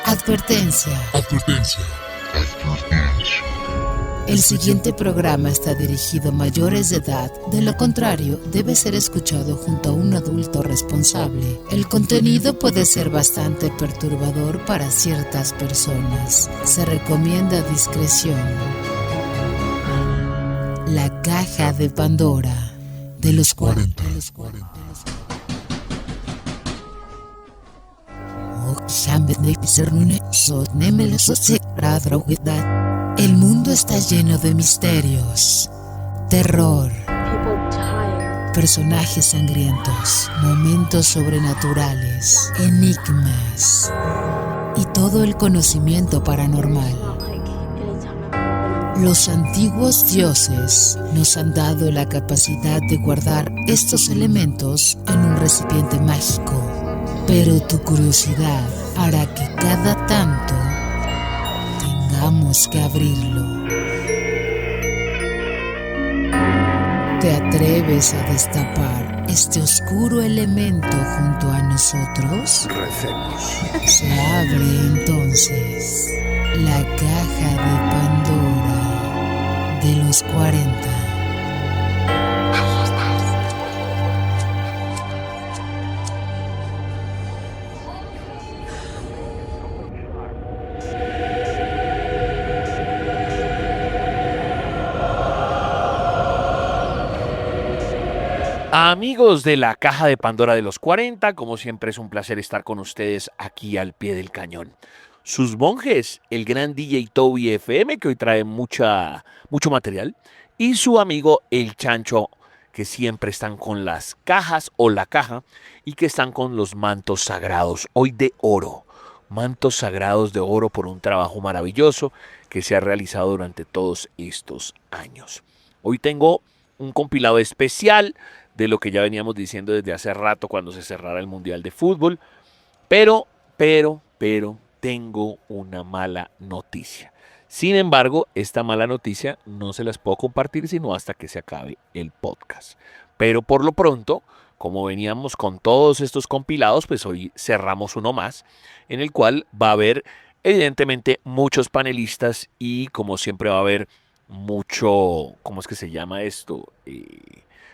Advertencia. Advertencia. El siguiente programa está dirigido a mayores de edad, de lo contrario, debe ser escuchado junto a un adulto responsable. El contenido puede ser bastante perturbador para ciertas personas. Se recomienda discreción. La caja de Pandora de los 40. El mundo está lleno de misterios, terror, personajes sangrientos, momentos sobrenaturales, enigmas y todo el conocimiento paranormal. Los antiguos dioses nos han dado la capacidad de guardar estos elementos en un recipiente mágico, pero tu curiosidad hará que cada tanto tengamos que abrirlo. ¿Te atreves a destapar este oscuro elemento junto a nosotros? Recemos. Se abre entonces la caja de Pandora de los 40. Amigos de la caja de Pandora de los 40, como siempre es un placer estar con ustedes aquí al pie del cañón. Sus monjes, el gran DJ Toby FM, que hoy trae mucho material, y su amigo el Chancho, que siempre están con las cajas o la caja, y que están con los mantos sagrados, hoy de oro. Mantos sagrados de oro por un trabajo maravilloso que se ha realizado durante todos estos años. Hoy tengo un compilado especial de lo que ya veníamos diciendo desde hace rato cuando se cerrara el Mundial de Fútbol. Pero, tengo una mala noticia. Sin embargo, esta mala noticia no se las puedo compartir sino hasta que se acabe el podcast. Pero por lo pronto, como veníamos con todos estos compilados, pues hoy cerramos uno más, en el cual va a haber evidentemente muchos panelistas y como siempre va a haber mucho, ¿cómo es que se llama esto?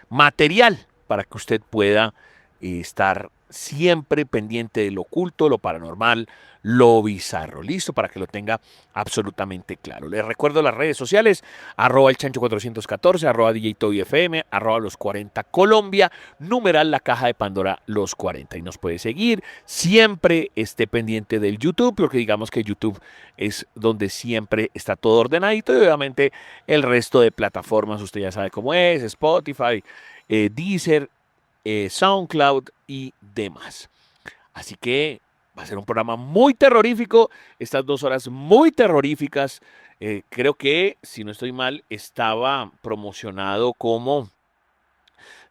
Material para que usted pueda estar siempre pendiente de lo oculto, lo paranormal, lo bizarro. Listo, para que lo tenga absolutamente claro. Les recuerdo las redes sociales, @el Chancho 414, @DJ Toby FM, @los 40 Colombia, numeral la caja de Pandora los 40. Y nos puede seguir, siempre esté pendiente del YouTube, porque digamos que YouTube es donde siempre está todo ordenadito y obviamente el resto de plataformas, usted ya sabe cómo es, Spotify, Deezer, SoundCloud y demás. Así que va a ser un programa muy terrorífico, estas 2 horas muy terroríficas. Creo que, si no estoy mal, estaba promocionado como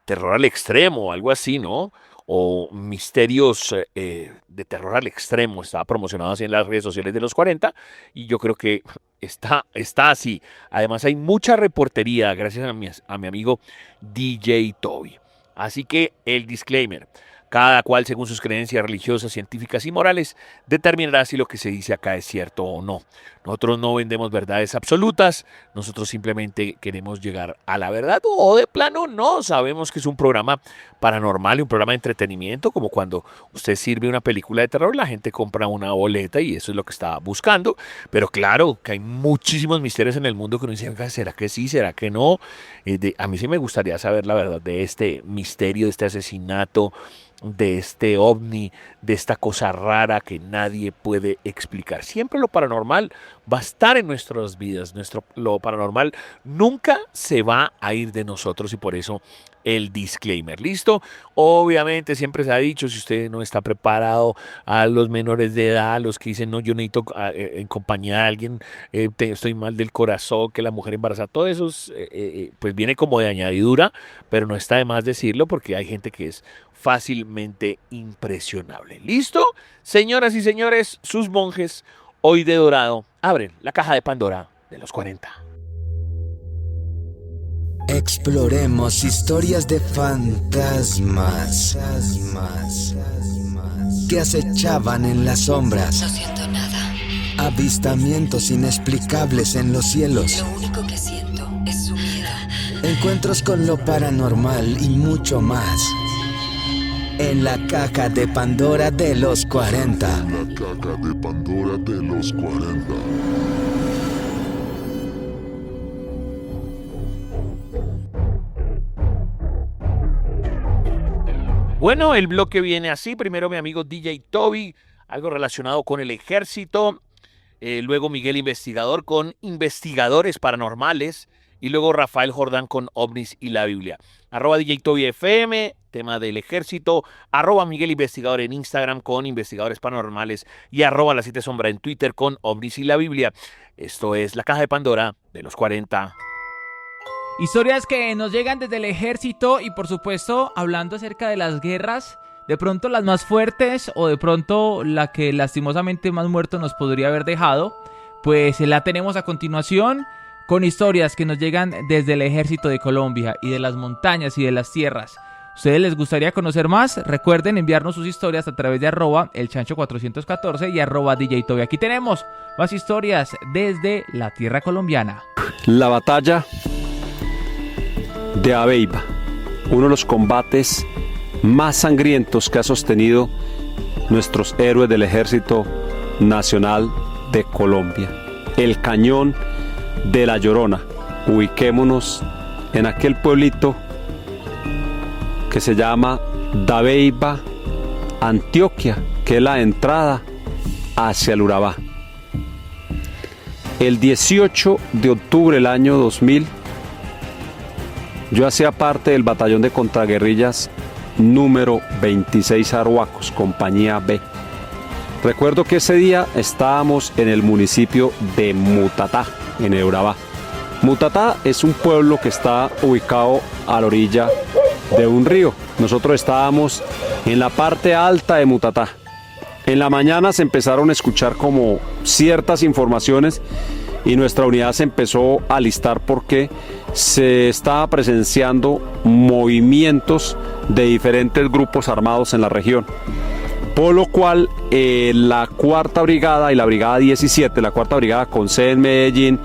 terror al extremo o algo así, ¿no? O misterios de terror al extremo. Estaba promocionado así en las redes sociales de los 40 y yo creo que está así. Además hay mucha reportería gracias a mi amigo DJ Toby. Así que el disclaimer. Cada cual, según sus creencias religiosas, científicas y morales, determinará si lo que se dice acá es cierto o no. Nosotros no vendemos verdades absolutas, nosotros simplemente queremos llegar a la verdad o de plano no. Sabemos que es un programa paranormal y un programa de entretenimiento, como cuando usted sirve una película de terror, la gente compra una boleta y eso es lo que está buscando. Pero claro, que hay muchísimos misterios en el mundo que uno dice, ¿será que sí? ¿Será que no? A mí sí me gustaría saber la verdad de este misterio, de este asesinato, de este ovni, de esta cosa rara que nadie puede explicar. Siempre lo paranormal va a estar en nuestras vidas. Lo paranormal nunca se va a ir de nosotros y por eso el disclaimer. ¿Listo? Obviamente siempre se ha dicho, si usted no está preparado, a los menores de edad, a los que dicen, no, yo necesito en compañía de alguien, estoy mal del corazón, que la mujer embarazada, todo eso pues viene como de añadidura, pero no está de más decirlo porque hay gente que es fácilmente impresionable. ¿Listo? Señoras y señores, sus monjes, hoy de dorado, abren la caja de Pandora de los 40. Exploremos historias de fantasmas que acechaban en las sombras. No siento nada. Avistamientos inexplicables en los cielos. Lo único que siento es su miedo. Encuentros con lo paranormal y mucho más. En la caja de Pandora de los 40. La caja de Pandora de los 40. Bueno, el bloque viene así. Primero mi amigo DJ Toby, algo relacionado con el ejército. Luego Miguel Investigador con investigadores paranormales. Y luego Rafael Jordán con ovnis y la Biblia. @ DJ Toby FM, tema del ejército. @ Miguel Investigador en Instagram con investigadores paranormales. Y @ La Siete Sombra en Twitter con ovnis y la Biblia. Esto es la caja de Pandora de los 40. Historias que nos llegan desde el ejército y por supuesto hablando acerca de las guerras, de pronto las más fuertes o de pronto la que lastimosamente más muertos nos podría haber dejado, pues la tenemos a continuación con historias que nos llegan desde el ejército de Colombia y de las montañas y de las tierras. ¿Ustedes les gustaría conocer más? Recuerden enviarnos sus historias a través de @elchancho414 y @DJ Toby. Aquí tenemos más historias desde la tierra colombiana. La batalla de Abeiba, uno de los combates más sangrientos que ha sostenido nuestros héroes del Ejército Nacional de Colombia. El cañón de La Llorona. Ubiquémonos en aquel pueblito que se llama Dabeiba, Antioquia, que es la entrada hacia el Urabá. El 18 de octubre del año 2000, yo hacía parte del batallón de contraguerrillas número 26 Arhuacos, compañía B. Recuerdo que ese día estábamos en el municipio de Mutatá, en el Urabá. Mutatá es un pueblo que está ubicado a la orilla de un río. Nosotros estábamos en la parte alta de Mutatá. En la mañana se empezaron a escuchar como ciertas informaciones y nuestra unidad se empezó a alistar porque se estaba presenciando movimientos de diferentes grupos armados en la región. Por lo cual la cuarta brigada y la brigada 17, la cuarta brigada con sede en Medellín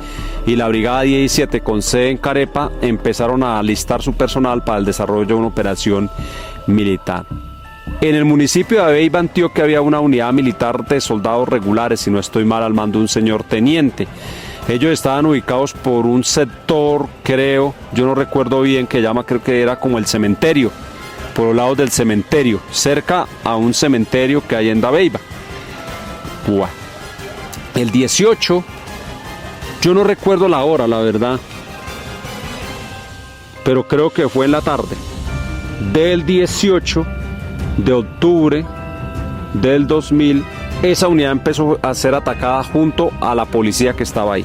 y la brigada 17 con sede en Carepa, empezaron a alistar su personal para el desarrollo de una operación militar. En el municipio de Abeiba, Antioquia, había una unidad militar de soldados regulares, si no estoy mal, al mando de un señor teniente. Ellos estaban ubicados por un sector, creo, yo no recuerdo bien, creo que era como el cementerio, por los lados del cementerio, cerca a un cementerio que hay en Dabeiba. Bueno, el 18, yo no recuerdo la hora, la verdad, pero creo que fue en la tarde del 18 de octubre del 2000, esa unidad empezó a ser atacada junto a la policía que estaba ahí.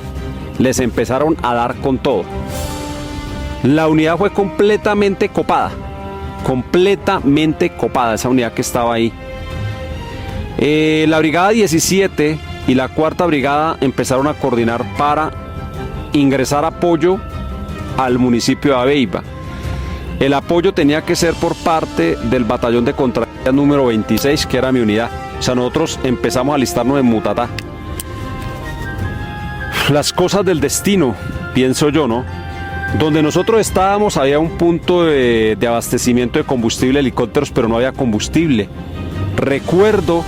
Les empezaron a dar con todo. La unidad fue completamente copada esa unidad que estaba ahí. La brigada 17 y la cuarta brigada empezaron a coordinar para ingresar apoyo al municipio de Abeiba. El apoyo tenía que ser por parte del batallón de contraguerrillas número 26, que era mi unidad. O sea, nosotros empezamos a alistarnos en Mutatá. Las cosas del destino, pienso yo, ¿no? Donde nosotros estábamos había un punto de abastecimiento de combustible, helicópteros, pero no había combustible. Recuerdo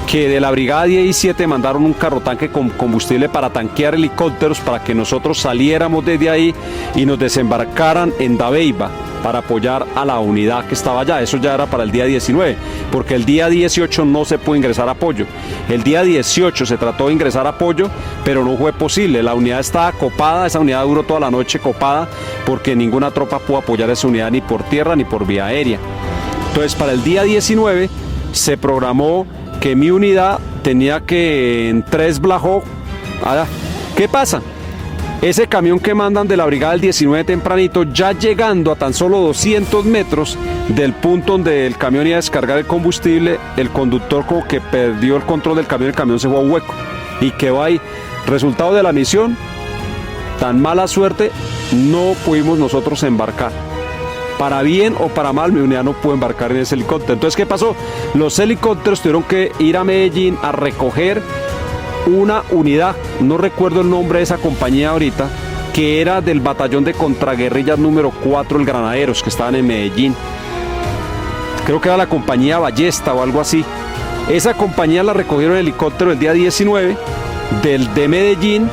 que de la brigada 17 mandaron un carrotanque con combustible para tanquear helicópteros para que nosotros saliéramos desde ahí y nos desembarcaran en Dabeiba para apoyar a la unidad que estaba allá. Eso ya era para el día 19, porque el día 18 no se pudo ingresar apoyo. El día 18 se trató de ingresar apoyo, pero no fue posible. La unidad estaba copada, esa unidad duró toda la noche copada, porque ninguna tropa pudo apoyar a esa unidad ni por tierra ni por vía aérea. Entonces, para el día 19 se programó que mi unidad tenía que en Tres Blajó. ¿Qué pasa? Ese camión que mandan de la brigada del 19 tempranito, ya llegando a tan solo 200 metros del punto donde el camión iba a descargar el combustible, el conductor como que perdió el control del camión, el camión se fue a un hueco y quedó ahí. Resultado de la misión, tan mala suerte, no pudimos nosotros embarcar. Para bien o para mal, mi unidad no pudo embarcar en ese helicóptero. Entonces, ¿qué pasó? Los helicópteros tuvieron que ir a Medellín a recoger una unidad, no recuerdo el nombre de esa compañía ahorita, que era del batallón de contraguerrillas número 4, el Granaderos, que estaban en Medellín. Creo que era la compañía Ballesta o algo así. Esa compañía la recogieron en helicóptero el día 19 de Medellín,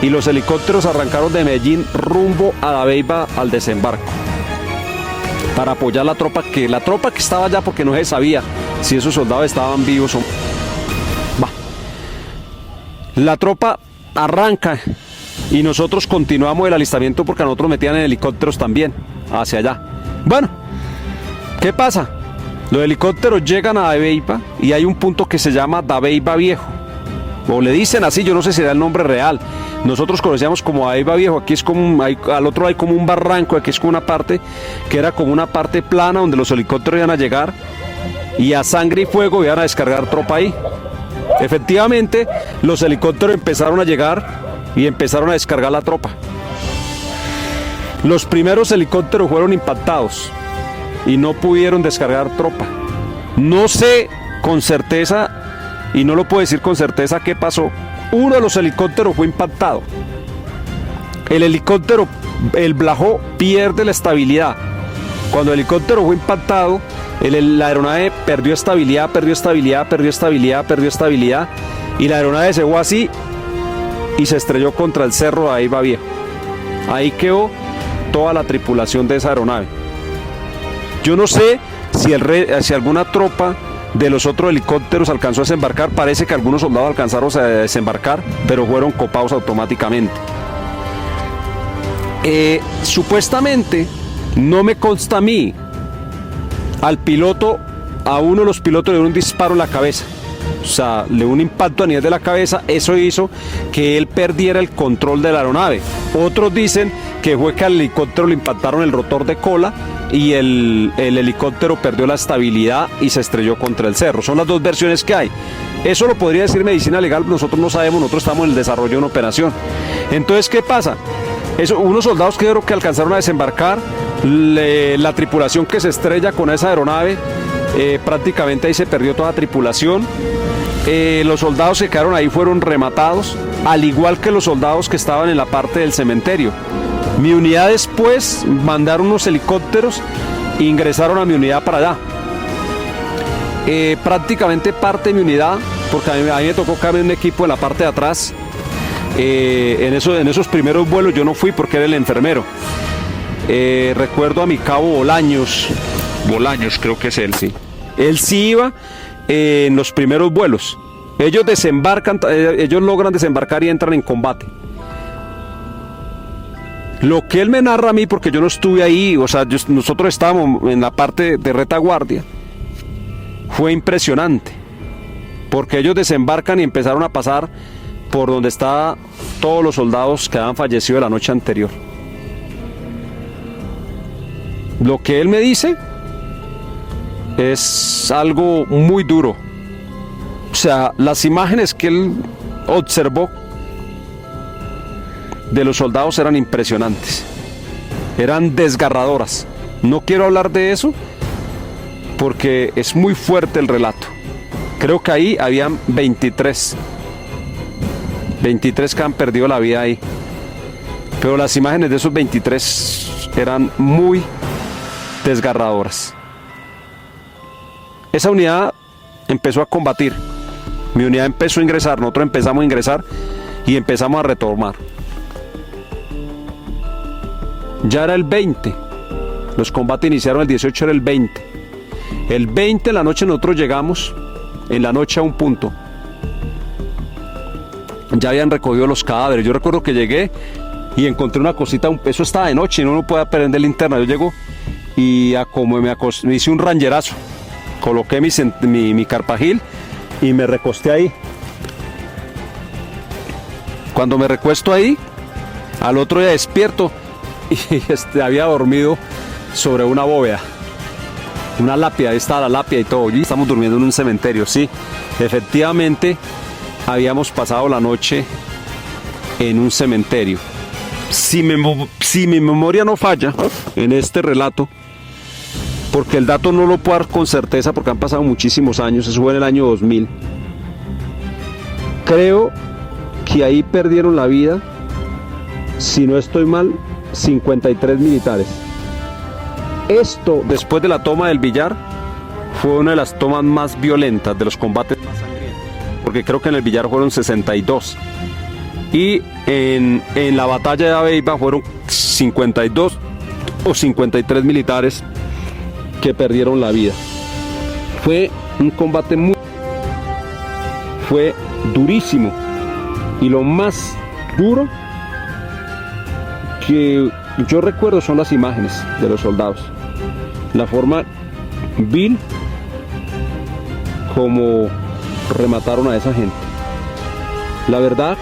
y los helicópteros arrancaron de Medellín rumbo a Dabeiba al desembarco para apoyar la tropa que estaba allá, porque no se sabía si esos soldados estaban vivos o no. La tropa arranca y nosotros continuamos el alistamiento, porque a nosotros metían en helicópteros también hacia allá. Bueno, ¿qué pasa? Los helicópteros llegan a Dabeiba y hay un punto que se llama Dabeiba Viejo, o le dicen así, yo no sé si era el nombre real. Nosotros conocíamos como Dabeiba Viejo. Aquí es como al otro hay como un barranco, aquí es como una parte que era como una parte plana donde los helicópteros iban a llegar y a sangre y fuego iban a descargar tropa ahí. Efectivamente, los helicópteros empezaron a llegar y empezaron a descargar la tropa. Los primeros helicópteros fueron impactados y no pudieron descargar tropa. No sé con certeza, y no lo puedo decir con certeza qué pasó. Uno de los helicópteros fue impactado. El helicóptero, el Blajó, pierde la estabilidad. Cuando el helicóptero fue impactado, la aeronave perdió estabilidad, y la aeronave se fue así y se estrelló contra el cerro de Dabeiba Viejo. Ahí quedó toda la tripulación de esa aeronave. Yo no sé si alguna tropa de los otros helicópteros alcanzó a desembarcar. Parece que algunos soldados alcanzaron a desembarcar, pero fueron copados automáticamente. Supuestamente, no me consta a mí, a uno de los pilotos le dio un disparo en la cabeza. O sea, le dio un impacto a nivel de la cabeza. Eso hizo que él perdiera el control de la aeronave. Otros dicen que fue que al helicóptero le impactaron el rotor de cola y el helicóptero perdió la estabilidad y se estrelló contra el cerro. Son las dos versiones que hay. Eso lo podría decir medicina legal, nosotros no sabemos, nosotros estamos en el desarrollo de una operación. Entonces, ¿qué pasa? Unos soldados que alcanzaron a desembarcar, la tripulación que se estrella con esa aeronave, prácticamente ahí se perdió toda tripulación. Los soldados que quedaron ahí fueron rematados, al igual que los soldados que estaban en la parte del cementerio. Mi unidad después mandaron unos helicópteros e ingresaron a mi unidad para allá. Prácticamente parte de mi unidad, porque a mí me tocó caber un equipo en la parte de atrás. En esos primeros vuelos yo no fui porque era el enfermero. Recuerdo a mi cabo Bolaños creo que es él, sí. Él sí iba en los primeros vuelos. Ellos desembarcan, ellos logran desembarcar y entran en combate. Lo que él me narra a mí, porque yo no estuve ahí, o sea, nosotros estábamos en la parte de retaguardia, fue impresionante, porque ellos desembarcan y empezaron a pasar por donde estaban todos los soldados que habían fallecido la noche anterior. Lo que él me dice es algo muy duro. O sea, las imágenes que él observó de los soldados eran impresionantes, eran desgarradoras. No quiero hablar de eso porque es muy fuerte el relato. Creo que ahí habían 23 que han perdido la vida ahí, pero las imágenes de esos 23 eran muy desgarradoras. Esa unidad empezó a combatir, mi unidad empezó a ingresar, nosotros empezamos a ingresar y empezamos a retomar. Ya era el 20, los combates iniciaron el 18, era el 20. El 20 en la noche nosotros llegamos, en la noche a un punto. Ya habían recogido los cadáveres. Yo recuerdo que llegué y encontré una cosita, eso estaba de noche y no puede prender linterna. Yo llego y me hice un rangerazo, coloqué mi carpajil y me recosté ahí. Cuando me recuesto ahí, al otro día despierto y había dormido sobre una bóveda, una lápida. Ahí estaba la lápida y todo. Y estamos durmiendo en un cementerio, sí, efectivamente habíamos pasado la noche en un cementerio. si mi memoria no falla en este relato, porque el dato no lo puedo dar con certeza porque han pasado muchísimos años, eso fue en el año 2000, creo que ahí perdieron la vida, si no estoy mal, 53 militares. Esto, después de la toma del Villar, fue una de las tomas más violentas, de los combates más sangrientos, porque creo que en el Villar fueron 62. Y en la batalla de Abeiba fueron 52 o 53 militares que perdieron la vida. Fue un combate fue durísimo, y lo más duro que yo recuerdo son las imágenes de los soldados, la forma vil como remataron a esa gente. La verdad,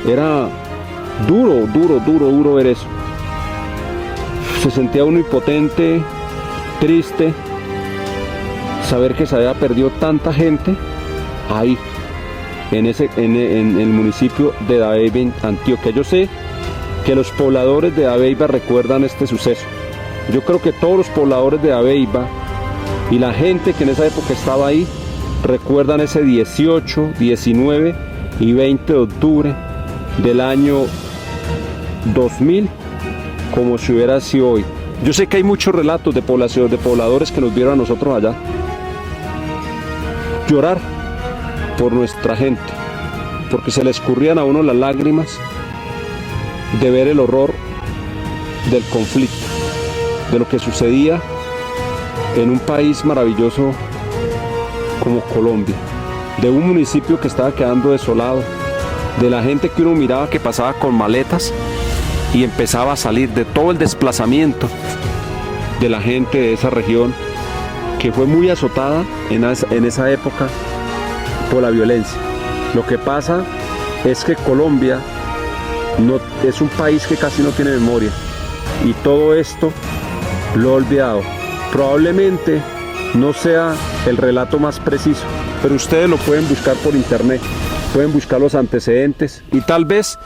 era duro ver eso. Se sentía uno impotente, triste, saber que se había perdido tanta gente ahí, en el municipio de Dabeiba, Antioquia. Yo sé que los pobladores de Dabeiba recuerdan este suceso. Yo creo que todos los pobladores de Dabeiba y la gente que en esa época estaba ahí recuerdan ese 18, 19 y 20 de octubre del año 2000 como si hubiera sido hoy. Yo sé que hay muchos relatos de población, de pobladores que nos vieron a nosotros allá llorar por nuestra gente, porque se le escurrían a uno las lágrimas de ver el horror del conflicto, de lo que sucedía en un país maravilloso como Colombia, de un municipio que estaba quedando desolado, de la gente que uno miraba que pasaba con maletas y empezaba a salir, de todo el desplazamiento de la gente de esa región que fue muy azotada en esa época por la violencia. Lo que pasa es que Colombia es un país que casi no tiene memoria, y todo esto lo he olvidado. Probablemente no sea el relato más preciso, pero ustedes lo pueden buscar por internet, pueden buscar los antecedentes y tal vez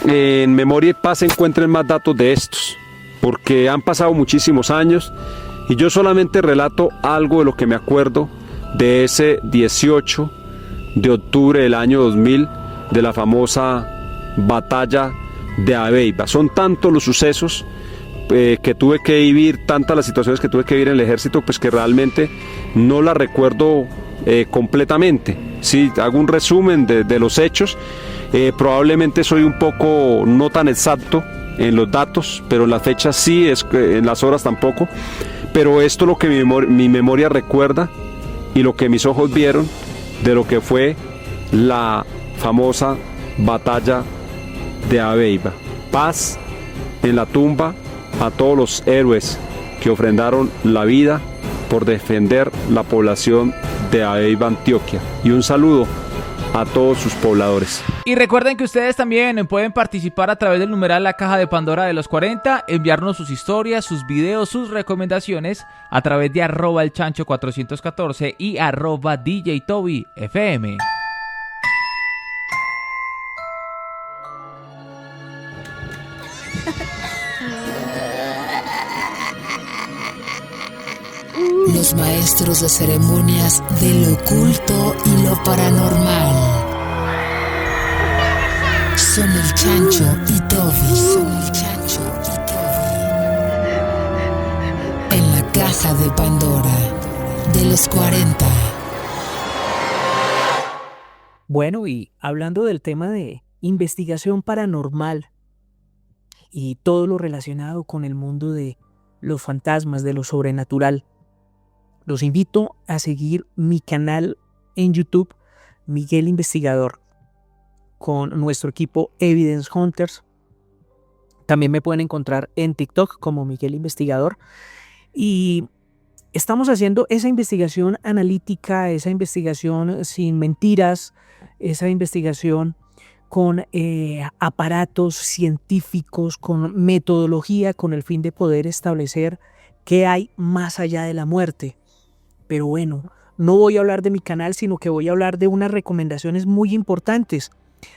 en Memoria y Paz encuentren más datos de estos, porque han pasado muchísimos años y yo solamente relato algo de lo que me acuerdo de ese 18 de octubre del año 2000, de la famosa batalla de Abeiba. Son tantos los sucesos que tuve que vivir, tantas las situaciones que tuve que vivir en el ejército, pues que realmente no las recuerdo completamente. Sí, hago un resumen de los hechos. Probablemente soy un poco no tan exacto en los datos, pero en las fechas sí, en las horas tampoco. Pero esto es lo que mi memoria recuerda y lo que mis ojos vieron de lo que fue la famosa batalla de Abeiba. Paz en la tumba a todos los héroes que ofrendaron la vida por defender la población de Abeiba, Antioquia. Y un saludo a todos sus pobladores. Y recuerden que ustedes también pueden participar a través del numeral La Caja de Pandora de los 40, enviarnos sus historias, sus videos, sus recomendaciones a través de @elchancho414 y @DJTobyFM. Los maestros de ceremonias de lo oculto y lo paranormal son el Chancho y Toby. En la caja de Pandora de los 40. Bueno, y hablando del tema de investigación paranormal y todo lo relacionado con el mundo de los fantasmas, de lo sobrenatural, los invito a seguir mi canal en YouTube, Miguel Investigador, con nuestro equipo Evidence Hunters. También me pueden encontrar en TikTok como Miguel Investigador. Y estamos haciendo esa investigación analítica, esa investigación sin mentiras, esa investigación con aparatos científicos, con metodología, con el fin de poder establecer qué hay más allá de la muerte. Pero bueno, no voy a hablar de mi canal, sino que voy a hablar de unas recomendaciones muy importantes.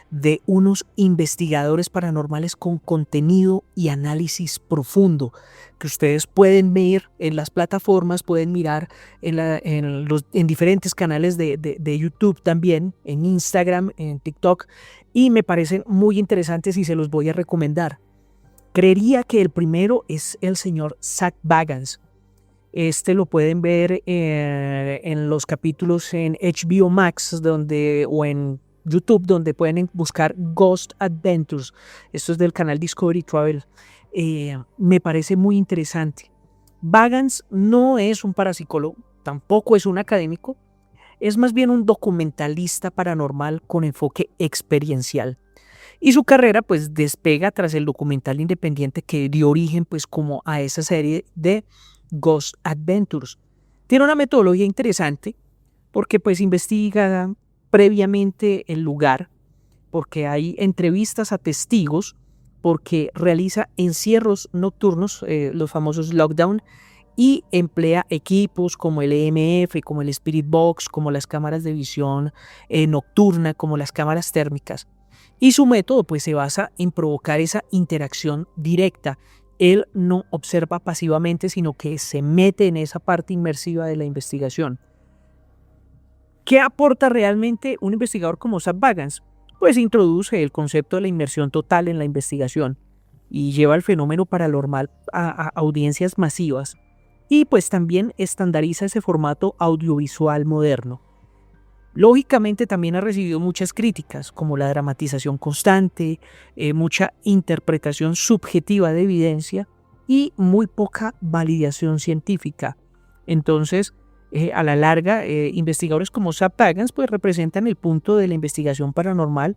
de unos investigadores paranormales con contenido y análisis profundo que ustedes pueden ver en las plataformas, pueden mirar en diferentes canales de YouTube también, en Instagram, en TikTok, y me parecen muy interesantes y se los voy a recomendar. Creería que el primero es el señor Zak Bagans. Este lo pueden ver en los capítulos en HBO Max o en YouTube, donde pueden buscar Ghost Adventures. Esto es del canal Discovery Travel. Me parece muy interesante. Bagans no es un parapsicólogo, tampoco es un académico, es más bien un documentalista paranormal con enfoque experiencial. Y su carrera pues despega tras el documental independiente que dio origen pues como a esa serie de Ghost Adventures. Tiene una metodología interesante porque pues investiga previamente el lugar, porque hay entrevistas a testigos, porque realiza encierros nocturnos, los famosos lockdown, y emplea equipos como el EMF, como el Spirit Box, como las cámaras de visión nocturna, como las cámaras térmicas. Y su método pues se basa en provocar esa interacción directa. Él no observa pasivamente, sino que se mete en esa parte inmersiva de la investigación. ¿Qué aporta realmente un investigador como Zak Bagans? Pues introduce el concepto de la inmersión total en la investigación y lleva el fenómeno paranormal a audiencias masivas, y pues también estandariza ese formato audiovisual moderno. Lógicamente también ha recibido muchas críticas, como la dramatización constante, mucha interpretación subjetiva de evidencia y muy poca validación científica. Entonces, a la larga, investigadores como Zak Bagans pues representan el punto de la investigación paranormal.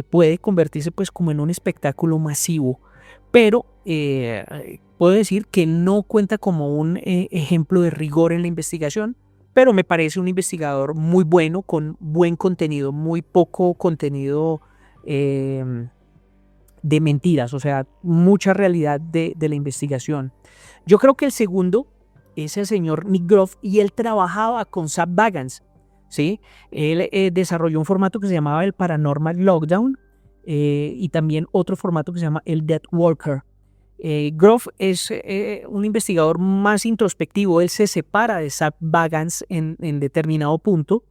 Puede convertirse pues como en un espectáculo masivo, pero puedo decir que no cuenta como un ejemplo de rigor en la investigación, pero me parece un investigador muy bueno, con buen contenido, muy poco contenido de mentiras, o sea, mucha realidad de la investigación. Yo creo que el segundo es el señor Nick Groff, y él trabajaba con Zak Bagans, ¿sí? Él desarrolló un formato que se llamaba el Paranormal Lockdown y también otro formato que se llama el Death Walker. Groff es un investigador más introspectivo. Él se separa de Zak Bagans en determinado punto.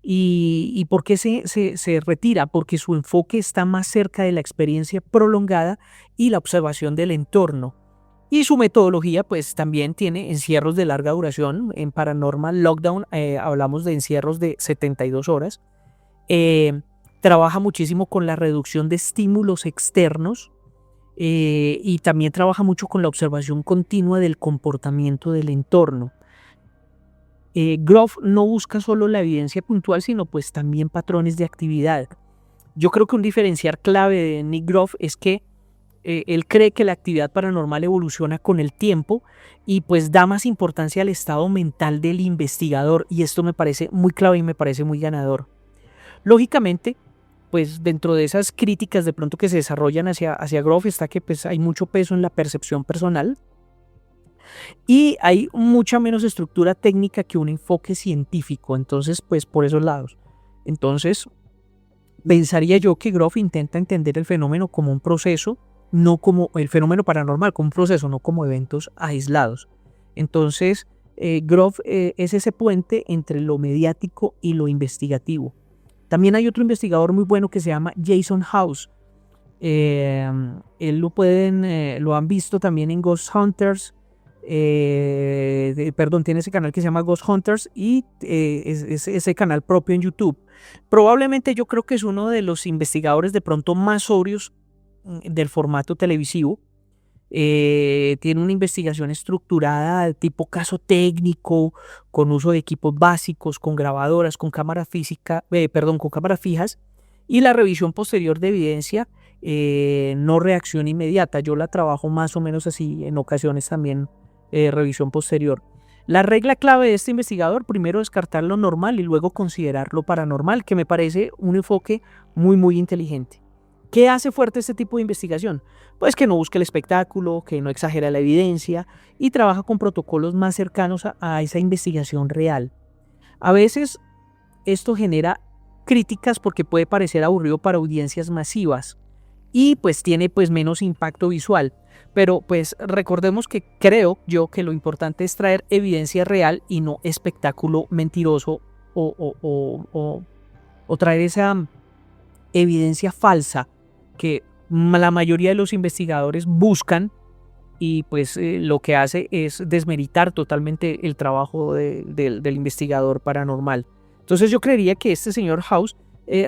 ¿Y por qué se retira? Porque su enfoque está más cerca de la experiencia prolongada y la observación del entorno. Y su metodología pues también tiene encierros de larga duración. En Paranormal Lockdown hablamos de encierros de 72 horas. Trabaja muchísimo con la reducción de estímulos externos. Y también trabaja mucho con la observación continua del comportamiento del entorno. Groff no busca solo la evidencia puntual, sino pues también patrones de actividad. Yo creo que un diferencial clave de Nick Groff es que él cree que la actividad paranormal evoluciona con el tiempo y pues da más importancia al estado mental del investigador, y esto me parece muy clave y me parece muy ganador. Lógicamente, pues dentro de esas críticas de pronto que se desarrollan hacia Groff está que pues hay mucho peso en la percepción personal y hay mucha menos estructura técnica que un enfoque científico. Entonces pues por esos lados. Entonces pensaría yo que Groff intenta entender el fenómeno como un proceso, no como el fenómeno paranormal, como un proceso, no como eventos aislados. Entonces Groff es ese puente entre lo mediático y lo investigativo. También hay otro investigador muy bueno que se llama Jason House. Él lo han visto también en Ghost Hunters. Tiene ese canal que se llama Ghost Hunters y es ese canal propio en YouTube. Probablemente yo creo que es uno de los investigadores de pronto más sobrios del formato televisivo. Tiene una investigación estructurada de tipo caso técnico, con uso de equipos básicos, con grabadoras, con cámaras fijas, y la revisión posterior de evidencia, no reacción inmediata. Yo la trabajo más o menos así, en ocasiones también revisión posterior. La regla clave de este investigador: primero descartar lo normal y luego considerar lo paranormal, que me parece un enfoque muy muy inteligente. ¿Qué hace fuerte este tipo de investigación? Pues que no busca el espectáculo, que no exagera la evidencia y trabaja con protocolos más cercanos a esa investigación real. A veces esto genera críticas porque puede parecer aburrido para audiencias masivas y pues tiene pues menos impacto visual. Pero pues recordemos que creo yo que lo importante es traer evidencia real y no espectáculo mentiroso o traer esa evidencia falsa que la mayoría de los investigadores buscan y pues lo que hace es desmeritar totalmente el trabajo del investigador paranormal. Entonces yo creería que este señor House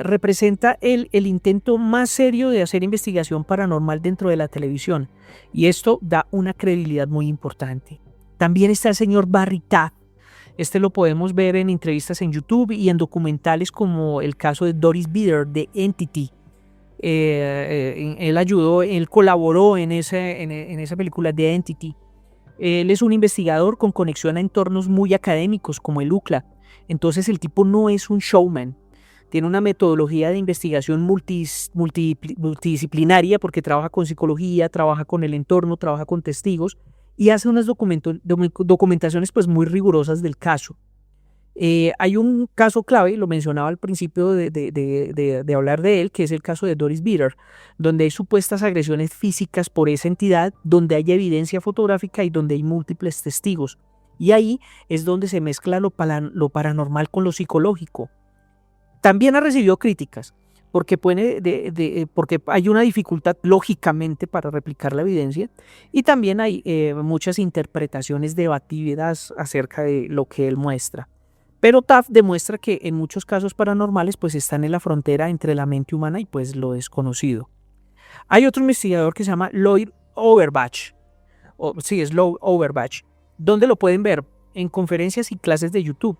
representa el intento más serio de hacer investigación paranormal dentro de la televisión, y esto da una credibilidad muy importante. También está el señor Barry Taff. Este lo podemos ver en entrevistas en YouTube y en documentales como el caso de Doris Bitter de Entity. Él colaboró en esa película de Entity. Él es un investigador con conexión a entornos muy académicos como el UCLA. Entonces el tipo no es un showman. Tiene una metodología de investigación multidisciplinaria porque trabaja con psicología, trabaja con el entorno, trabaja con testigos y hace unas documentaciones pues muy rigurosas del caso. Hay un caso clave, lo mencionaba al principio de hablar de él, que es el caso de Doris Bitter, donde hay supuestas agresiones físicas por esa entidad, donde hay evidencia fotográfica y donde hay múltiples testigos. Y ahí es donde se mezcla lo paranormal con lo psicológico. También ha recibido críticas, porque hay una dificultad lógicamente para replicar la evidencia y también hay muchas interpretaciones debatidas acerca de lo que él muestra. Pero Taft demuestra que en muchos casos paranormales pues están en la frontera entre la mente humana y pues lo desconocido. Hay otro investigador que se llama Lloyd Auerbach, Lloyd Auerbach, donde lo pueden ver en conferencias y clases de YouTube.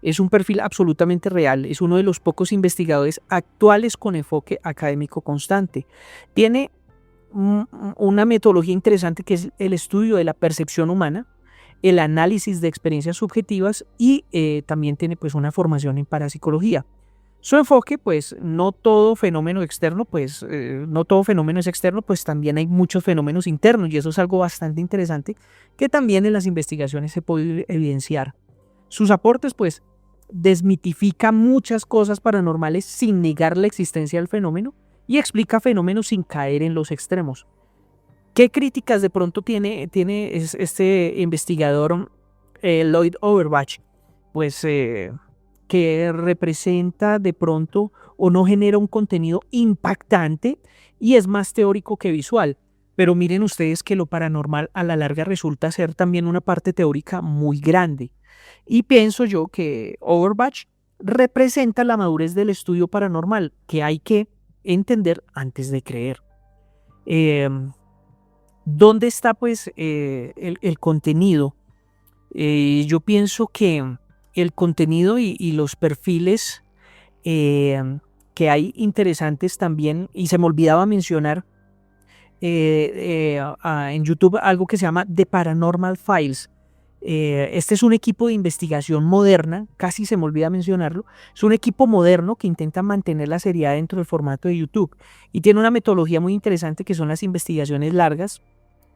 Es un perfil absolutamente real, es uno de los pocos investigadores actuales con enfoque académico constante. Tiene una metodología interesante que es el estudio de la percepción humana, el análisis de experiencias subjetivas y también tiene pues una formación en parapsicología. Su enfoque, pues no todo fenómeno externo, no todo fenómeno es externo, pues también hay muchos fenómenos internos y eso es algo bastante interesante que también en las investigaciones se puede evidenciar. Sus aportes, pues, desmitifica muchas cosas paranormales sin negar la existencia del fenómeno y explica fenómenos sin caer en los extremos. ¿Qué críticas de pronto tiene este investigador Lloyd Auerbach? Pues que representa de pronto o no genera un contenido impactante y es más teórico que visual. Pero miren ustedes que lo paranormal a la larga resulta ser también una parte teórica muy grande. Y pienso yo que Auerbach representa la madurez del estudio paranormal que hay que entender antes de creer. ¿Dónde está pues el contenido? Yo pienso que el contenido y los perfiles que hay interesantes también, y se me olvidaba mencionar en YouTube algo que se llama The Paranormal Files. Este es un equipo de investigación moderna, casi se me olvida mencionarlo, es un equipo moderno que intenta mantener la seriedad dentro del formato de YouTube y tiene una metodología muy interesante que son las investigaciones largas,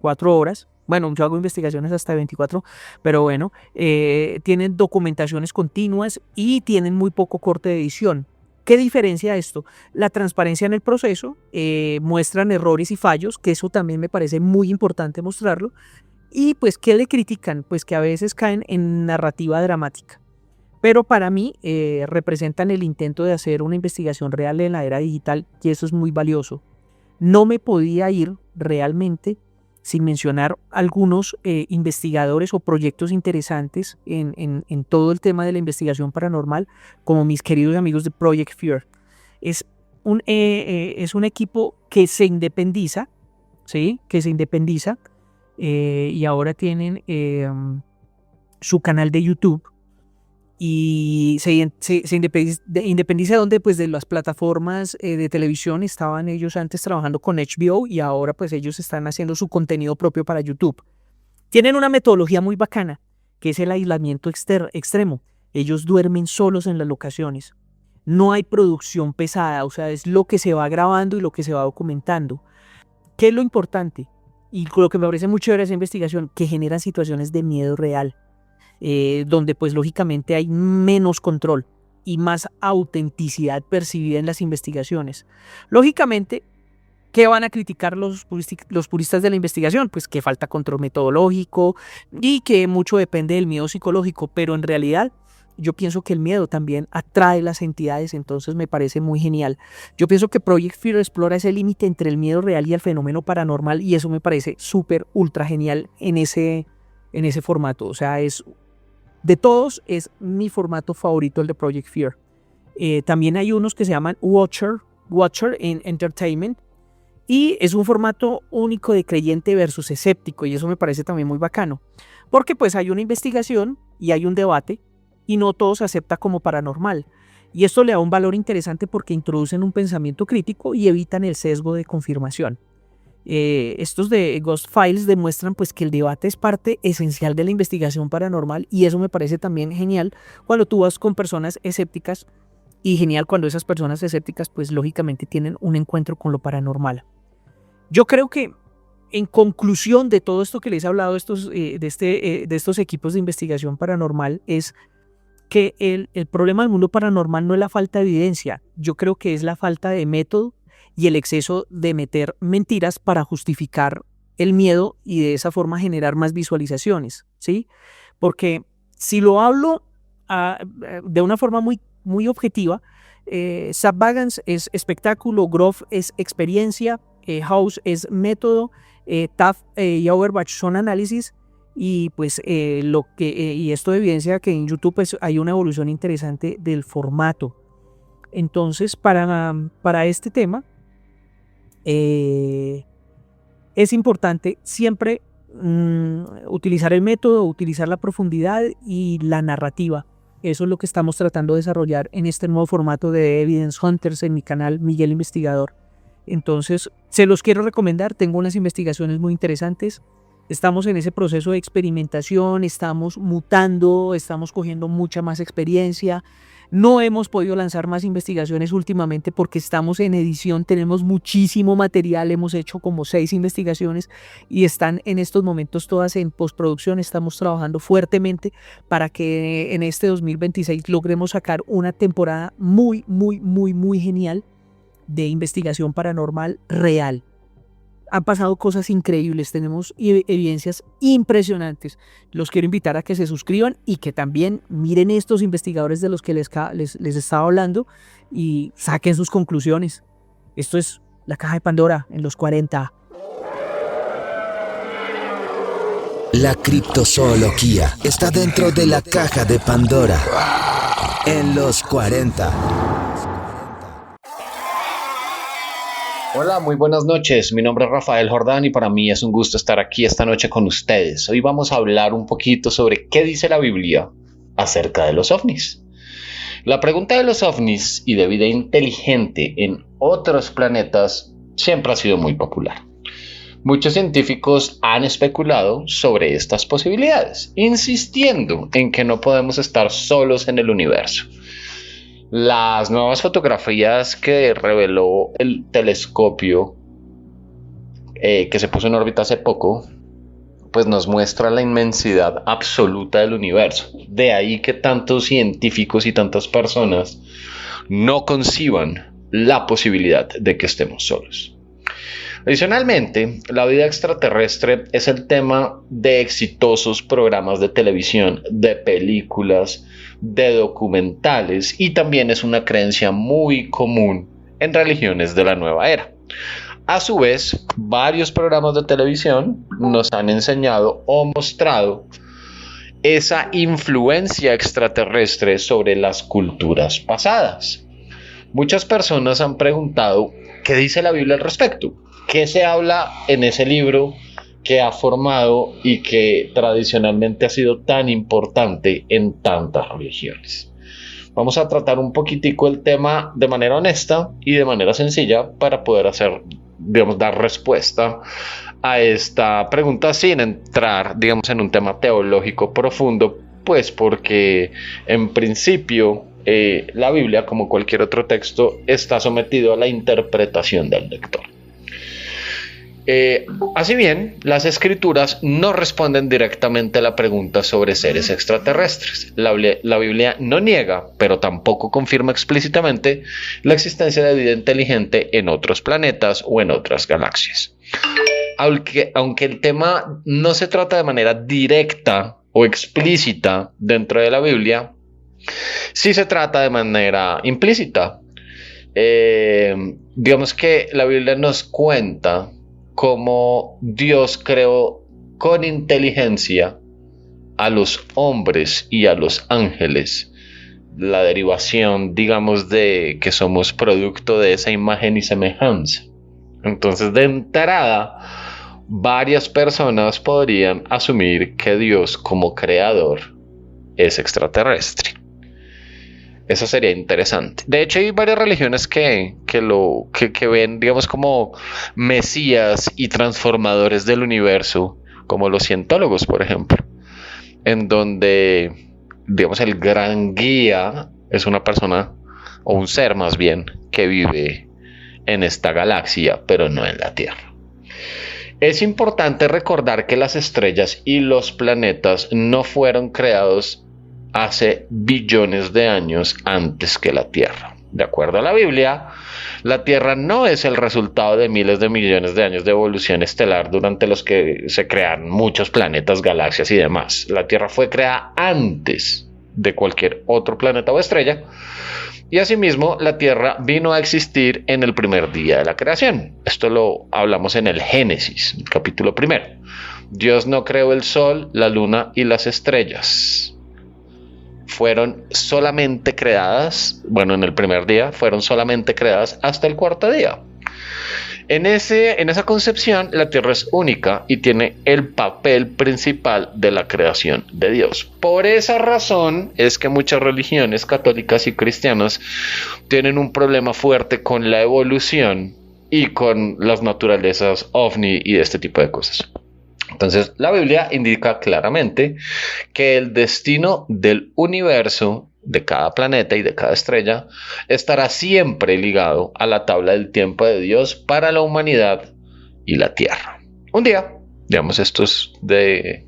4 horas, bueno, yo hago investigaciones hasta 24, pero bueno, tienen documentaciones continuas y tienen muy poco corte de edición. ¿Qué diferencia esto? La transparencia en el proceso, muestran errores y fallos, que eso también me parece muy importante mostrarlo. Y pues, ¿qué le critican? Pues que a veces caen en narrativa dramática. Pero para mí representan el intento de hacer una investigación real en la era digital y eso es muy valioso. No me podía ir realmente sin mencionar algunos investigadores o proyectos interesantes en todo el tema de la investigación paranormal, como mis queridos amigos de Project Fear. Es un equipo que se independiza, ¿sí? Y ahora tienen su canal de YouTube y se independiza donde pues de las plataformas de televisión. Estaban ellos antes trabajando con HBO y ahora pues ellos están haciendo su contenido propio para YouTube. Tienen una metodología muy bacana que es el aislamiento extremo. Ellos duermen solos en las locaciones. No hay producción pesada, o sea, es lo que se va grabando y lo que se va documentando. ¿Qué es lo importante? Y lo que me parece muy chévere esa investigación, que generan situaciones de miedo real, donde pues lógicamente hay menos control. y más autenticidad percibida en las investigaciones. Lógicamente, ¿qué van a criticar los puristas de la investigación? Pues que falta control metodológico y que mucho depende del miedo psicológico, pero en realidad yo pienso que el miedo también atrae las entidades, entonces me parece muy genial. Yo pienso que Project Fear explora ese límite entre el miedo real y el fenómeno paranormal, y eso me parece súper, ultra genial en ese formato. O sea, de todos es mi formato favorito, el de Project Fear. También hay unos que se llaman Watcher en Entertainment, y es un formato único de creyente versus escéptico, y eso me parece también muy bacano, porque pues hay una investigación y hay un debate, y no todo se acepta como paranormal. Y esto le da un valor interesante porque introducen un pensamiento crítico y evitan el sesgo de confirmación. Estos de Ghost Files demuestran pues que el debate es parte esencial de la investigación paranormal, y eso me parece también genial cuando tú vas con personas escépticas, y genial cuando esas personas escépticas pues lógicamente tienen un encuentro con lo paranormal. Yo creo que en conclusión de todo esto que les he hablado de estos equipos de investigación paranormal es que el problema del mundo paranormal no es la falta de evidencia. Yo creo que es la falta de método y el exceso de meter mentiras para justificar el miedo y de esa forma generar más visualizaciones, ¿sí? Porque si lo hablo de una forma muy, muy objetiva, Subvagance es espectáculo, Growth es experiencia, House es método, TAF y Auerbach son análisis, y pues y esto evidencia que en YouTube pues, hay una evolución interesante del formato. Entonces para este tema es importante siempre utilizar el método, utilizar la profundidad y la narrativa. Eso es lo que estamos tratando de desarrollar en este nuevo formato de Evidence Hunters en mi canal Miguel Investigador. Entonces se los quiero recomendar, tengo unas investigaciones muy interesantes. Estamos en ese proceso de experimentación, estamos mutando, estamos cogiendo mucha más experiencia. No hemos podido lanzar más investigaciones últimamente porque estamos en edición, tenemos muchísimo material, hemos hecho como 6 investigaciones y están en estos momentos todas en postproducción. Estamos trabajando fuertemente para que en este 2026 logremos sacar una temporada muy, muy, muy, muy genial de investigación paranormal real. Han pasado cosas increíbles, tenemos evidencias impresionantes. Los quiero invitar a que se suscriban y que también miren estos investigadores de los que les estaba hablando y saquen sus conclusiones. Esto es La Caja de Pandora en los 40. La criptozoología está dentro de la Caja de Pandora en los 40. Hola, muy buenas noches. Mi nombre es Rafael Jordán y para mí es un gusto estar aquí esta noche con ustedes. Hoy vamos a hablar un poquito sobre qué dice la Biblia acerca de los ovnis. La pregunta de los ovnis y de vida inteligente en otros planetas siempre ha sido muy popular. Muchos científicos han especulado sobre estas posibilidades, insistiendo en que no podemos estar solos en el universo. Las nuevas fotografías que reveló el telescopio que se puso en órbita hace poco, pues nos muestra la inmensidad absoluta del universo. De ahí que tantos científicos y tantas personas no conciban la posibilidad de que estemos solos. Adicionalmente, la vida extraterrestre es el tema de exitosos programas de televisión, de películas, de documentales, y también es una creencia muy común en religiones de la nueva era. A su vez, varios programas de televisión nos han enseñado o mostrado esa influencia extraterrestre sobre las culturas pasadas. Muchas personas han preguntado qué dice la Biblia al respecto, qué se habla en ese libro que ha formado y que tradicionalmente ha sido tan importante en tantas religiones. Vamos a tratar un poquitico el tema de manera honesta y de manera sencilla para poder dar respuesta a esta pregunta sin entrar, en un tema teológico profundo, pues porque en principio la Biblia, como cualquier otro texto, está sometido a la interpretación del lector. Así bien, las escrituras no responden directamente a la pregunta sobre seres extraterrestres. La Biblia no niega, pero tampoco confirma explícitamente la existencia de vida inteligente en otros planetas o en otras galaxias. Aunque el tema no se trata de manera directa o explícita dentro de la Biblia, sí se trata de manera implícita. Digamos que la Biblia nos cuenta cómo Dios creó con inteligencia a los hombres y a los ángeles. La derivación, digamos, de que somos producto de esa imagen y semejanza. Entonces, de entrada, varias personas podrían asumir que Dios, como creador, es extraterrestre. Eso sería interesante. De hecho, hay varias religiones que ven, digamos, como mesías y transformadores del universo, como los cientólogos, por ejemplo, en donde, digamos, el gran guía es una persona, o un ser más bien, que vive en esta galaxia, pero no en la Tierra. Es importante recordar que las estrellas y los planetas no fueron creados hace billones de años antes que la Tierra. De acuerdo a la Biblia, la Tierra no es el resultado de miles de millones de años de evolución estelar durante los que se crearon muchos planetas, galaxias y demás. La Tierra fue creada antes de cualquier otro planeta o estrella, y asimismo la Tierra vino a existir en el primer día de la creación. Esto lo hablamos en el Génesis, el capítulo 1. Dios no creó el sol, la luna y las estrellas. Fueron solamente creadas, en el primer día fueron solamente creadas hasta el cuarto día. En esa concepción, la Tierra es única y tiene el papel principal de la creación de Dios. Por esa razón es que muchas religiones católicas y cristianas tienen un problema fuerte con la evolución y con las naturalezas ovni y este tipo de cosas. Entonces, la Biblia indica claramente que el destino del universo, de cada planeta y de cada estrella, estará siempre ligado a la tabla del tiempo de Dios para la humanidad y la Tierra. Un día, digamos, esto es de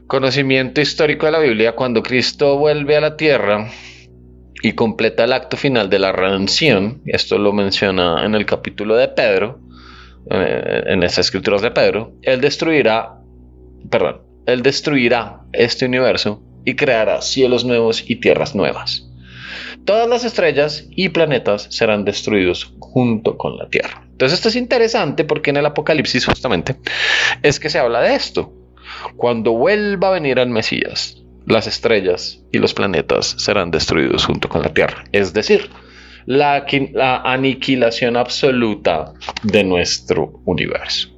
conocimiento histórico de la Biblia, cuando Cristo vuelve a la Tierra y completa el acto final de la redención, esto lo menciona en el capítulo de Pedro, en esas escrituras de Pedro, él destruirá este universo y creará cielos nuevos y tierras nuevas. Todas las estrellas y planetas serán destruidos junto con la Tierra. Entonces esto es interesante porque en el Apocalipsis justamente es que se habla de esto. Cuando vuelva a venir el Mesías, las estrellas y los planetas serán destruidos junto con la Tierra. Es decir, la aniquilación absoluta de nuestro universo.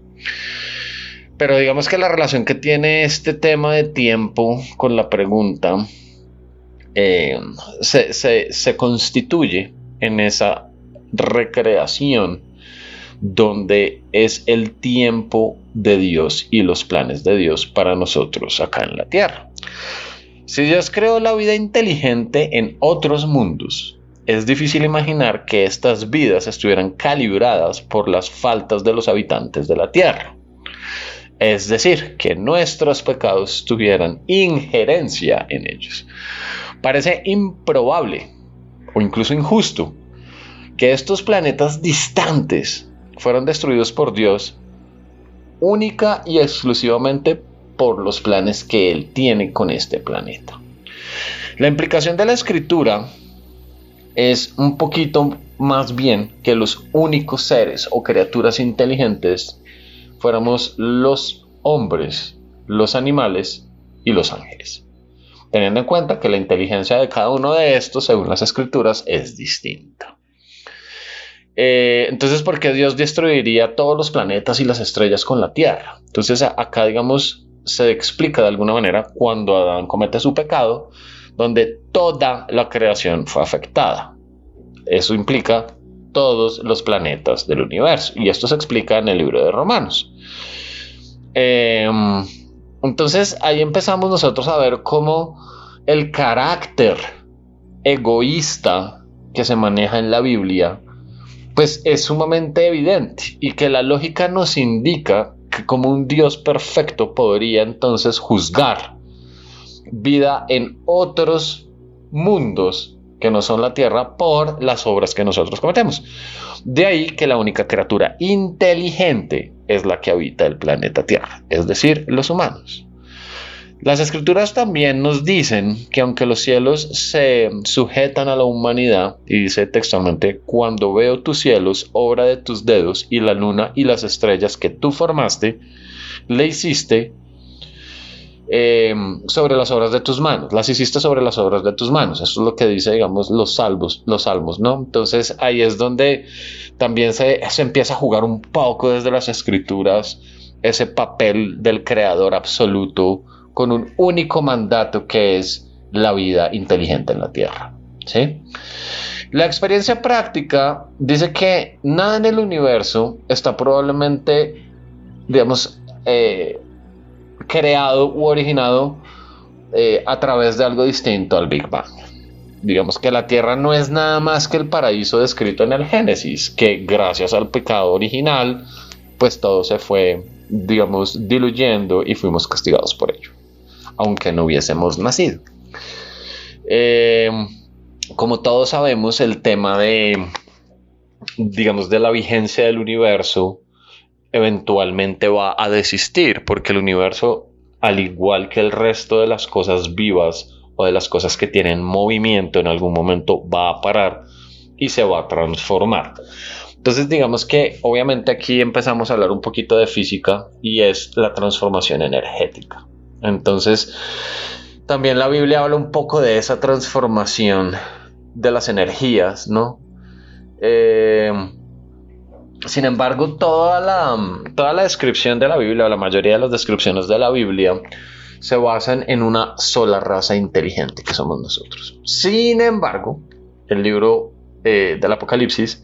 Pero digamos que la relación que tiene este tema de tiempo con la pregunta se constituye en esa recreación donde es el tiempo de Dios y los planes de Dios para nosotros acá en la Tierra. Si Dios creó la vida inteligente en otros mundos, es difícil imaginar que estas vidas estuvieran calibradas por las faltas de los habitantes de la Tierra. Es decir, que nuestros pecados tuvieran injerencia en ellos. Parece improbable o incluso injusto que estos planetas distantes fueron destruidos por Dios única y exclusivamente por los planes que Él tiene con este planeta. La implicación de la Escritura es un poquito más bien que los únicos seres o criaturas inteligentes fuéramos los hombres, los animales y los ángeles, teniendo en cuenta que la inteligencia de cada uno de estos, según las Escrituras, es distinta. Entonces, ¿por qué Dios destruiría todos los planetas y las estrellas con la Tierra? Entonces, acá, digamos, se explica de alguna manera cuando Adán comete su pecado, donde toda la creación fue afectada. Eso implica todos los planetas del universo, y esto se explica en el libro de Romanos. Entonces ahí empezamos nosotros a ver cómo el carácter egoísta que se maneja en la Biblia pues es sumamente evidente y que la lógica nos indica que como un Dios perfecto podría entonces juzgar vida en otros mundos que no son la Tierra por las obras que nosotros cometemos. De ahí que la única criatura inteligente es la que habita el planeta Tierra, es decir, los humanos. Las escrituras también nos dicen que aunque los cielos se sujetan a la humanidad, y dice textualmente, cuando veo tus cielos, obra de tus dedos, y la luna y las estrellas que tú formaste, le hiciste sobre las obras de tus manos, las hiciste sobre las obras de tus manos. Eso es lo que dice, digamos, los salmos, ¿no? Entonces ahí es donde también se empieza a jugar un poco desde las escrituras ese papel del creador absoluto con un único mandato que es la vida inteligente en la tierra, ¿sí? La experiencia práctica dice que nada en el universo está probablemente, digamos, creado u originado a través de algo distinto al Big Bang. Digamos que la Tierra no es nada más que el paraíso descrito en el Génesis, que gracias al pecado original, pues todo se fue, digamos, diluyendo y fuimos castigados por ello, aunque no hubiésemos nacido. Como todos sabemos, el tema de, digamos, de la vigencia del universo eventualmente va a desistir, porque el universo, al igual que el resto de las cosas vivas o de las cosas que tienen movimiento, en algún momento va a parar y se va a transformar. Entonces digamos que obviamente aquí empezamos a hablar un poquito de física y es la transformación energética. Entonces también la Biblia habla un poco de esa transformación de las energías, ¿no? Sin embargo, toda la descripción de la Biblia, la mayoría de las descripciones de la Biblia, se basan en una sola raza inteligente que somos nosotros. Sin embargo, el libro del Apocalipsis,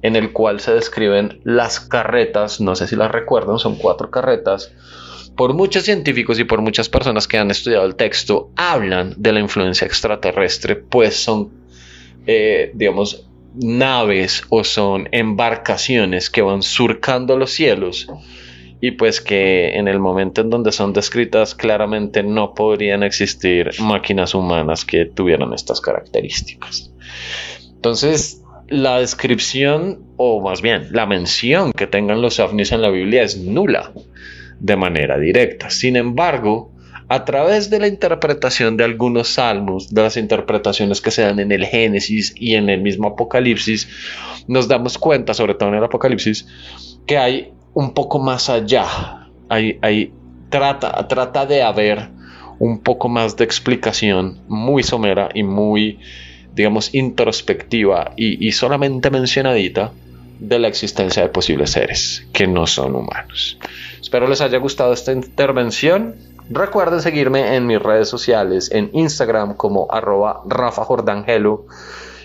en el cual se describen las carretas, no sé si las recuerdan, son 4 carretas, por muchos científicos y por muchas personas que han estudiado el texto, hablan de la influencia extraterrestre, pues son, digamos, naves o son embarcaciones que van surcando los cielos y pues que en el momento en donde son descritas claramente no podrían existir máquinas humanas que tuvieran estas características. Entonces la descripción, o más bien la mención que tengan los ovnis en la Biblia es nula de manera directa. Sin embargo, a través de la interpretación de algunos salmos, de las interpretaciones que se dan en el Génesis y en el mismo Apocalipsis, nos damos cuenta, sobre todo en el Apocalipsis, que hay un poco más allá. Trata de haber un poco más de explicación muy somera y muy, digamos, introspectiva y solamente mencionadita de la existencia de posibles seres que no son humanos. Espero les haya gustado esta intervención. Recuerden seguirme en mis redes sociales, en Instagram como @RafaJordangelo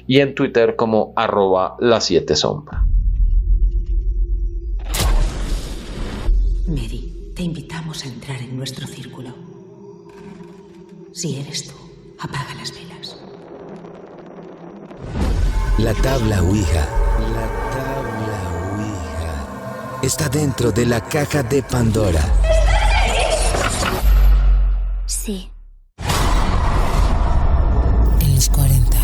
y en Twitter como @la7sombra. Mary, te invitamos a entrar en nuestro círculo. Si eres tú, apaga las velas. La tabla Ouija está dentro de la caja de Pandora. Sí. En los 40.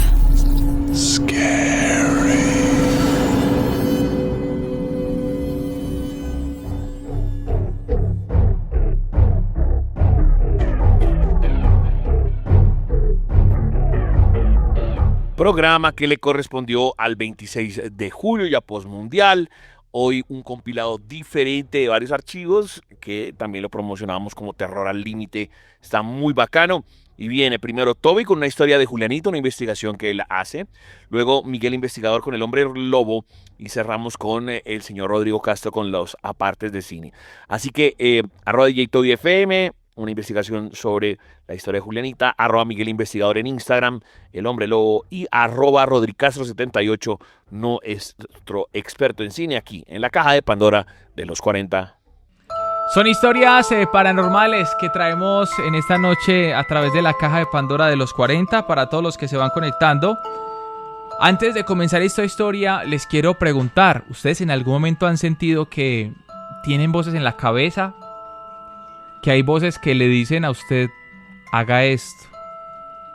Programa que le correspondió al 26 de julio, ya postmundial. Hoy un compilado diferente de varios archivos que también lo promocionamos como Terror al Límite. Está muy bacano. Y viene primero Toby con una historia de Julianito, una investigación que él hace. Luego Miguel Investigador con El Hombre Lobo. Y cerramos con el señor Rodrigo Castro con los apartes de cine. Así que @DJTobyFM, una investigación sobre la historia de Julianita. @Miguel Investigador en Instagram, El Hombre Lobo. Y @RodriCastro78, nuestro experto en cine aquí en la caja de Pandora de los 40. Son historias paranormales que traemos en esta noche a través de la caja de Pandora de los 40 para todos los que se van conectando. Antes de comenzar esta historia, les quiero preguntar, ¿ustedes en algún momento han sentido que tienen voces en la cabeza? Que hay voces que le dicen a usted, haga esto,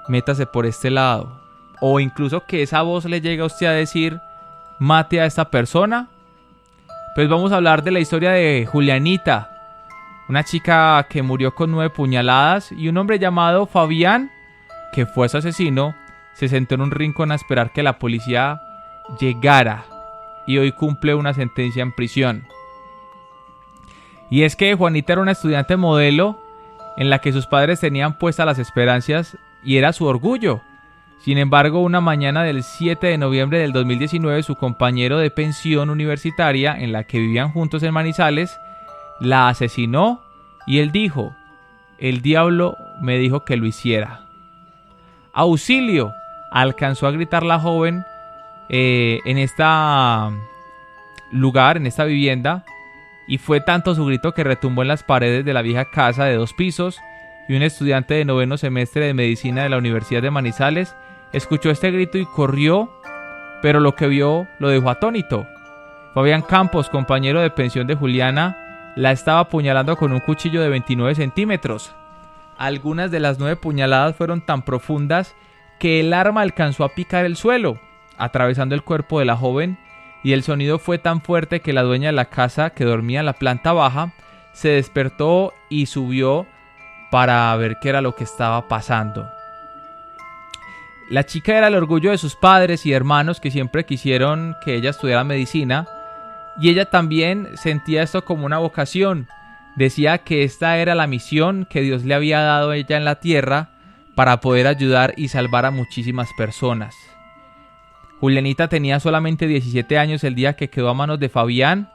métase por este lado. O incluso que esa voz le llega a usted a decir, mate a esta persona. Pues vamos a hablar de la historia de Julianita, una chica que murió con 9 puñaladas, y un hombre llamado Fabián, que fue su asesino, se sentó en un rincón a esperar que la policía llegara y hoy cumple una sentencia en prisión. Y es que Juanita era una estudiante modelo en la que sus padres tenían puestas las esperanzas y era su orgullo. Sin embargo, una mañana del 7 de noviembre del 2019, su compañero de pensión universitaria en la que vivían juntos en Manizales la asesinó y él dijo, el diablo me dijo que lo hiciera. ¡Auxilio! Alcanzó a gritar la joven en este lugar, en esta vivienda, y fue tanto su grito que retumbó en las paredes de la vieja casa de 2 pisos, y un estudiante de 9º semestre de medicina de la Universidad de Manizales escuchó este grito y corrió, pero lo que vio lo dejó atónito. Fabián Campos, compañero de pensión de Juliana, la estaba apuñalando con un cuchillo de 29 centímetros. Algunas de las 9 puñaladas fueron tan profundas que el arma alcanzó a picar el suelo, atravesando el cuerpo de la joven, y el sonido fue tan fuerte que la dueña de la casa, que dormía en la planta baja, se despertó y subió para ver qué era lo que estaba pasando. La chica era el orgullo de sus padres y hermanos, que siempre quisieron que ella estudiara medicina, y ella también sentía esto como una vocación. Decía que esta era la misión que Dios le había dado a ella en la tierra para poder ayudar y salvar a muchísimas personas. Julianita tenía solamente 17 años el día que quedó a manos de Fabián,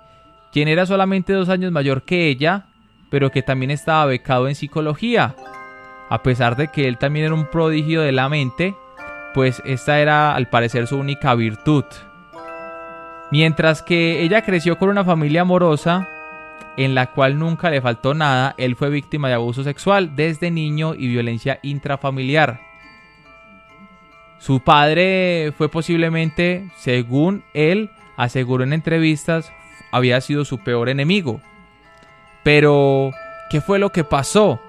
quien era solamente 2 años mayor que ella, pero que también estaba becado en psicología. A pesar de que él también era un prodigio de la mente, pues esta era al parecer su única virtud. Mientras que ella creció con una familia amorosa, en la cual nunca le faltó nada, él fue víctima de abuso sexual desde niño y violencia intrafamiliar. Su padre fue posiblemente, según él aseguró en entrevistas, había sido su peor enemigo. Pero, ¿qué fue lo que pasó?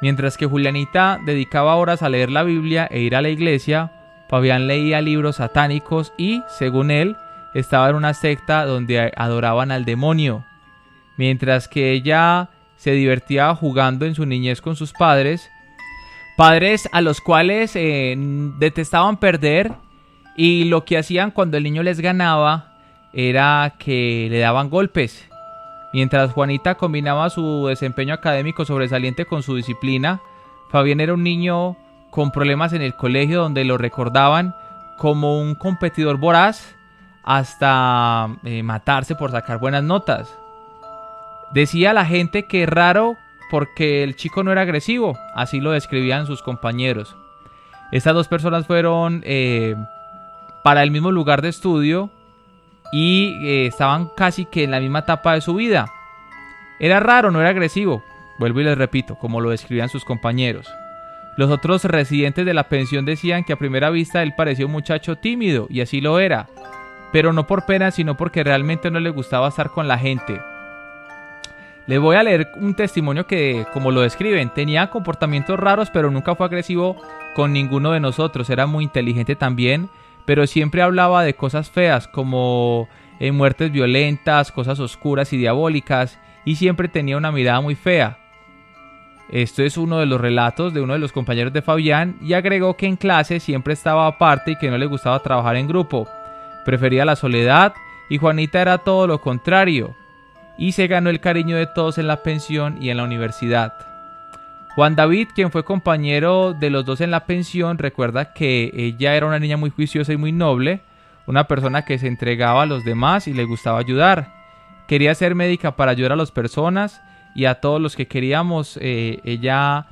Mientras que Julianita dedicaba horas a leer la Biblia e ir a la iglesia, Fabián leía libros satánicos y, según él, estaba en una secta donde adoraban al demonio. Mientras que ella se divertía jugando en su niñez con sus padres a los cuales detestaban perder, y lo que hacían cuando el niño les ganaba era que le daban golpes. Mientras Juanita combinaba su desempeño académico sobresaliente con su disciplina, Fabián era un niño con problemas en el colegio donde lo recordaban como un competidor voraz hasta matarse por sacar buenas notas. Decía la gente que es raro porque el chico no era agresivo, así lo describían sus compañeros. Estas 2 personas fueron para el mismo lugar de estudio y estaban casi que en la misma etapa de su vida. Era raro, no era agresivo, vuelvo y les repito, como lo describían sus compañeros. Los otros residentes de la pensión decían que a primera vista él parecía un muchacho tímido, y así lo era, pero no por pena, sino porque realmente no le gustaba estar con la gente. Les voy a leer un testimonio que, como lo describen, tenía comportamientos raros, pero nunca fue agresivo con ninguno de nosotros. Era muy inteligente también, pero siempre hablaba de cosas feas, como muertes violentas, cosas oscuras y diabólicas, y siempre tenía una mirada muy fea. Esto es uno de los relatos de uno de los compañeros de Fabián, y agregó que en clase siempre estaba aparte y que no le gustaba trabajar en grupo. Prefería la soledad, y Juanita era todo lo contrario, y se ganó el cariño de todos en la pensión y en la universidad. Juan David, quien fue compañero de los 2 en la pensión, recuerda que ella era una niña muy juiciosa y muy noble, una persona que se entregaba a los demás y le gustaba ayudar. Quería ser médica para ayudar a las personas y a todos los que queríamos. Ella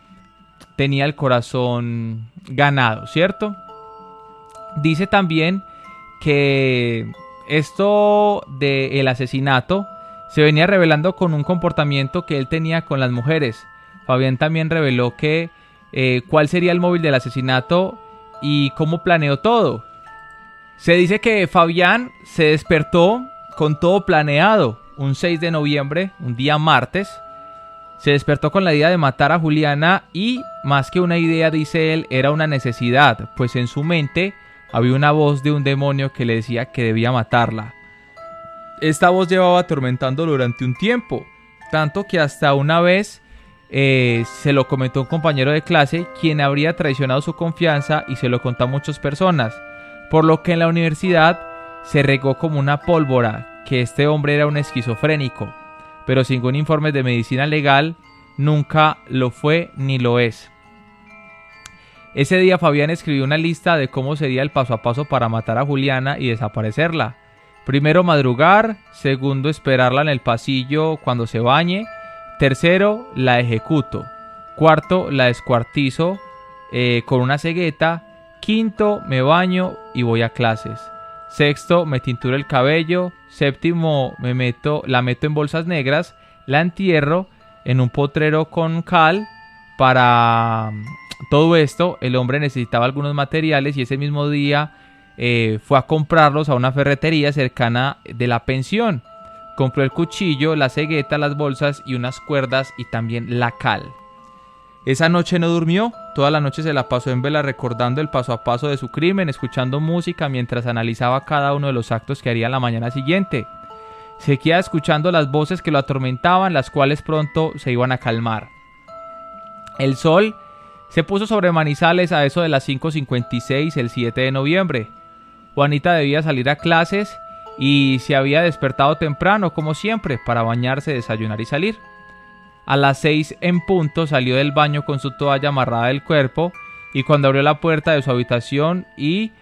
tenía el corazón ganado, ¿cierto? Dice también que esto del asesinato se venía revelando con un comportamiento que él tenía con las mujeres. Fabián también reveló que cuál sería el móvil del asesinato y cómo planeó todo. Se dice que Fabián se despertó con todo planeado un 6 de noviembre, un día martes. Se despertó con la idea de matar a Juliana y, más que una idea, dice él, era una necesidad, pues en su mente había una voz de un demonio que le decía que debía matarla. Esta voz llevaba atormentándolo durante un tiempo, tanto que hasta una vez se lo comentó un compañero de clase, quien habría traicionado su confianza, y se lo contó a muchas personas, por lo que en la universidad se regó como una pólvora que este hombre era un esquizofrénico, pero según informes de medicina legal, nunca lo fue ni lo es. Ese día Fabián escribió una lista de cómo sería el paso a paso para matar a Juliana y desaparecerla. Primero, madrugar. Segundo, esperarla en el pasillo cuando se bañe. Tercero, la ejecuto. Cuarto, la descuartizo con una cegueta. Quinto, me baño y voy a clases. Sexto, me tinturo el cabello. Séptimo, la meto en bolsas negras, la entierro en un potrero con cal. Para todo esto, el hombre necesitaba algunos materiales y ese mismo día fue a comprarlos a una ferretería cercana de la pensión. Compró el cuchillo, la cegueta, las bolsas y unas cuerdas y también la cal. Esa noche no durmió, toda la noche se la pasó en vela recordando el paso a paso de su crimen, escuchando música mientras analizaba cada uno de los actos que haría la mañana siguiente. Seguía escuchando las voces que lo atormentaban, las cuales pronto se iban a calmar. El sol se puso sobre Manizales a eso de las 5:56 el 7 de noviembre. Juanita debía salir a clases y se había despertado temprano, como siempre, para bañarse, desayunar y salir. A las 6 en punto salió del baño con su toalla amarrada del cuerpo, y cuando abrió la puerta de su habitación y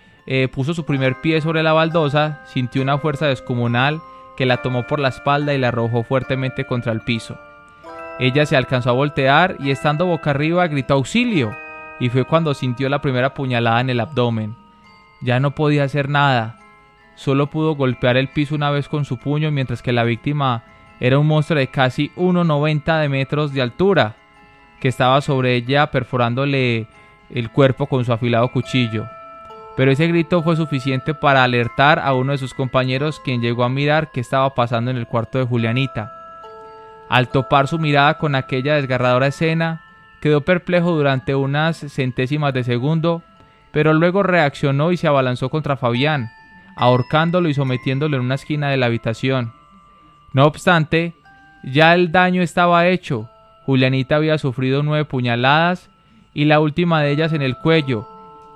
puso su primer pie sobre la baldosa, sintió una fuerza descomunal que la tomó por la espalda y la arrojó fuertemente contra el piso. Ella se alcanzó a voltear y, estando boca arriba, gritó auxilio, y fue cuando sintió la primera puñalada en el abdomen. Ya no podía hacer nada, solo pudo golpear el piso una vez con su puño, mientras que la víctima era un monstruo de casi 1,90 de metros de altura, que estaba sobre ella perforándole el cuerpo con su afilado cuchillo. Pero ese grito fue suficiente para alertar a uno de sus compañeros, quien llegó a mirar qué estaba pasando en el cuarto de Julianita. Al topar su mirada con aquella desgarradora escena, quedó perplejo durante unas centésimas de segundo, pero luego reaccionó y se abalanzó contra Fabián, ahorcándolo y sometiéndolo en una esquina de la habitación. No obstante, ya el daño estaba hecho. Julianita había sufrido 9 puñaladas y la última de ellas en el cuello.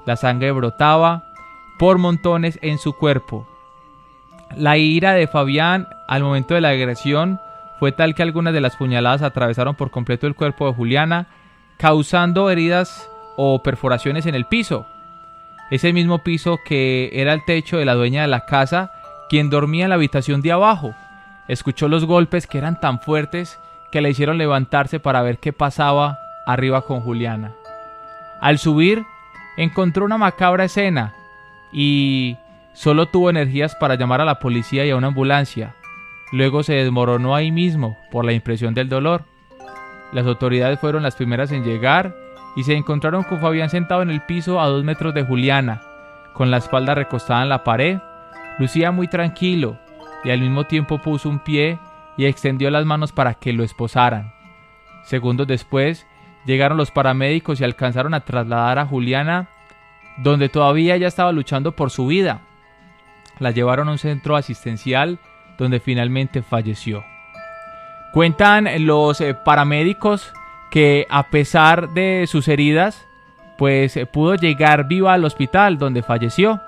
La sangre brotaba por montones en su cuerpo. La ira de Fabián al momento de la agresión fue tal que algunas de las puñaladas atravesaron por completo el cuerpo de Juliana, causando heridas o perforaciones en el piso. Ese mismo piso que era el techo de la dueña de la casa, quien dormía en la habitación de abajo. Escuchó los golpes que eran tan fuertes que le hicieron levantarse para ver qué pasaba arriba con Juliana. Al subir, encontró una macabra escena y solo tuvo energías para llamar a la policía y a una ambulancia. Luego se desmoronó ahí mismo por la impresión del dolor. Las autoridades fueron las primeras en llegar y se encontraron con Fabián sentado en el piso a 2 metros de Juliana, con la espalda recostada en la pared. Lucía muy tranquilo y al mismo tiempo puso un pie y extendió las manos para que lo esposaran. Segundos después llegaron los paramédicos y alcanzaron a trasladar a Juliana, donde todavía ella estaba luchando por su vida. La llevaron a un centro asistencial donde finalmente falleció. Cuentan los paramédicos que, a pesar de sus heridas, pues pudo llegar viva al hospital donde falleció.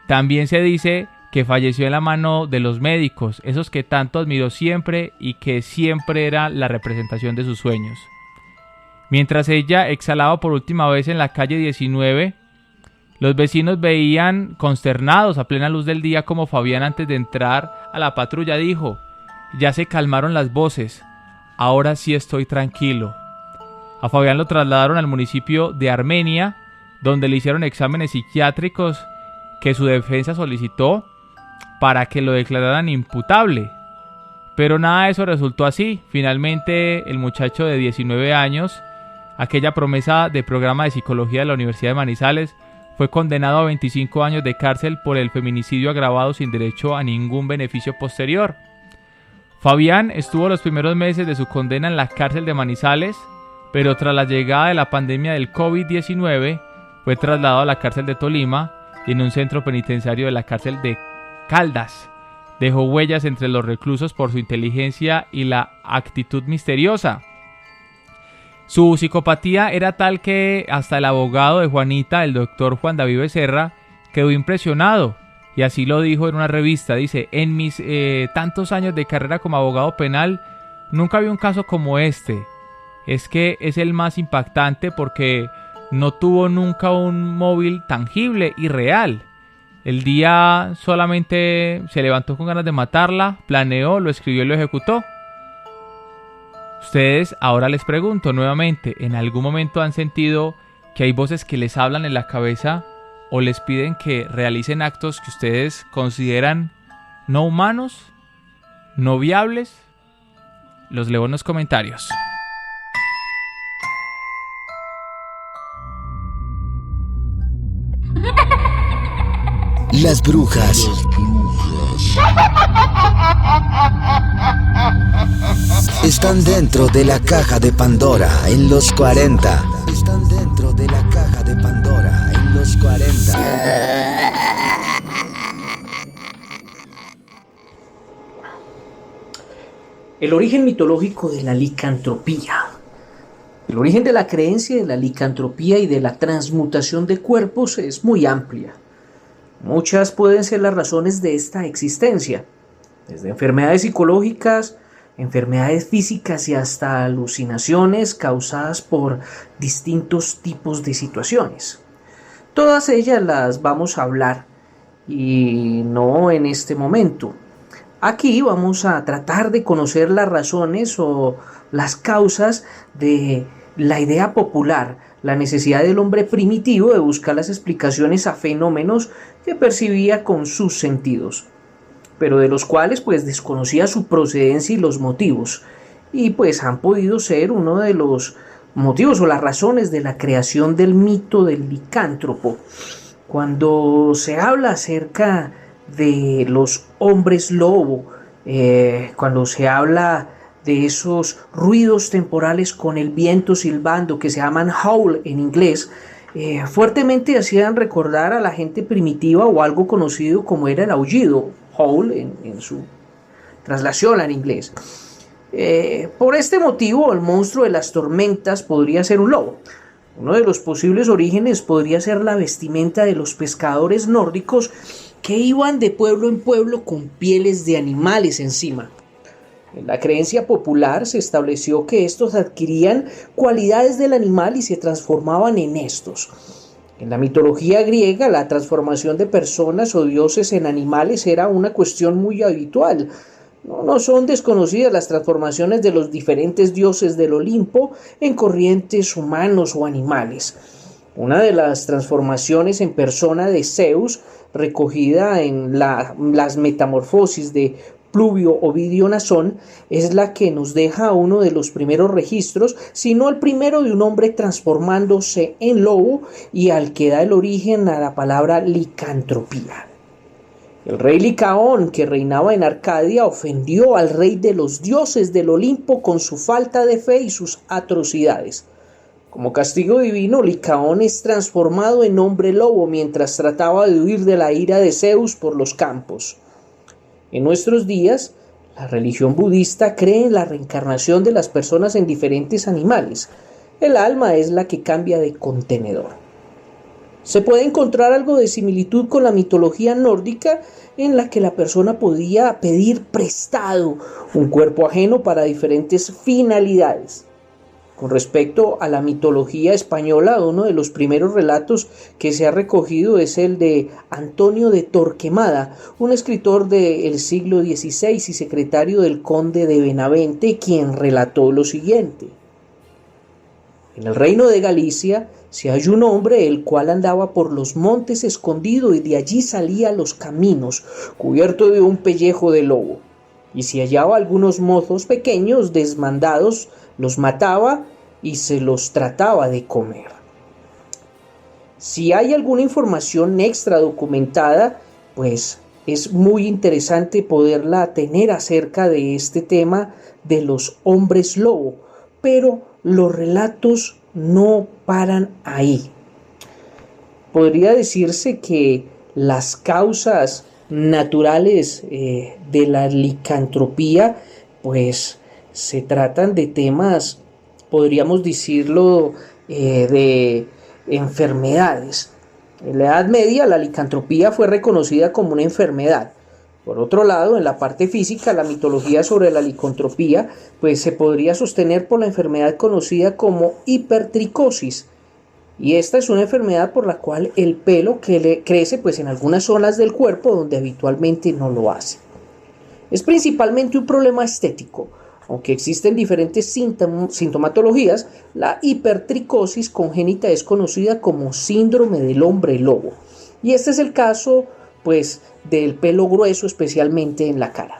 También se dice que falleció en la mano de los médicos, esos que tanto admiró siempre y que siempre era la representación de sus sueños. Mientras ella exhalaba por última vez en la calle 19, los vecinos veían consternados a plena luz del día como Fabián, antes de entrar a la patrulla, dijo: «Ya se calmaron las voces, ahora sí estoy tranquilo». A Fabián lo trasladaron al municipio de Armenia, donde le hicieron exámenes psiquiátricos que su defensa solicitó para que lo declararan imputable. Pero nada de eso resultó así. Finalmente, el muchacho de 19 años, aquella promesa de programa de psicología de la Universidad de Manizales, fue condenado a 25 años de cárcel por el feminicidio agravado sin derecho a ningún beneficio posterior. Fabián estuvo los primeros meses de su condena en la cárcel de Manizales, pero tras la llegada de la pandemia del COVID-19 fue trasladado a la cárcel de Tolima y en un centro penitenciario de la cárcel de Caldas. Dejó huellas entre los reclusos por su inteligencia y la actitud misteriosa. Su psicopatía era tal que hasta el abogado de Juanita, el doctor Juan David Becerra, quedó impresionado y así lo dijo en una revista. Dice: en mis tantos años de carrera como abogado penal nunca vi un caso como este. Es que es el más impactante porque no tuvo nunca un móvil tangible y real. El día solamente se levantó con ganas de matarla, planeó, lo escribió y lo ejecutó. Ustedes, ahora les pregunto nuevamente, ¿en algún momento han sentido que hay voces que les hablan en la cabeza o les piden que realicen actos que ustedes consideran no humanos, no viables? Los leo en los comentarios. Las brujas. Están dentro de la caja de Pandora en los 40. Están dentro de la caja de Pandora en los 40. El origen mitológico de la licantropía. El origen de la creencia de la licantropía y de la transmutación de cuerpos es muy amplia. Muchas pueden ser las razones de esta existencia, desde enfermedades psicológicas, enfermedades físicas y hasta alucinaciones causadas por distintos tipos de situaciones. Todas ellas las vamos a hablar y no en este momento. Aquí vamos a tratar de conocer las razones o las causas de la idea popular, la necesidad del hombre primitivo de buscar las explicaciones a fenómenos que percibía con sus sentidos, pero de los cuales pues desconocía su procedencia y los motivos, y pues han podido ser uno de los motivos o las razones de la creación del mito del licántropo. Cuando se habla acerca de los hombres lobo, cuando se habla de esos ruidos temporales con el viento silbando que se llaman howl en inglés, fuertemente hacían recordar a la gente primitiva o algo conocido como era el aullido, howl en su traslación al inglés. Por este motivo, el monstruo de las tormentas podría ser un lobo. Uno de los posibles orígenes podría ser la vestimenta de los pescadores nórdicos que iban de pueblo en pueblo con pieles de animales encima. En la creencia popular se estableció que estos adquirían cualidades del animal y se transformaban en estos. En la mitología griega, la transformación de personas o dioses en animales era una cuestión muy habitual. No son desconocidas las transformaciones de los diferentes dioses del Olimpo en corrientes humanos o animales. Una de las transformaciones en persona de Zeus, recogida en las metamorfosis de Pluvio Ovidio Nasón, es la que nos deja uno de los primeros registros, si no el primero, de un hombre transformándose en lobo y al que da el origen a la palabra licantropía. El rey Licaón, que reinaba en Arcadia, ofendió al rey de los dioses del Olimpo con su falta de fe y sus atrocidades. Como castigo divino, Licaón es transformado en hombre lobo mientras trataba de huir de la ira de Zeus por los campos. En nuestros días, la religión budista cree en la reencarnación de las personas en diferentes animales. El alma es la que cambia de contenedor. Se puede encontrar algo de similitud con la mitología nórdica, en la que la persona podía pedir prestado un cuerpo ajeno para diferentes finalidades. Con respecto a la mitología española, uno de los primeros relatos que se ha recogido es el de Antonio de Torquemada, un escritor del siglo XVI y secretario del conde de Benavente, quien relató lo siguiente. En el reino de Galicia se halló un hombre el cual andaba por los montes escondido y de allí salía a los caminos, cubierto de un pellejo de lobo. Y si hallaba algunos mozos pequeños desmandados, los mataba y se los trataba de comer. Si hay alguna información extra documentada, pues es muy interesante poderla tener acerca de este tema de los hombres lobo, pero los relatos no paran ahí. Podría decirse que las causas naturales de la licantropía, pues se tratan de temas, podríamos decirlo, de enfermedades. En la Edad Media la licantropía fue reconocida como una enfermedad. Por otro lado, en la parte física, la mitología sobre la licantropía pues se podría sostener por la enfermedad conocida como hipertricosis. Y esta es una enfermedad por la cual el pelo crece pues en algunas zonas del cuerpo donde habitualmente no lo hace. Es principalmente un problema estético. Aunque existen diferentes sintomatologías, la hipertricosis congénita es conocida como síndrome del hombre lobo. Y este es el caso, pues, del pelo grueso, especialmente en la cara.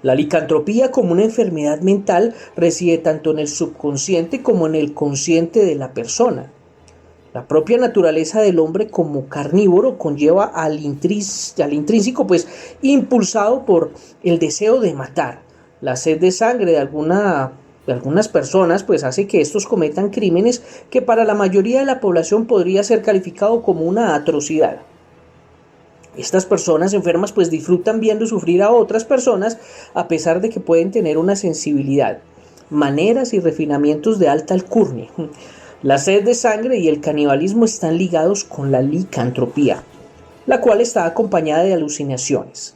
La licantropía, como una enfermedad mental, reside tanto en el subconsciente como en el consciente de la persona. La propia naturaleza del hombre como carnívoro conlleva al intrínseco, pues, impulsado por el deseo de matar. La sed de sangre de algunas personas pues hace que estos cometan crímenes que para la mayoría de la población podría ser calificado como una atrocidad. Estas personas enfermas pues disfrutan viendo sufrir a otras personas a pesar de que pueden tener una sensibilidad, maneras y refinamientos de alta alcurnia. La sed de sangre y el canibalismo están ligados con la licantropía, la cual está acompañada de alucinaciones.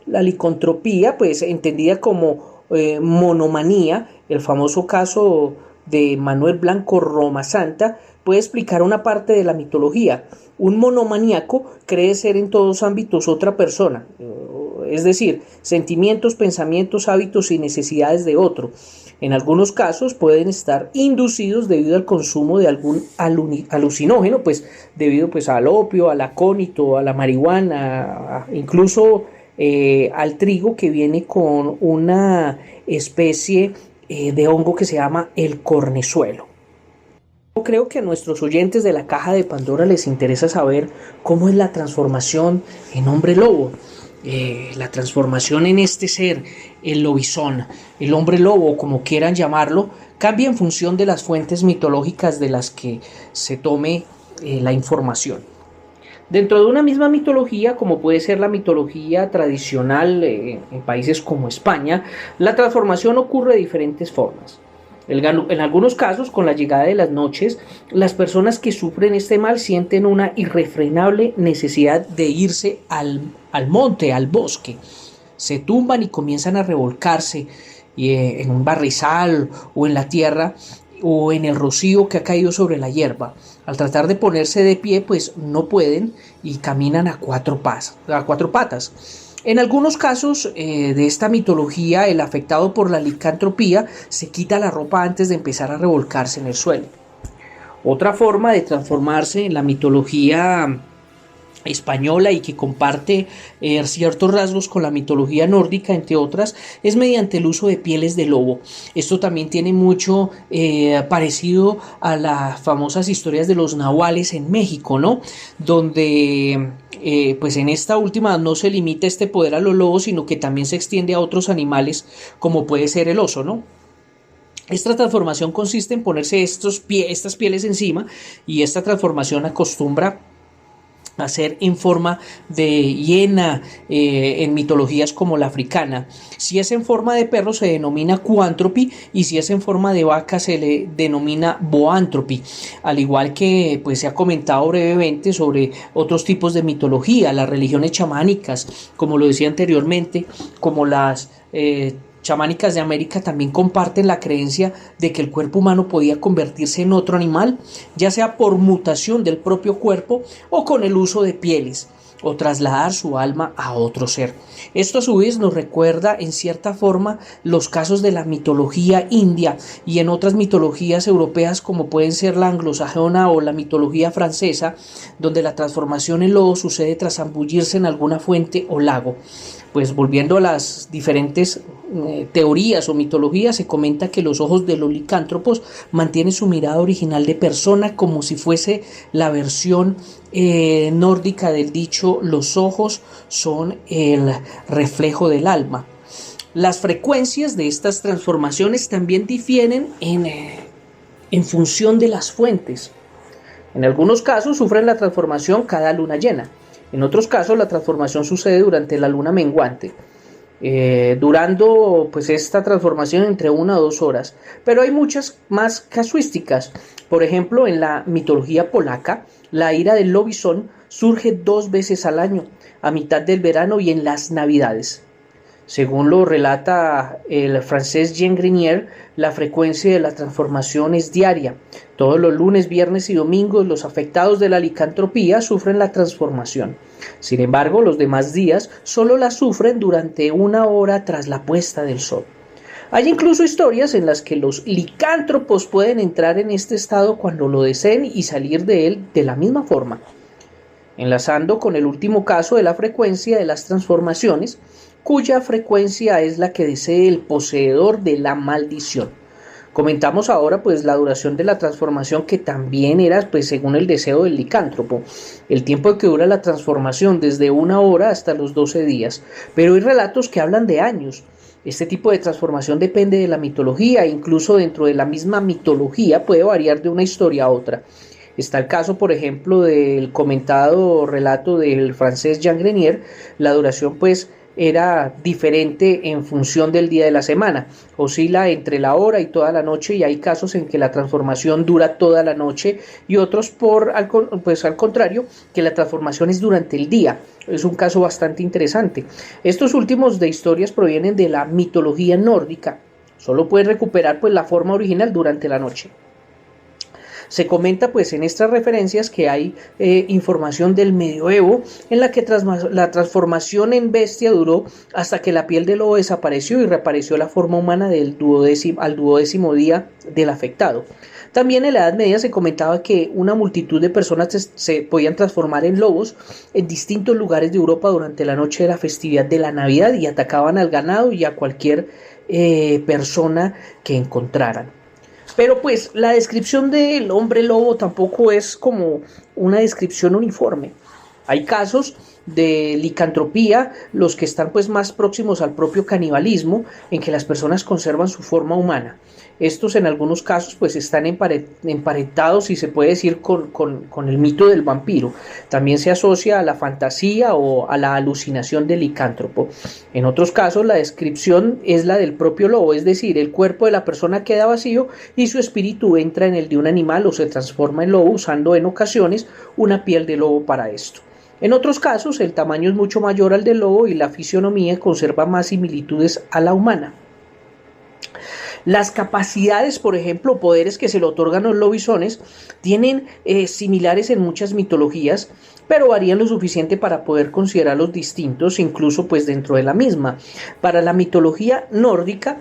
La licantropía, pues entendida como monomanía, el famoso caso de Manuel Blanco Roma Santa, puede explicar una parte de la mitología. Un monomaníaco cree ser en todos ámbitos otra persona, es decir, sentimientos, pensamientos, hábitos y necesidades de otro. En algunos casos pueden estar inducidos debido al consumo de algún alucinógeno, pues debido pues al opio, al acónito, a la marihuana, incluso al trigo, que viene con una especie de hongo que se llama el cornezuelo. Creo que a nuestros oyentes de la Caja de Pandora les interesa saber cómo es la transformación en hombre lobo, la transformación en este ser, el lobizón, el hombre lobo, como quieran llamarlo, cambia en función de las fuentes mitológicas de las que se tome la información. Dentro de una misma mitología, como puede ser la mitología tradicional en países como España, la transformación ocurre de diferentes formas. En algunos casos, con la llegada de las noches, las personas que sufren este mal sienten una irrefrenable necesidad de irse al monte, al bosque. Se tumban y comienzan a revolcarse en un barrizal o en la tierra o en el rocío que ha caído sobre la hierba. Al tratar de ponerse de pie, pues no pueden y caminan a cuatro patas. En algunos casos de esta mitología, el afectado por la licantropía se quita la ropa antes de empezar a revolcarse en el suelo. Otra forma de transformarse en la mitología española y que comparte ciertos rasgos con la mitología nórdica, entre otras, es mediante el uso de pieles de lobo. Esto también tiene mucho parecido a las famosas historias de los nahuales en México, ¿no? Donde pues en esta última no se limita este poder a los lobos, sino que también se extiende a otros animales, como puede ser el oso, ¿no? Esta transformación consiste en ponerse estas pieles encima, y esta transformación acostumbra a ser en forma de hiena en mitologías como la africana. Si es en forma de perro se denomina cuántropi, y si es en forma de vaca se le denomina boántropi. Al igual que pues se ha comentado brevemente sobre otros tipos de mitología, las religiones chamánicas, como lo decía anteriormente, como las chamánicas de América, también comparten la creencia de que el cuerpo humano podía convertirse en otro animal, ya sea por mutación del propio cuerpo o con el uso de pieles, o trasladar su alma a otro ser. Esto a su vez nos recuerda en cierta forma los casos de la mitología india y en otras mitologías europeas, como pueden ser la anglosajona o la mitología francesa, donde la transformación en lobo sucede tras zambullirse en alguna fuente o lago. Pues volviendo a las diferentes teorías o mitologías se comenta que los ojos de los licántropos mantienen su mirada original de persona, como si fuese la versión nórdica del dicho: los ojos son el reflejo del alma. Las frecuencias de estas transformaciones también difieren en función de las fuentes. En algunos casos sufren la transformación cada luna llena. En otros casos la transformación sucede durante la luna menguante, durando pues esta transformación entre 1 o 2 horas. Pero hay muchas más casuísticas. Por ejemplo, en la mitología polaca, la ira del lobizón surge 2 veces al año, a mitad del verano y en las navidades. Según lo relata el francés Jean Grenier, la frecuencia de la transformación es diaria. Todos los lunes, viernes y domingos los afectados de la licantropía sufren la transformación. Sin embargo, los demás días solo la sufren durante 1 hora tras la puesta del sol. Hay incluso historias en las que los licántropos pueden entrar en este estado cuando lo deseen y salir de él de la misma forma. Enlazando con el último caso de la frecuencia de las transformaciones, cuya frecuencia es la que desee el poseedor de la maldición. Comentamos ahora pues la duración de la transformación, que también era pues según el deseo del licántropo, el tiempo que dura la transformación desde 1 hora hasta los 12 días, pero hay relatos que hablan de años. Este tipo de transformación depende de la mitología, incluso dentro de la misma mitología puede variar de una historia a otra. Está el caso, por ejemplo, del comentado relato del francés Jean Grenier. La duración pues era diferente en función del día de la semana, oscila entre la hora y toda la noche, y hay casos en que la transformación dura toda la noche y otros al contrario, que la transformación es durante el día. Es un caso bastante interesante. Estos últimos de historias provienen de la mitología nórdica. Solo pueden recuperar pues la forma original durante la noche. Se comenta pues en estas referencias que hay información del medioevo en la que la transformación en bestia duró hasta que la piel del lobo desapareció y reapareció la forma humana al duodécimo día del afectado. También en la Edad Media se comentaba que una multitud de personas se podían transformar en lobos en distintos lugares de Europa durante la noche de la festividad de la Navidad y atacaban al ganado y a cualquier persona que encontraran. Pero pues la descripción del hombre lobo tampoco es como una descripción uniforme. Hay casos de licantropía, los que están pues más próximos al propio canibalismo, en que las personas conservan su forma humana. Estos en algunos casos pues están emparentados, si se puede decir, con el mito del vampiro. También se asocia a la fantasía o a la alucinación del licántropo. En otros casos la descripción es la del propio lobo, es decir, el cuerpo de la persona queda vacío y su espíritu entra en el de un animal o se transforma en lobo, usando en ocasiones una piel de lobo para esto. En otros casos el tamaño es mucho mayor al del lobo y la fisionomía conserva más similitudes a la humana. Las capacidades, por ejemplo, poderes que se le otorgan a los lobisones tienen similares en muchas mitologías, pero varían lo suficiente para poder considerarlos distintos, incluso pues dentro de la misma. Para la mitología nórdica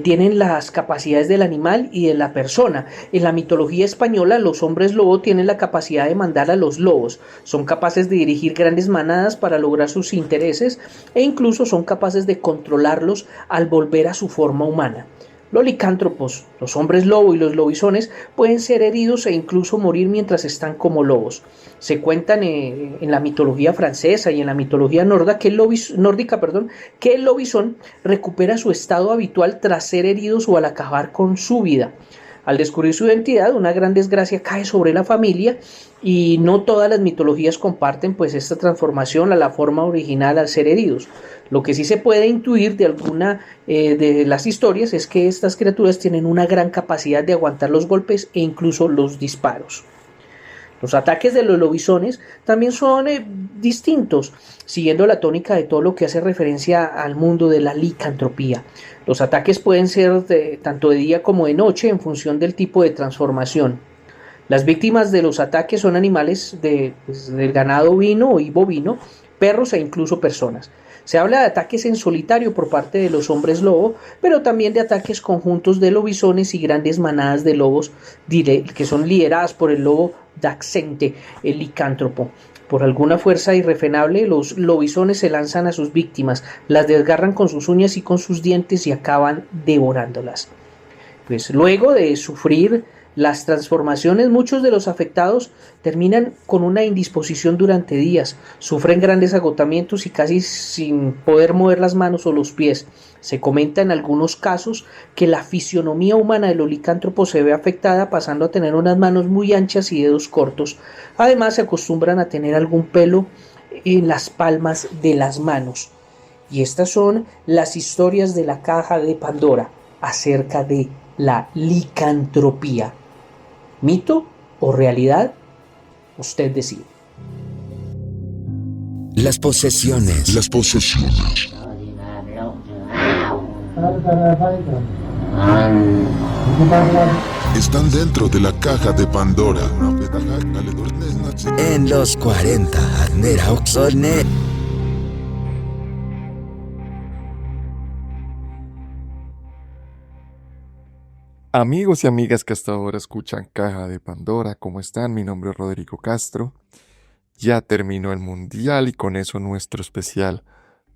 tienen las capacidades del animal y de la persona. En la mitología española los hombres lobo tienen la capacidad de mandar a los lobos, son capaces de dirigir grandes manadas para lograr sus intereses e incluso son capaces de controlarlos al volver a su forma humana. Los licántropos, los hombres lobo y los lobisones pueden ser heridos e incluso morir mientras están como lobos. Se cuentan en la mitología francesa y en la mitología nórdica que el lobizón recupera su estado habitual tras ser heridos o al acabar con su vida. Al descubrir su identidad, una gran desgracia cae sobre la familia y no todas las mitologías comparten pues esta transformación a la forma original al ser heridos. Lo que sí se puede intuir de alguna de las historias es que estas criaturas tienen una gran capacidad de aguantar los golpes e incluso los disparos. Los ataques de los lobisones también son distintos, siguiendo la tónica de todo lo que hace referencia al mundo de la licantropía. Los ataques pueden ser tanto de día como de noche en función del tipo de transformación. Las víctimas de los ataques son animales del ganado ovino y bovino, perros e incluso personas. Se habla de ataques en solitario por parte de los hombres lobo, pero también de ataques conjuntos de lobisones y grandes manadas de lobos que son lideradas por el lobo Daxente, el licántropo. Por alguna fuerza irrefrenable, los lobisones se lanzan a sus víctimas, las desgarran con sus uñas y con sus dientes y acaban devorándolas. Pues luego de sufrir las transformaciones, muchos de los afectados terminan con una indisposición durante días, sufren grandes agotamientos y casi sin poder mover las manos o los pies. Se comenta en algunos casos que la fisionomía humana del licántropo se ve afectada, pasando a tener unas manos muy anchas y dedos cortos. Además, se acostumbran a tener algún pelo en las palmas de las manos. Y estas son las historias de la caja de Pandora acerca de la licantropía. ¿Mito o realidad? Usted decide. Las posesiones. Están dentro de la caja de Pandora. En los 40. Nera Oxone. Amigos y amigas que hasta ahora escuchan Caja de Pandora, ¿cómo están? Mi nombre es Rodrigo Castro. Ya terminó el Mundial y con eso nuestro especial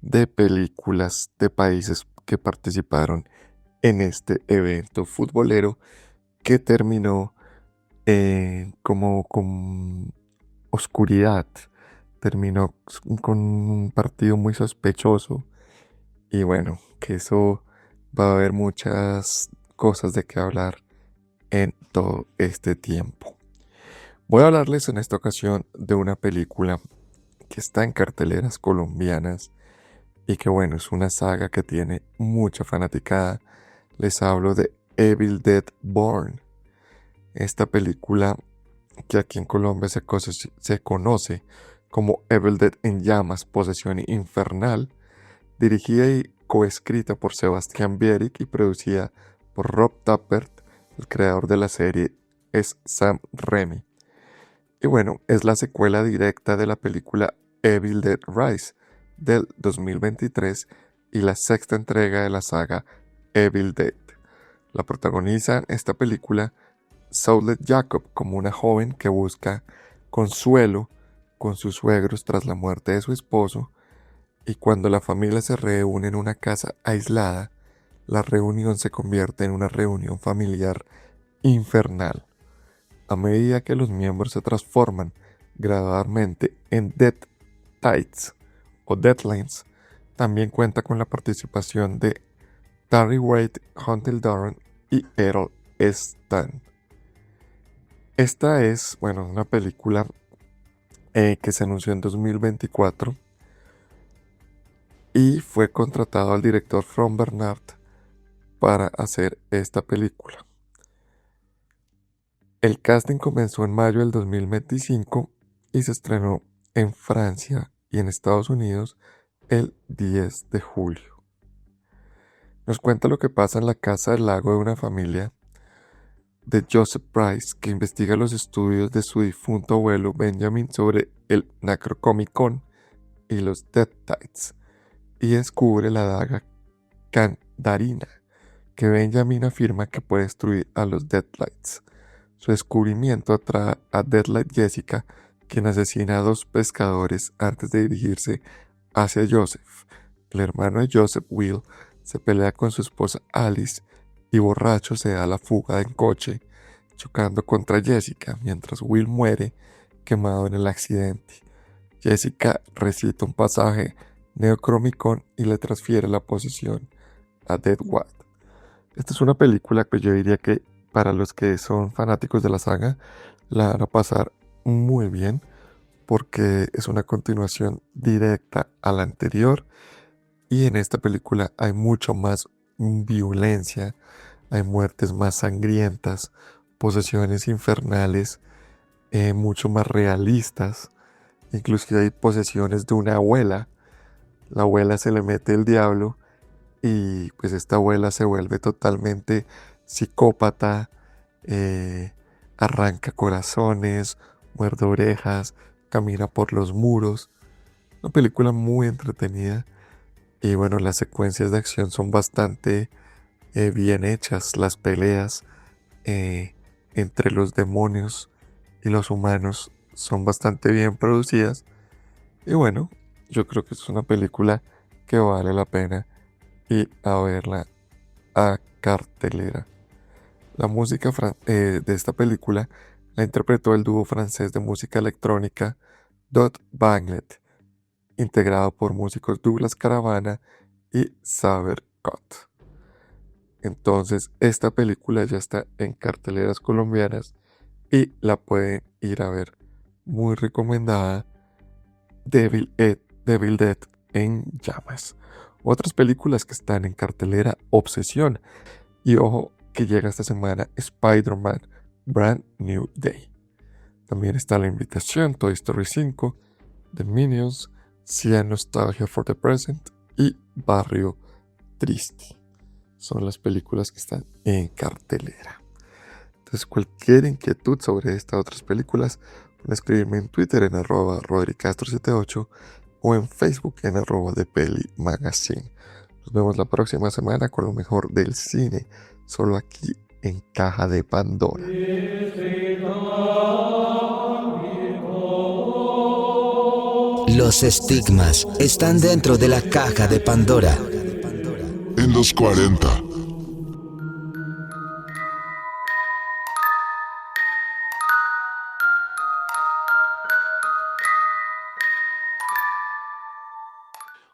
de películas de países que participaron en este evento futbolero que terminó como con oscuridad. Terminó con un partido muy sospechoso y bueno, que eso va a haber muchas cosas de qué hablar en todo este tiempo. Voy a hablarles en esta ocasión de una película que está en carteleras colombianas y que bueno, es una saga que tiene mucha fanaticada. Les hablo de Evil Dead Born. Esta película que aquí en Colombia se conoce como Evil Dead en llamas, posesión infernal, dirigida y coescrita por Sebastián Bierick y producida por Rob Tappert. El creador de la serie es Sam Raimi. Y bueno, es la secuela directa de la película Evil Dead Rise del 2023 y la sexta entrega de la saga Evil Dead. La protagonizan esta película Saulette Jacob como una joven que busca consuelo con sus suegros tras la muerte de su esposo, y cuando la familia se reúne en una casa aislada, la reunión se convierte en una reunión familiar infernal. A medida que los miembros se transforman gradualmente en Deadites o Deadlines, también cuenta con la participación de Terry Wade, Hunter Doran y Errol Stan. Esta es, una película que se anunció en 2024 y fue contratado al director From Bernard para hacer esta película. El casting comenzó en mayo del 2025 y se estrenó en Francia y en Estados Unidos el 10 de julio. Nos cuenta lo que pasa en la casa del lago de una familia de Joseph Price, que investiga los estudios de su difunto abuelo Benjamin sobre el Necrocomicon y los Deadites, y descubre la daga Candarina, que Benjamin afirma que puede destruir a los Deadlights. Su descubrimiento atrae a Deadlight Jessica, quien asesina a 2 pescadores antes de dirigirse hacia Joseph. El hermano de Joseph, Will, se pelea con su esposa Alice y borracho se da la fuga en coche, chocando contra Jessica, mientras Will muere quemado en el accidente. Jessica recita un pasaje Necromicon y le transfiere la posesión a Deadwood. Esta es una película que yo diría que para los que son fanáticos de la saga la van a pasar muy bien, porque es una continuación directa a la anterior, y en esta película hay mucho más violencia, hay muertes más sangrientas, posesiones infernales mucho más realistas. Inclusive hay posesiones de una abuela. La abuela se le mete el diablo y pues esta abuela se vuelve totalmente psicópata, arranca corazones, muerde orejas, camina por los muros. Una película muy entretenida Y bueno, las secuencias de acción son bastante bien hechas. Las peleas entre los demonios y los humanos son bastante bien producidas. Y bueno, yo creo que es una película que vale la pena ir a verla a cartelera. La música de esta película la interpretó el dúo francés de música electrónica Dot Banglet, integrado por músicos Douglas Caravana y Saber Cut. Entonces, esta película ya está en carteleras colombianas y la pueden ir a ver. Muy recomendada. Devil Dead en llamas. Otras películas que están en cartelera: Obsesión. Y ojo que llega esta semana Spider-Man Brand New Day. También está La Invitación, Toy Story 5, The Minions, Cien Nostalgia for the Present y Barrio Triste. Son las películas que están en cartelera. Entonces, cualquier inquietud sobre estas otras películas, pueden escribirme en Twitter en @RoderiCastro78 o en Facebook en @ThePeliMagazine. Nos vemos la próxima semana con lo mejor del cine, solo aquí en Caja de Pandora. Los estigmas están dentro de la caja de Pandora. En los 40.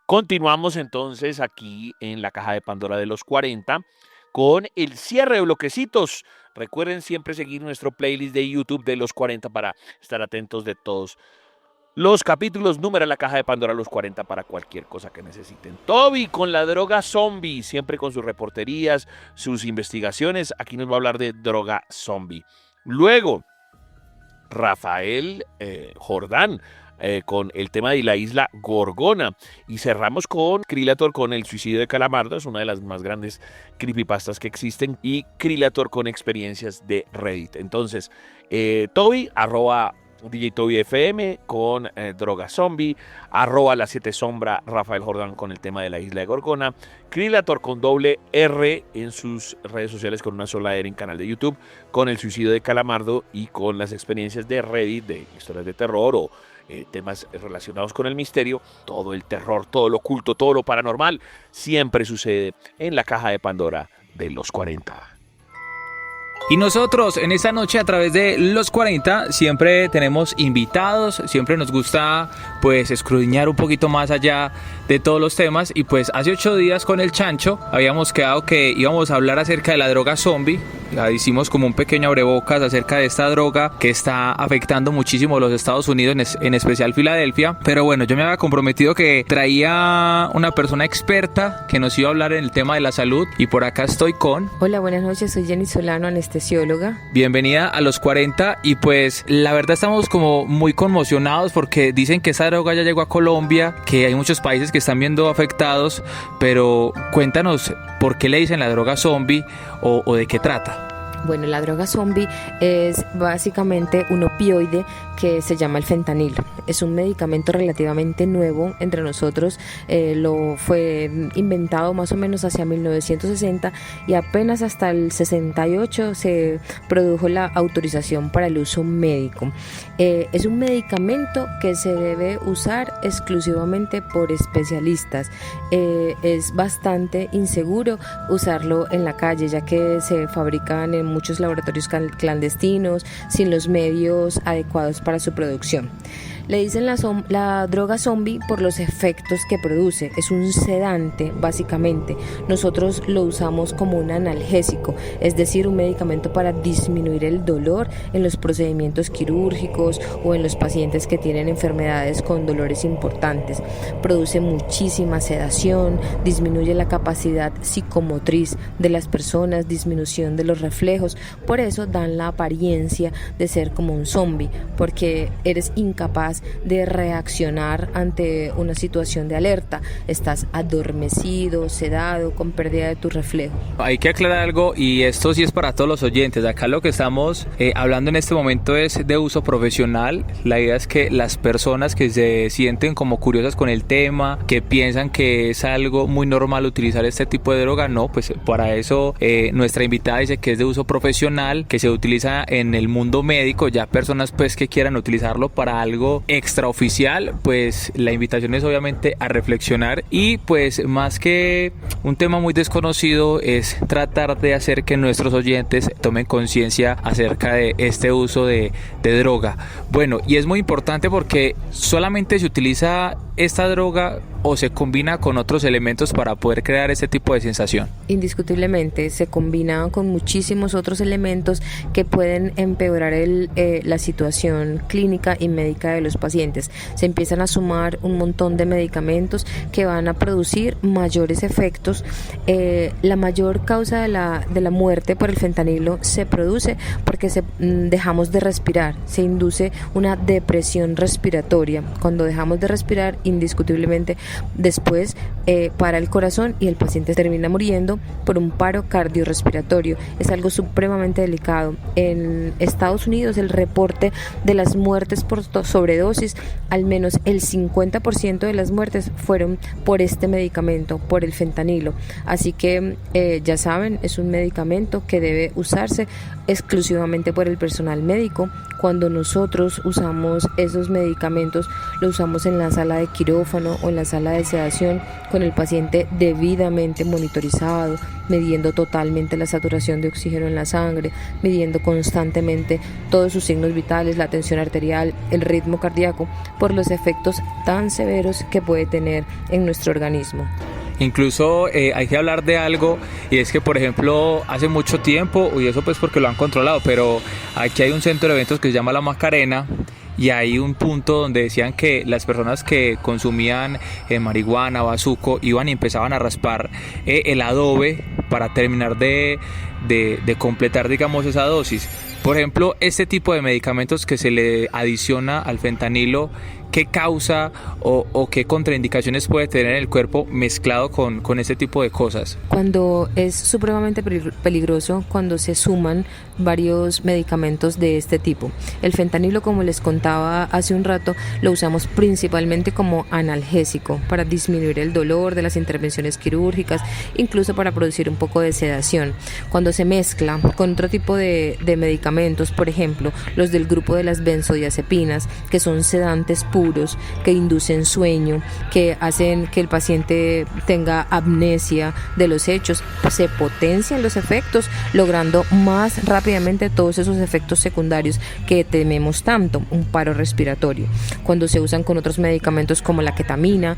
Continuamos entonces aquí en la caja de Pandora de los 40 con el cierre de bloquecitos. Recuerden siempre seguir nuestro playlist de YouTube de los 40 para estar atentos de todos los capítulos. Número la caja de Pandora los 40 para cualquier cosa que necesiten. Toby con la droga zombie, siempre con sus reporterías, sus investigaciones. Aquí nos va a hablar de droga zombie. Luego, Rafael Jordán con el tema de la isla Gorgona. Y cerramos con Krillator con el suicidio de Calamardo. Es una de las más grandes creepypastas que existen. Y Krillator con experiencias de Reddit. Entonces, Toby, DJ Toby FM con Droga Zombie, @ la 7 Sombra, Rafael Jordán con el tema de la isla de Gorgona, Krillator con doble R en sus redes sociales con una sola R en canal de YouTube, con el suicidio de Calamardo y con las experiencias de Reddit de historias de terror o temas relacionados con el misterio. Todo el terror, todo lo oculto, todo lo paranormal siempre sucede en la caja de Pandora de los 40. Y nosotros en esta noche a través de los 40 siempre tenemos invitados, siempre nos gusta pues escudriñar un poquito más allá de todos los temas. Y pues hace 8 días con el Chancho habíamos quedado que íbamos a hablar acerca de la droga zombie. La hicimos como un pequeño abrebocas acerca de esta droga que está afectando muchísimo a los Estados Unidos, en especial Filadelfia. Pero bueno, yo me había comprometido que traía una persona experta que nos iba a hablar en el tema de la salud. Y por acá estoy con... Hola, buenas noches, soy Jenny Solano, anestesióloga. Bienvenida a los 40 y pues la verdad estamos como muy conmocionados porque dicen que esa droga ya llegó a Colombia, que hay muchos países que están viendo afectados, pero cuéntanos por qué le dicen la droga zombie o de qué trata. Bueno, la droga zombie es básicamente un opioide que se llama el fentanilo. Es un medicamento relativamente nuevo entre nosotros. Lo fue inventado más o menos hacia 1960 y apenas hasta el 68 se produjo la autorización para el uso médico. Es un medicamento que se debe usar exclusivamente por especialistas. Es bastante inseguro usarlo en la calle, ya que se fabrican en muchos laboratorios clandestinos sin los medios adecuados para su producción. Le dicen la droga zombie por los efectos que produce. Es un sedante, básicamente. Nosotros lo usamos como un analgésico, es decir, un medicamento para disminuir el dolor en los procedimientos quirúrgicos o en los pacientes que tienen enfermedades con dolores importantes. Produce muchísima sedación, disminuye la capacidad psicomotriz de las personas, disminución de los reflejos. Por eso dan la apariencia de ser como un zombie, porque eres incapaz incapaz de reaccionar ante una situación de alerta. Estás adormecido, sedado, con pérdida de tu reflejo. Hay que aclarar algo, y esto sí es para todos los oyentes. Acá lo que estamos hablando en este momento es de uso profesional. La idea es que las personas que se sienten como curiosas con el tema, que piensan que es algo muy normal utilizar este tipo de droga, no, pues para eso nuestra invitada dice que es de uso profesional, que se utiliza en el mundo médico. Ya personas pues que quieran utilizarlo para algo extraoficial, pues la invitación es obviamente a reflexionar, y pues más que un tema muy desconocido es tratar de hacer que nuestros oyentes tomen conciencia acerca de este uso de droga. Bueno, y es muy importante porque solamente se utiliza esta droga o se combina con otros elementos para poder crear este tipo de sensación. Indiscutiblemente se combina con muchísimos otros elementos que pueden empeorar la situación clínica y médica de los pacientes. Se empiezan a sumar un montón de medicamentos que van a producir mayores efectos. La mayor causa de la muerte por el fentanilo se produce porque dejamos de respirar, se induce una depresión respiratoria. Cuando dejamos de respirar, indiscutiblemente después para el corazón y el paciente termina muriendo por un paro cardiorrespiratorio. Es algo supremamente delicado. En Estados Unidos el reporte de las muertes por sobredosis, al menos el 50% de las muertes fueron por este medicamento, por el fentanilo. Así que ya saben, es un medicamento que debe usarse exclusivamente por el personal médico. Cuando nosotros usamos esos medicamentos, lo usamos en la sala de quirófano o en la sala de sedación, con el paciente debidamente monitorizado, midiendo totalmente la saturación de oxígeno en la sangre, midiendo constantemente todos sus signos vitales, la tensión arterial, el ritmo cardíaco, por los efectos tan severos que puede tener en nuestro organismo. Incluso hay que hablar de algo, y es que, por ejemplo, hace mucho tiempo, y eso pues porque lo han controlado, pero aquí hay un centro de eventos que se llama La Macarena, y hay un punto donde decían que las personas que consumían marihuana, bazuco, iban y empezaban a raspar el adobe para terminar de completar, digamos, esa dosis. Por ejemplo, este tipo de medicamentos que se le adiciona al fentanilo, ¿qué causa o qué contraindicaciones puede tener en el cuerpo mezclado con este tipo de cosas? Cuando es supremamente peligroso, cuando se suman varios medicamentos de este tipo. El fentanilo, como les contaba hace un rato, lo usamos principalmente como analgésico para disminuir el dolor de las intervenciones quirúrgicas, incluso para producir un poco de sedación. Cuando se mezcla con otro tipo de medicamentos, por ejemplo, los del grupo de las benzodiazepinas, que son sedantes puros, que inducen sueño, que hacen que el paciente tenga amnesia de los hechos, se potencian los efectos, logrando más rápidamente todos esos efectos secundarios que tememos tanto, un paro respiratorio. Cuando se usan con otros medicamentos como la ketamina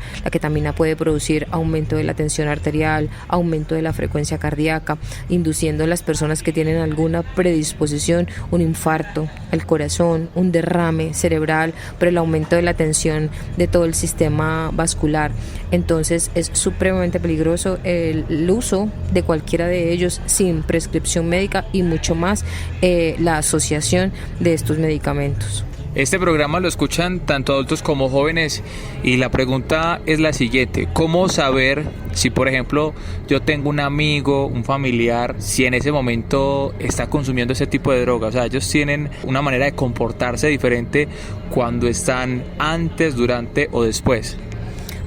puede producir aumento de la tensión arterial, aumento de la frecuencia cardíaca, induciendo a las personas que tienen alguna predisposición un infarto al corazón, un derrame cerebral, por el aumento de la tensión de todo el sistema vascular. Entonces es supremamente peligroso el uso de cualquiera de ellos sin prescripción médica, y mucho más la asociación de estos medicamentos. Este programa lo escuchan tanto adultos como jóvenes, y la pregunta es la siguiente: ¿cómo saber si, por ejemplo, yo tengo un amigo, un familiar, si en ese momento está consumiendo ese tipo de droga? O sea, ellos tienen una manera de comportarse diferente cuando están antes, durante o después.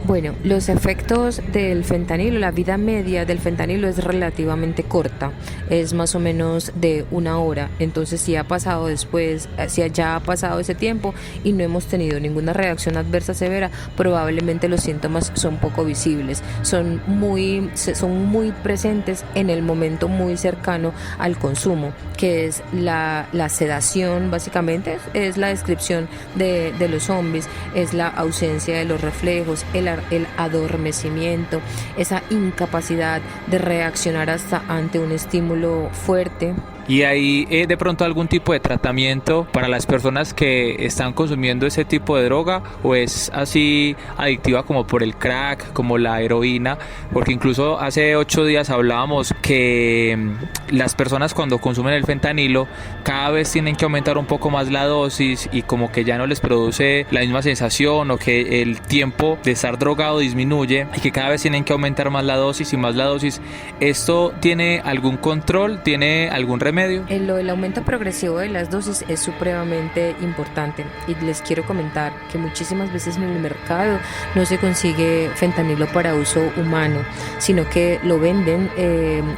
Bueno, los efectos del fentanilo, la vida media del fentanilo es relativamente corta, es más o menos de 1 hora. Entonces, si ya ha pasado ese tiempo y no hemos tenido ninguna reacción adversa severa, probablemente los síntomas son poco visibles, son muy presentes en el momento muy cercano al consumo, que es la sedación. Básicamente es la descripción de los zombies, es la ausencia de los reflejos, el adormecimiento, esa incapacidad de reaccionar hasta ante un estímulo fuerte, ¿Y hay de pronto algún tipo de tratamiento para las personas que están consumiendo ese tipo de droga, o es así adictiva como por el crack, como la heroína? Porque incluso hace 8 días hablábamos que las personas cuando consumen el fentanilo cada vez tienen que aumentar un poco más la dosis y como que ya no les produce la misma sensación, o que el tiempo de estar drogado disminuye y que cada vez tienen que aumentar más la dosis y más la dosis. ¿Esto tiene algún control? ¿Tiene algún remedio? El aumento progresivo de las dosis es supremamente importante, y les quiero comentar que muchísimas veces en el mercado no se consigue fentanilo para uso humano, sino que lo venden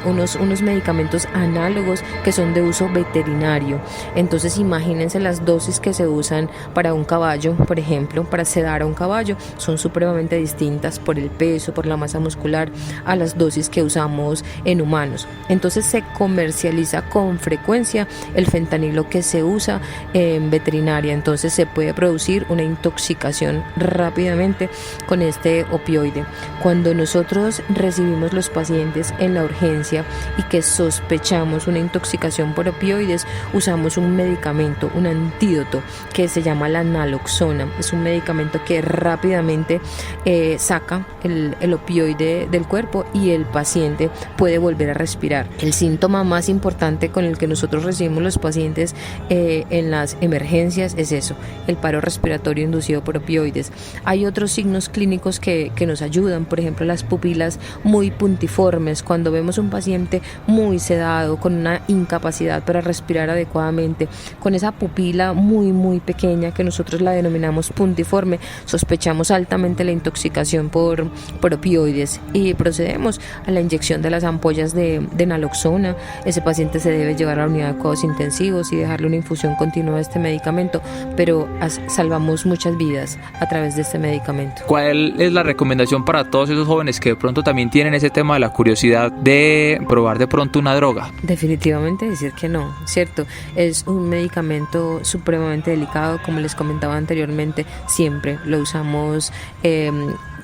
unos medicamentos análogos que son de uso veterinario. Entonces imagínense las dosis que se usan para un caballo, por ejemplo, para sedar a un caballo, son supremamente distintas por el peso, por la masa muscular, a las dosis que usamos en humanos. Entonces se comercializa con frecuencia el fentanilo que se usa en veterinaria. Entonces se puede producir una intoxicación rápidamente con este opioide. Cuando nosotros recibimos los pacientes en la urgencia y que sospechamos una intoxicación por opioides, usamos un medicamento, un antídoto que se llama la naloxona. Es un medicamento que rápidamente saca el opioide del cuerpo y el paciente puede volver a respirar. El síntoma más importante con el que nosotros recibimos los pacientes en las emergencias es eso, el paro respiratorio inducido por opioides. Hay otros signos clínicos que nos ayudan, por ejemplo las pupilas muy puntiformes. Cuando vemos un paciente muy sedado, con una incapacidad para respirar adecuadamente, con esa pupila muy pequeña que nosotros la denominamos puntiforme, sospechamos altamente la intoxicación por opioides y procedemos a la inyección de las ampollas de naloxona. Ese paciente se debe llevar a la unidad de cuidados intensivos y dejarle una infusión continua de este medicamento, pero salvamos muchas vidas a través de este medicamento. ¿Cuál es la recomendación para todos esos jóvenes que de pronto también tienen ese tema de la curiosidad de probar de pronto una droga? Definitivamente decir que no, ¿cierto? Es un medicamento supremamente delicado, como les comentaba anteriormente, siempre lo usamos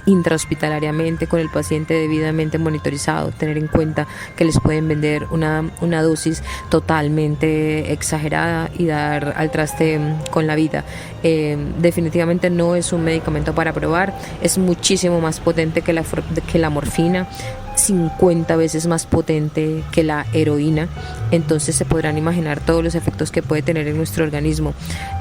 intrahospitalariamente con el paciente debidamente monitorizado, tener en cuenta que les pueden vender una dosis totalmente exagerada y dar al traste con la vida. Definitivamente no es un medicamento para probar, es muchísimo más potente que la morfina, 50 veces más potente que la heroína. Entonces se podrán imaginar todos los efectos que puede tener en nuestro organismo.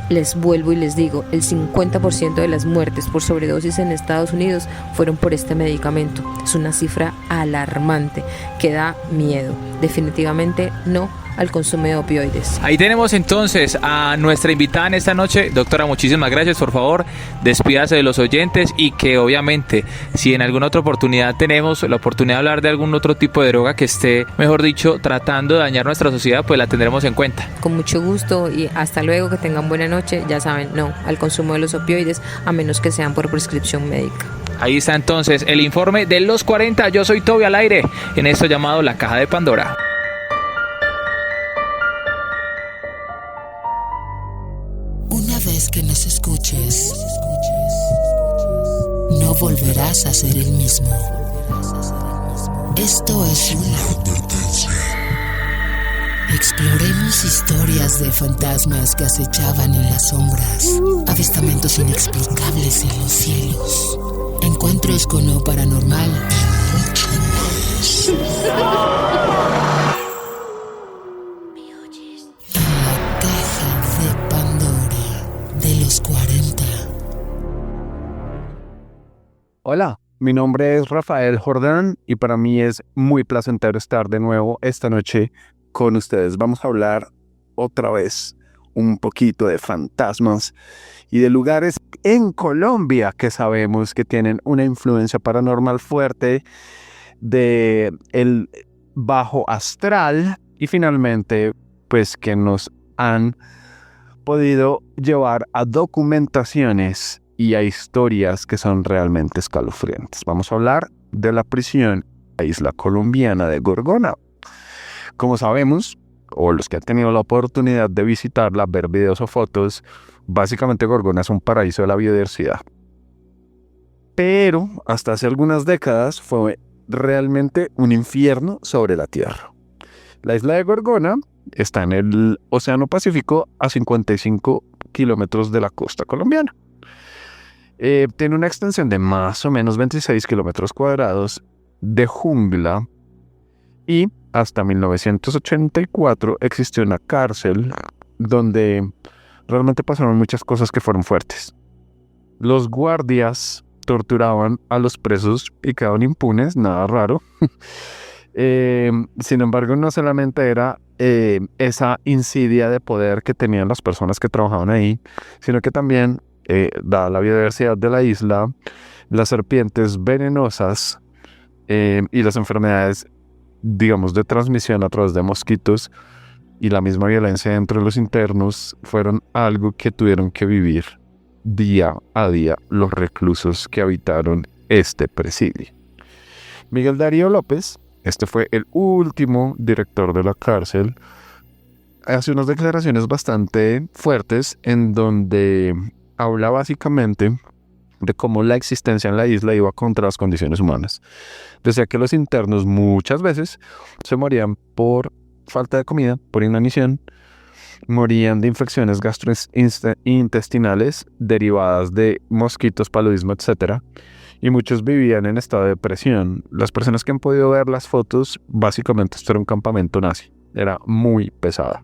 Les vuelvo y les digo, el 50% de las muertes por sobredosis en Estados Unidos fueron por este medicamento. Es una cifra alarmante que da miedo. Definitivamente no al consumo de opioides. Ahí tenemos entonces a nuestra invitada en esta noche. Doctora, muchísimas gracias. Por favor, despídase de los oyentes, y que obviamente si en alguna otra oportunidad tenemos la oportunidad de hablar de algún otro tipo de droga que esté, mejor dicho, tratando de dañar nuestra sociedad, pues la tendremos en cuenta. Con mucho gusto y hasta luego, que tengan buena noche. Ya saben, no al consumo de los opioides a menos que sean por prescripción médica. Ahí está entonces el informe de los 40. Yo soy Toby al aire en esto llamado La Caja de Pandora. Una vez que nos escuches, no volverás a ser el mismo. Esto es una advertencia. Exploremos historias de fantasmas que acechaban en las sombras, avistamientos inexplicables en los cielos, encuentros con lo paranormal y mucho más. Los 40. Hola, mi nombre es Rafael Jordán y para mí es muy placentero estar de nuevo esta noche con ustedes. Vamos a hablar otra vez un poquito de fantasmas y de lugares en Colombia que sabemos que tienen una influencia paranormal fuerte, de el bajo astral y finalmente pues que nos han podido llevar a documentaciones y a historias que son realmente escalofriantes. Vamos a hablar de la prisión, la isla colombiana de Gorgona. Como sabemos, o los que han tenido la oportunidad de visitarla, ver videos o fotos, básicamente Gorgona es un paraíso de la biodiversidad. Pero hasta hace algunas décadas fue realmente un infierno sobre la tierra. La isla de Gorgona está en el Océano Pacífico a 55 kilómetros de la costa colombiana. Tiene una extensión de más o menos 26 kilómetros cuadrados de jungla y hasta 1984 existió una cárcel donde realmente pasaron muchas cosas que fueron fuertes. Los guardias torturaban a los presos y quedaban impunes, nada raro. Sin embargo, no solamente era esa insidia de poder que tenían las personas que trabajaban ahí, sino que también, dada la biodiversidad de la isla, las serpientes venenosas y las enfermedades, digamos, de transmisión a través de mosquitos y la misma violencia entre los internos fueron algo que tuvieron que vivir día a día los reclusos que habitaron este presidio. Miguel Darío López, este fue el último director de la cárcel, hace unas declaraciones bastante fuertes en donde habla básicamente de cómo la existencia en la isla iba contra las condiciones humanas. Decía que los internos muchas veces se morían por falta de comida, por inanición, morían de infecciones gastrointestinales derivadas de mosquitos, paludismo, etc. Y muchos vivían en estado de depresión. Las personas que han podido ver las fotos, básicamente esto era un campamento nazi. Era muy pesada.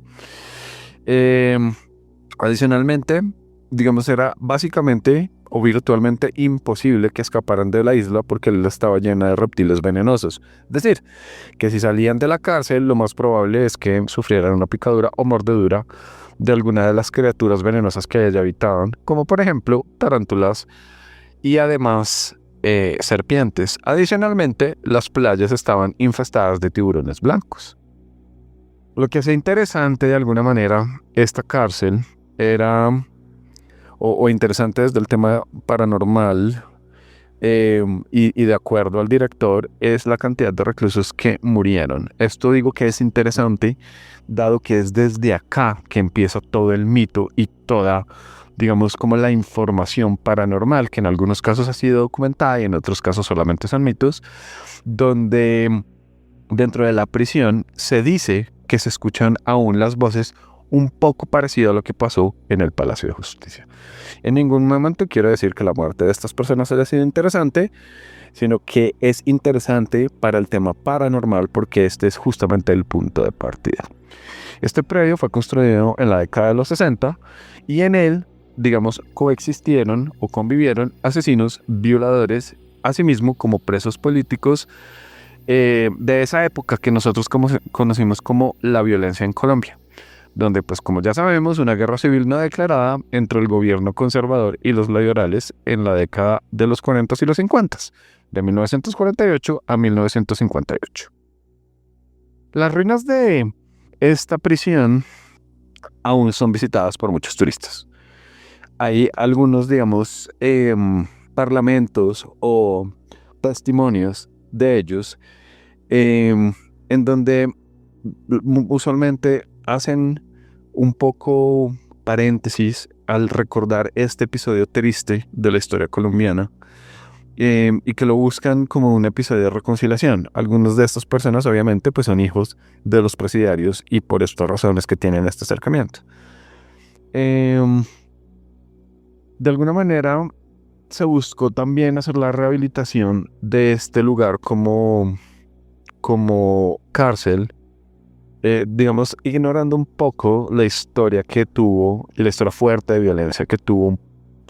Adicionalmente, digamos, era básicamente o virtualmente imposible que escaparan de la isla porque la isla estaba llena de reptiles venenosos. Es decir, que si salían de la cárcel, lo más probable es que sufrieran una picadura o mordedura de alguna de las criaturas venenosas que allá habitaban, como por ejemplo tarántulas y además serpientes. Adicionalmente, las playas estaban infestadas de tiburones blancos. Lo que hacía interesante de alguna manera esta cárcel era, o interesante desde el tema paranormal, y de acuerdo al director, es la cantidad de reclusos que murieron. Esto digo que es interesante, dado que es desde acá que empieza todo el mito y toda, digamos, como la información paranormal, que en algunos casos ha sido documentada y en otros casos solamente son mitos, donde dentro de la prisión se dice que se escuchan aún las voces un poco parecido a lo que pasó en el Palacio de Justicia. En ningún momento quiero decir que la muerte de estas personas haya sido interesante, sino que es interesante para el tema paranormal porque este es justamente el punto de partida. Este predio fue construido en la década de los 60 y en él, digamos, coexistieron o convivieron asesinos, violadores, asimismo como presos políticos de esa época que nosotros conocimos como la violencia en Colombia, donde, pues como ya sabemos, una guerra civil no declarada entre el gobierno conservador y los liberales en la década de los 40 y los 50, de 1948 a 1958. Las ruinas de esta prisión aún son visitadas por muchos turistas. Hay algunos, digamos, parlamentos o testimonios de ellos en donde usualmente hacen un poco paréntesis al recordar este episodio triste de la historia colombiana y que lo buscan como un episodio de reconciliación. Algunas de estas personas obviamente pues son hijos de los presidiarios y por estas razones que tienen este acercamiento. De alguna manera se buscó también hacer la rehabilitación de este lugar como cárcel, digamos, ignorando un poco la historia que tuvo y la historia fuerte de violencia que tuvo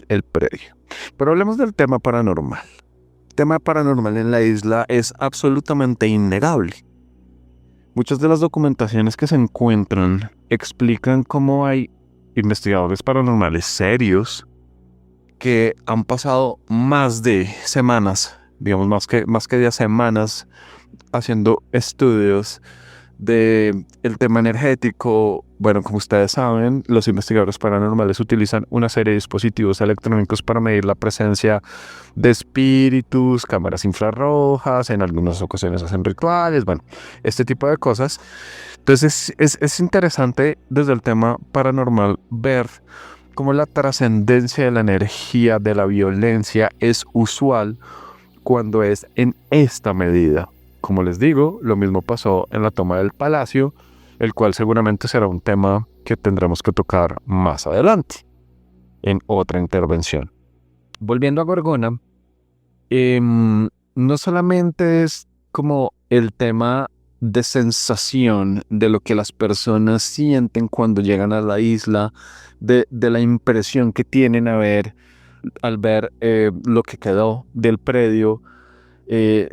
el predio. Pero hablemos del tema paranormal. El tema paranormal en la isla es absolutamente innegable. Muchas de las documentaciones que se encuentran explican cómo hay investigadores paranormales serios que han pasado más de semanas, digamos más que días, semanas, haciendo estudios del tema energético. Bueno, como ustedes saben, los investigadores paranormales utilizan una serie de dispositivos electrónicos para medir la presencia de espíritus, cámaras infrarrojas, en algunas ocasiones hacen rituales, bueno, este tipo de cosas. Entonces es interesante desde el tema paranormal ver cómo la trascendencia de la energía, de la violencia, es usual cuando es en esta medida. Como les digo, lo mismo pasó en la toma del palacio el cual seguramente será un tema que tendremos que tocar más adelante, en otra intervención. Volviendo a Gorgona, no solamente es como el tema de sensación de lo que las personas sienten cuando llegan a la isla, de la impresión que tienen al ver lo que quedó del predio.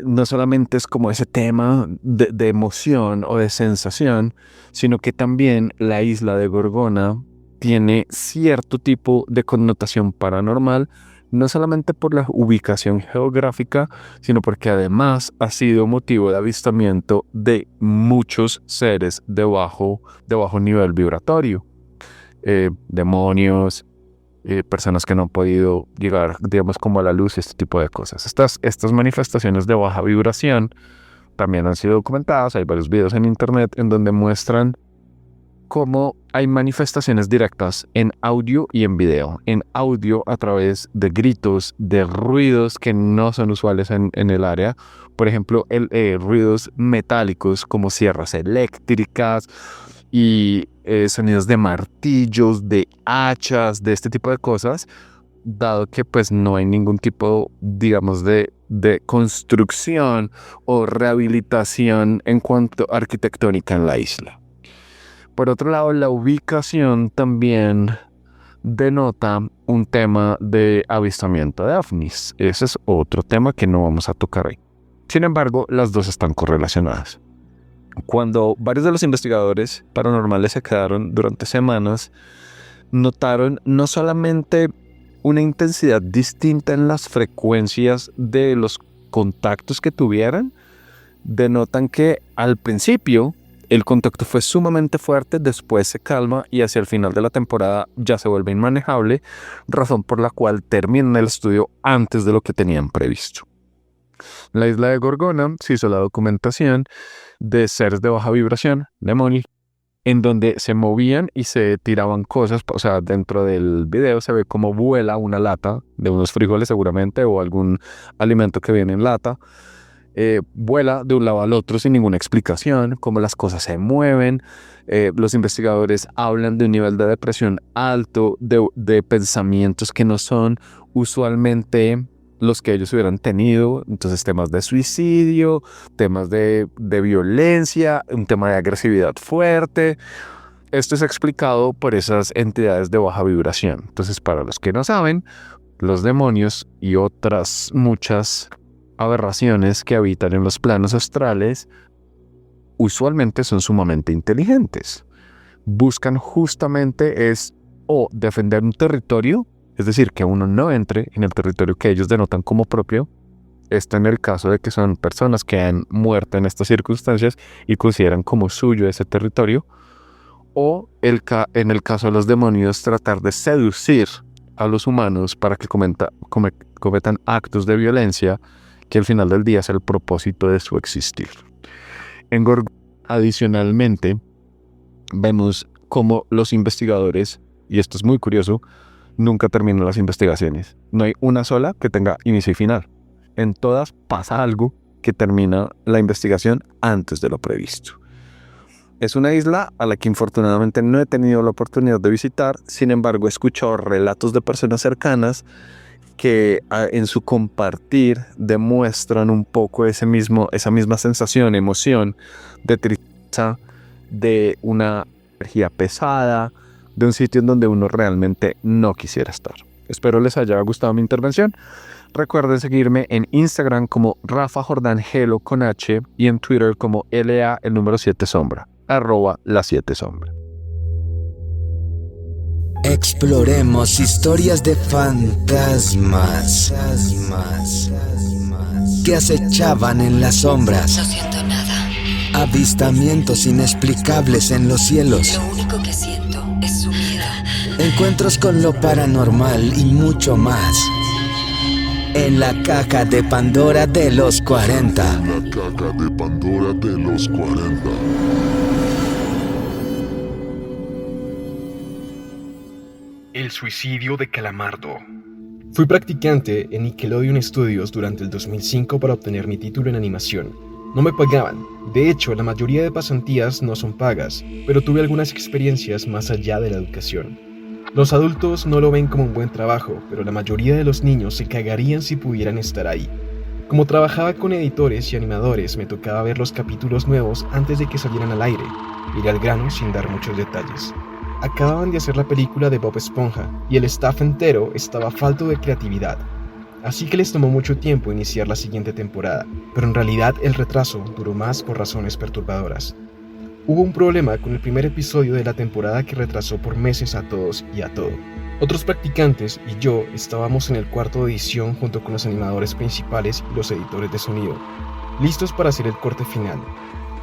No solamente es como ese tema de emoción o de sensación, sino que también la isla de Gorgona tiene cierto tipo de connotación paranormal, no solamente por la ubicación geográfica, sino porque además ha sido motivo de avistamiento de muchos seres de bajo nivel vibratorio. Demonios, personas que no han podido llegar, digamos, como a la luz, este tipo de cosas. Estas manifestaciones de baja vibración también han sido documentadas. Hay varios videos en internet en donde muestran cómo hay manifestaciones directas en audio y en video. En audio a través de gritos, de ruidos que no son usuales en el área. Por ejemplo, ruidos metálicos como sierras eléctricas y sonidos de martillos, de hachas, de este tipo de cosas, dado que pues no hay ningún tipo, digamos, de construcción o rehabilitación en cuanto a arquitectónica en la isla. Por otro lado, la ubicación también denota un tema de avistamiento de ovnis. Ese es otro tema que no vamos a tocar hoy. Sin embargo, las dos están correlacionadas. Cuando varios de los investigadores paranormales se quedaron durante semanas, notaron no solamente una intensidad distinta en las frecuencias de los contactos que tuvieran, denotan que al principio el contacto fue sumamente fuerte, después se calma y hacia el final de la temporada ya se vuelve inmanejable, razón por la cual terminan el estudio antes de lo que tenían previsto. En la isla de Gorgona se hizo la documentación de seres de baja vibración, demonios, en donde se movían y se tiraban cosas. O sea, dentro del video se ve cómo vuela una lata de unos frijoles seguramente o algún alimento que viene en lata. Vuela de un lado al otro sin ninguna explicación, cómo las cosas se mueven. Los investigadores hablan de un nivel de depresión alto, de pensamientos que no son usualmente los que ellos hubieran tenido. Entonces temas de suicidio, temas de violencia, un tema de agresividad fuerte. Esto es explicado por esas entidades de baja vibración. Entonces, para los que no saben, los demonios y otras muchas aberraciones que habitan en los planos astrales usualmente son sumamente inteligentes. Buscan justamente o defender un territorio, es decir, que uno no entre en el territorio que ellos denotan como propio. Esto en el caso de que son personas que han muerto en estas circunstancias y consideran como suyo ese territorio. O en el caso de los demonios, tratar de seducir a los humanos para que cometan actos de violencia, que al final del día es el propósito de su existir. En Gorgona, adicionalmente, vemos cómo los investigadores, y esto es muy curioso, nunca terminan las investigaciones. No hay una sola que tenga inicio y final. En todas pasa algo que termina la investigación antes de lo previsto. Es una isla a la que infortunadamente no he tenido la oportunidad de visitar. Sin embargo, he escuchado relatos de personas cercanas que en su compartir demuestran un poco esa misma sensación, emoción de tristeza, de una energía pesada, de un sitio en donde uno realmente no quisiera estar. Espero les haya gustado mi intervención. Recuerden seguirme en Instagram como Rafa Jordán Gelo con H y en Twitter como LA el número 7 sombra, @la7sombra. Exploremos historias de fantasmas que acechaban en las sombras. No siento nada. Avistamientos inexplicables en los cielos. Lo único que siento es su miedo. Encuentros con lo paranormal y mucho más. En la caja de Pandora de los 40. La caja de Pandora de los 40. El suicidio de Calamardo. Fui practicante en Nickelodeon Studios durante el 2005 para obtener mi título en animación. No me pagaban. De hecho, la mayoría de pasantías no son pagas, pero tuve algunas experiencias más allá de la educación. Los adultos no lo ven como un buen trabajo, pero la mayoría de los niños se cagarían si pudieran estar ahí. Como trabajaba con editores y animadores, me tocaba ver los capítulos nuevos antes de que salieran al aire, ir al grano sin dar muchos detalles. Acababan de hacer la película de Bob Esponja y el staff entero estaba falto de creatividad. Así que les tomó mucho tiempo iniciar la siguiente temporada, pero en realidad el retraso duró más por razones perturbadoras. Hubo un problema con el primer episodio de la temporada que retrasó por meses a todos y a todo. Otros practicantes y yo estábamos en el cuarto de edición junto con los animadores principales y los editores de sonido, listos para hacer el corte final.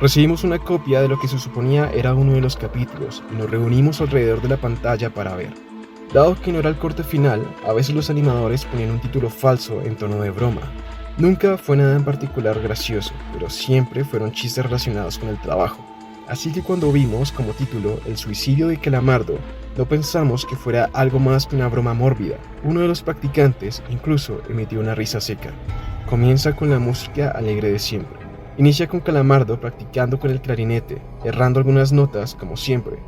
Recibimos una copia de lo que se suponía era uno de los capítulos y nos reunimos alrededor de la pantalla para ver. Dado que no era el corte final, a veces los animadores ponían un título falso en tono de broma. Nunca fue nada en particular gracioso, pero siempre fueron chistes relacionados con el trabajo. Así que cuando vimos como título El suicidio de Calamardo, no pensamos que fuera algo más que una broma mórbida. Uno de los practicantes incluso emitió una risa seca. Comienza con la música alegre de siempre. Inicia con Calamardo practicando con el clarinete, errando algunas notas como siempre.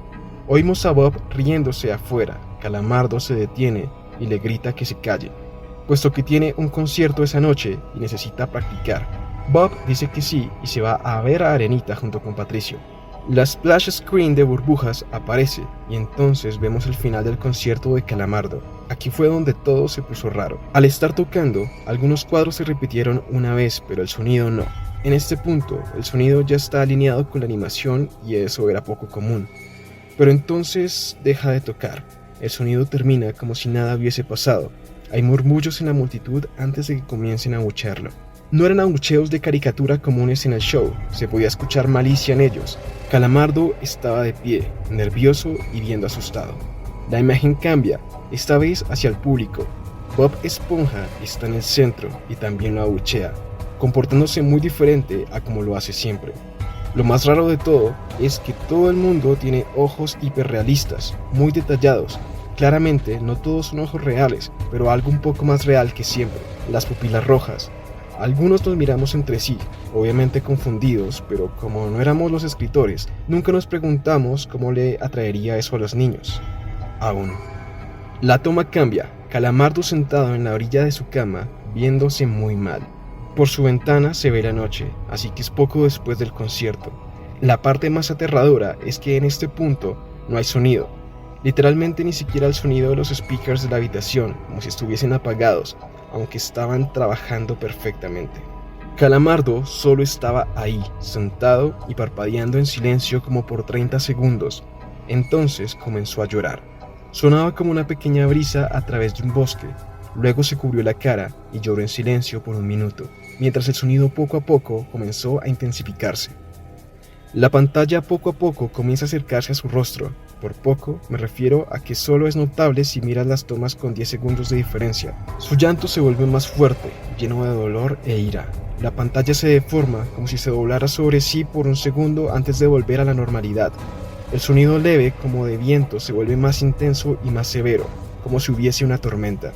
Oímos a Bob riéndose afuera. Calamardo se detiene y le grita que se calle, puesto que tiene un concierto esa noche y necesita practicar. Bob dice que sí y se va a ver a Arenita junto con Patricio. La splash screen de burbujas aparece y entonces vemos el final del concierto de Calamardo. Aquí fue donde todo se puso raro. Al estar tocando, algunos cuadros se repitieron una vez, pero el sonido no. En este punto, el sonido ya está alineado con la animación y eso era poco común. Pero entonces deja de tocar. El sonido termina como si nada hubiese pasado. Hay murmullos en la multitud antes de que comiencen a abuchearlo. No eran abucheos de caricatura comunes en el show, se podía escuchar malicia en ellos. Calamardo estaba de pie, nervioso y viendo asustado. La imagen cambia, esta vez hacia el público. Bob Esponja está en el centro y también lo abuchea, comportándose muy diferente a como lo hace siempre. Lo más raro de todo es que todo el mundo tiene ojos hiperrealistas, muy detallados. Claramente no todos son ojos reales, pero algo un poco más real que siempre, las pupilas rojas. Algunos nos miramos entre sí, obviamente confundidos, pero como no éramos los escritores, nunca nos preguntamos cómo le atraería eso a los niños. Aún. La toma cambia, Calamardo sentado en la orilla de su cama, viéndose muy mal. Por su ventana se ve la noche, así que es poco después del concierto. La parte más aterradora es que en este punto no hay sonido. Literalmente ni siquiera el sonido de los speakers de la habitación, como si estuviesen apagados, aunque estaban trabajando perfectamente. Calamardo solo estaba ahí, sentado y parpadeando en silencio como por 30 segundos. Entonces comenzó a llorar. Sonaba como una pequeña brisa a través de un bosque. Luego se cubrió la cara y lloró en silencio por un minuto, mientras el sonido poco a poco comenzó a intensificarse. La pantalla poco a poco comienza a acercarse a su rostro. Por poco me refiero a que solo es notable si miras las tomas con 10 segundos de diferencia. Su llanto se vuelve más fuerte, lleno de dolor e ira. La pantalla se deforma como si se doblara sobre sí por un segundo antes de volver a la normalidad. El sonido leve como de viento se vuelve más intenso y más severo, como si hubiese una tormenta.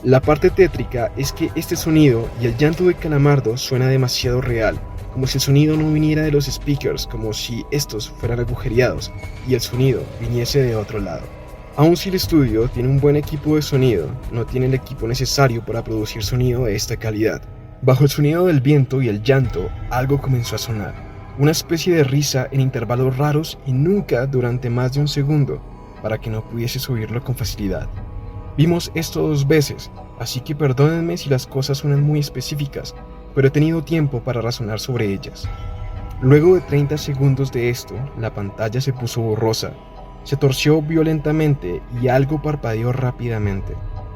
La parte tétrica es que este sonido y el llanto de Calamardo suena demasiado real, como si el sonido no viniera de los speakers, como si estos fueran agujereados y el sonido viniese de otro lado. Aun si el estudio tiene un buen equipo de sonido, no tiene el equipo necesario para producir sonido de esta calidad. Bajo el sonido del viento y el llanto, algo comenzó a sonar, una especie de risa en intervalos raros y nunca durante más de un segundo, para que no pudiese subirlo con facilidad. Vimos esto 2 veces, así que perdónenme si las cosas suenan muy específicas, pero he tenido tiempo para razonar sobre ellas. Luego de 30 segundos de esto, la pantalla se puso borrosa, se torció violentamente y algo parpadeó rápidamente,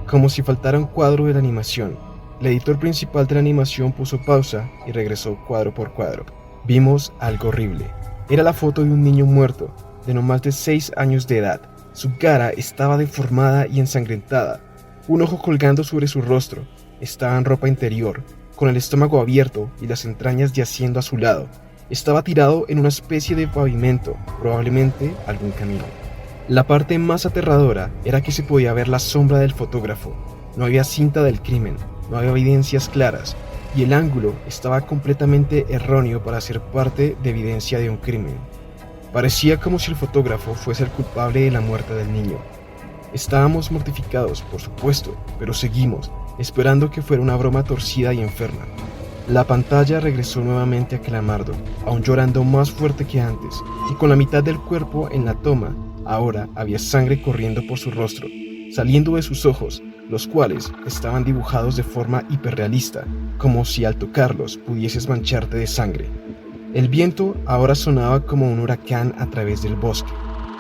como si faltara un cuadro de la animación. El editor principal de la animación puso pausa y regresó cuadro por cuadro. Vimos algo horrible. Era la foto de un niño muerto, de no más de 6 años de edad. Su cara estaba deformada y ensangrentada, un ojo colgando sobre su rostro. Estaba en ropa interior, con el estómago abierto y las entrañas yaciendo a su lado. Estaba tirado en una especie de pavimento, probablemente algún camino. La parte más aterradora era que se podía ver la sombra del fotógrafo. No había cinta del crimen, no había evidencias claras. y el ángulo estaba completamente erróneo para ser parte de evidencia de un crimen. Parecía como si el fotógrafo fuese el culpable de la muerte del niño. Estábamos mortificados, por supuesto, pero seguimos, esperando que fuera una broma torcida y enferma. La pantalla regresó nuevamente a Calamardo, aún llorando más fuerte que antes, y con la mitad del cuerpo en la toma, ahora había sangre corriendo por su rostro, saliendo de sus ojos, los cuales estaban dibujados de forma hiperrealista, como si al tocarlos pudieses mancharte de sangre. El viento ahora sonaba como un huracán a través del bosque,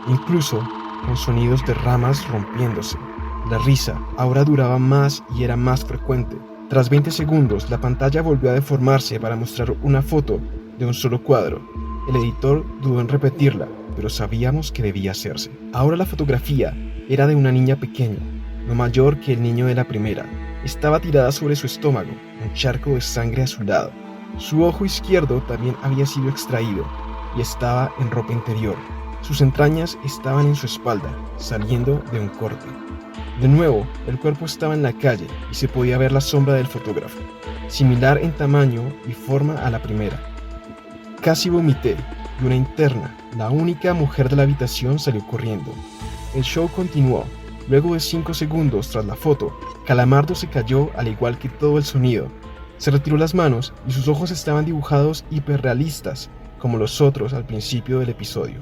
incluso con sonidos de ramas rompiéndose. La risa ahora duraba más y era más frecuente. Tras 20 segundos, la pantalla volvió a deformarse para mostrar una foto de un solo cuadro. El editor dudó en repetirla, pero sabíamos que debía hacerse. Ahora la fotografía era de una niña pequeña, no mayor que el niño de la primera. Estaba tirada sobre su estómago, un charco de sangre a su lado. Su ojo izquierdo también había sido extraído y estaba en ropa interior. Sus entrañas estaban en su espalda, saliendo de un corte. De nuevo, el cuerpo estaba en la calle y se podía ver la sombra del fotógrafo, similar en tamaño y forma a la primera. Casi vomité y una interna, la única mujer de la habitación, salió corriendo. El show continuó. Luego de 5 segundos tras la foto, Calamardo se cayó al igual que todo el sonido. Se retiró las manos y sus ojos estaban dibujados hiperrealistas, como los otros al principio del episodio.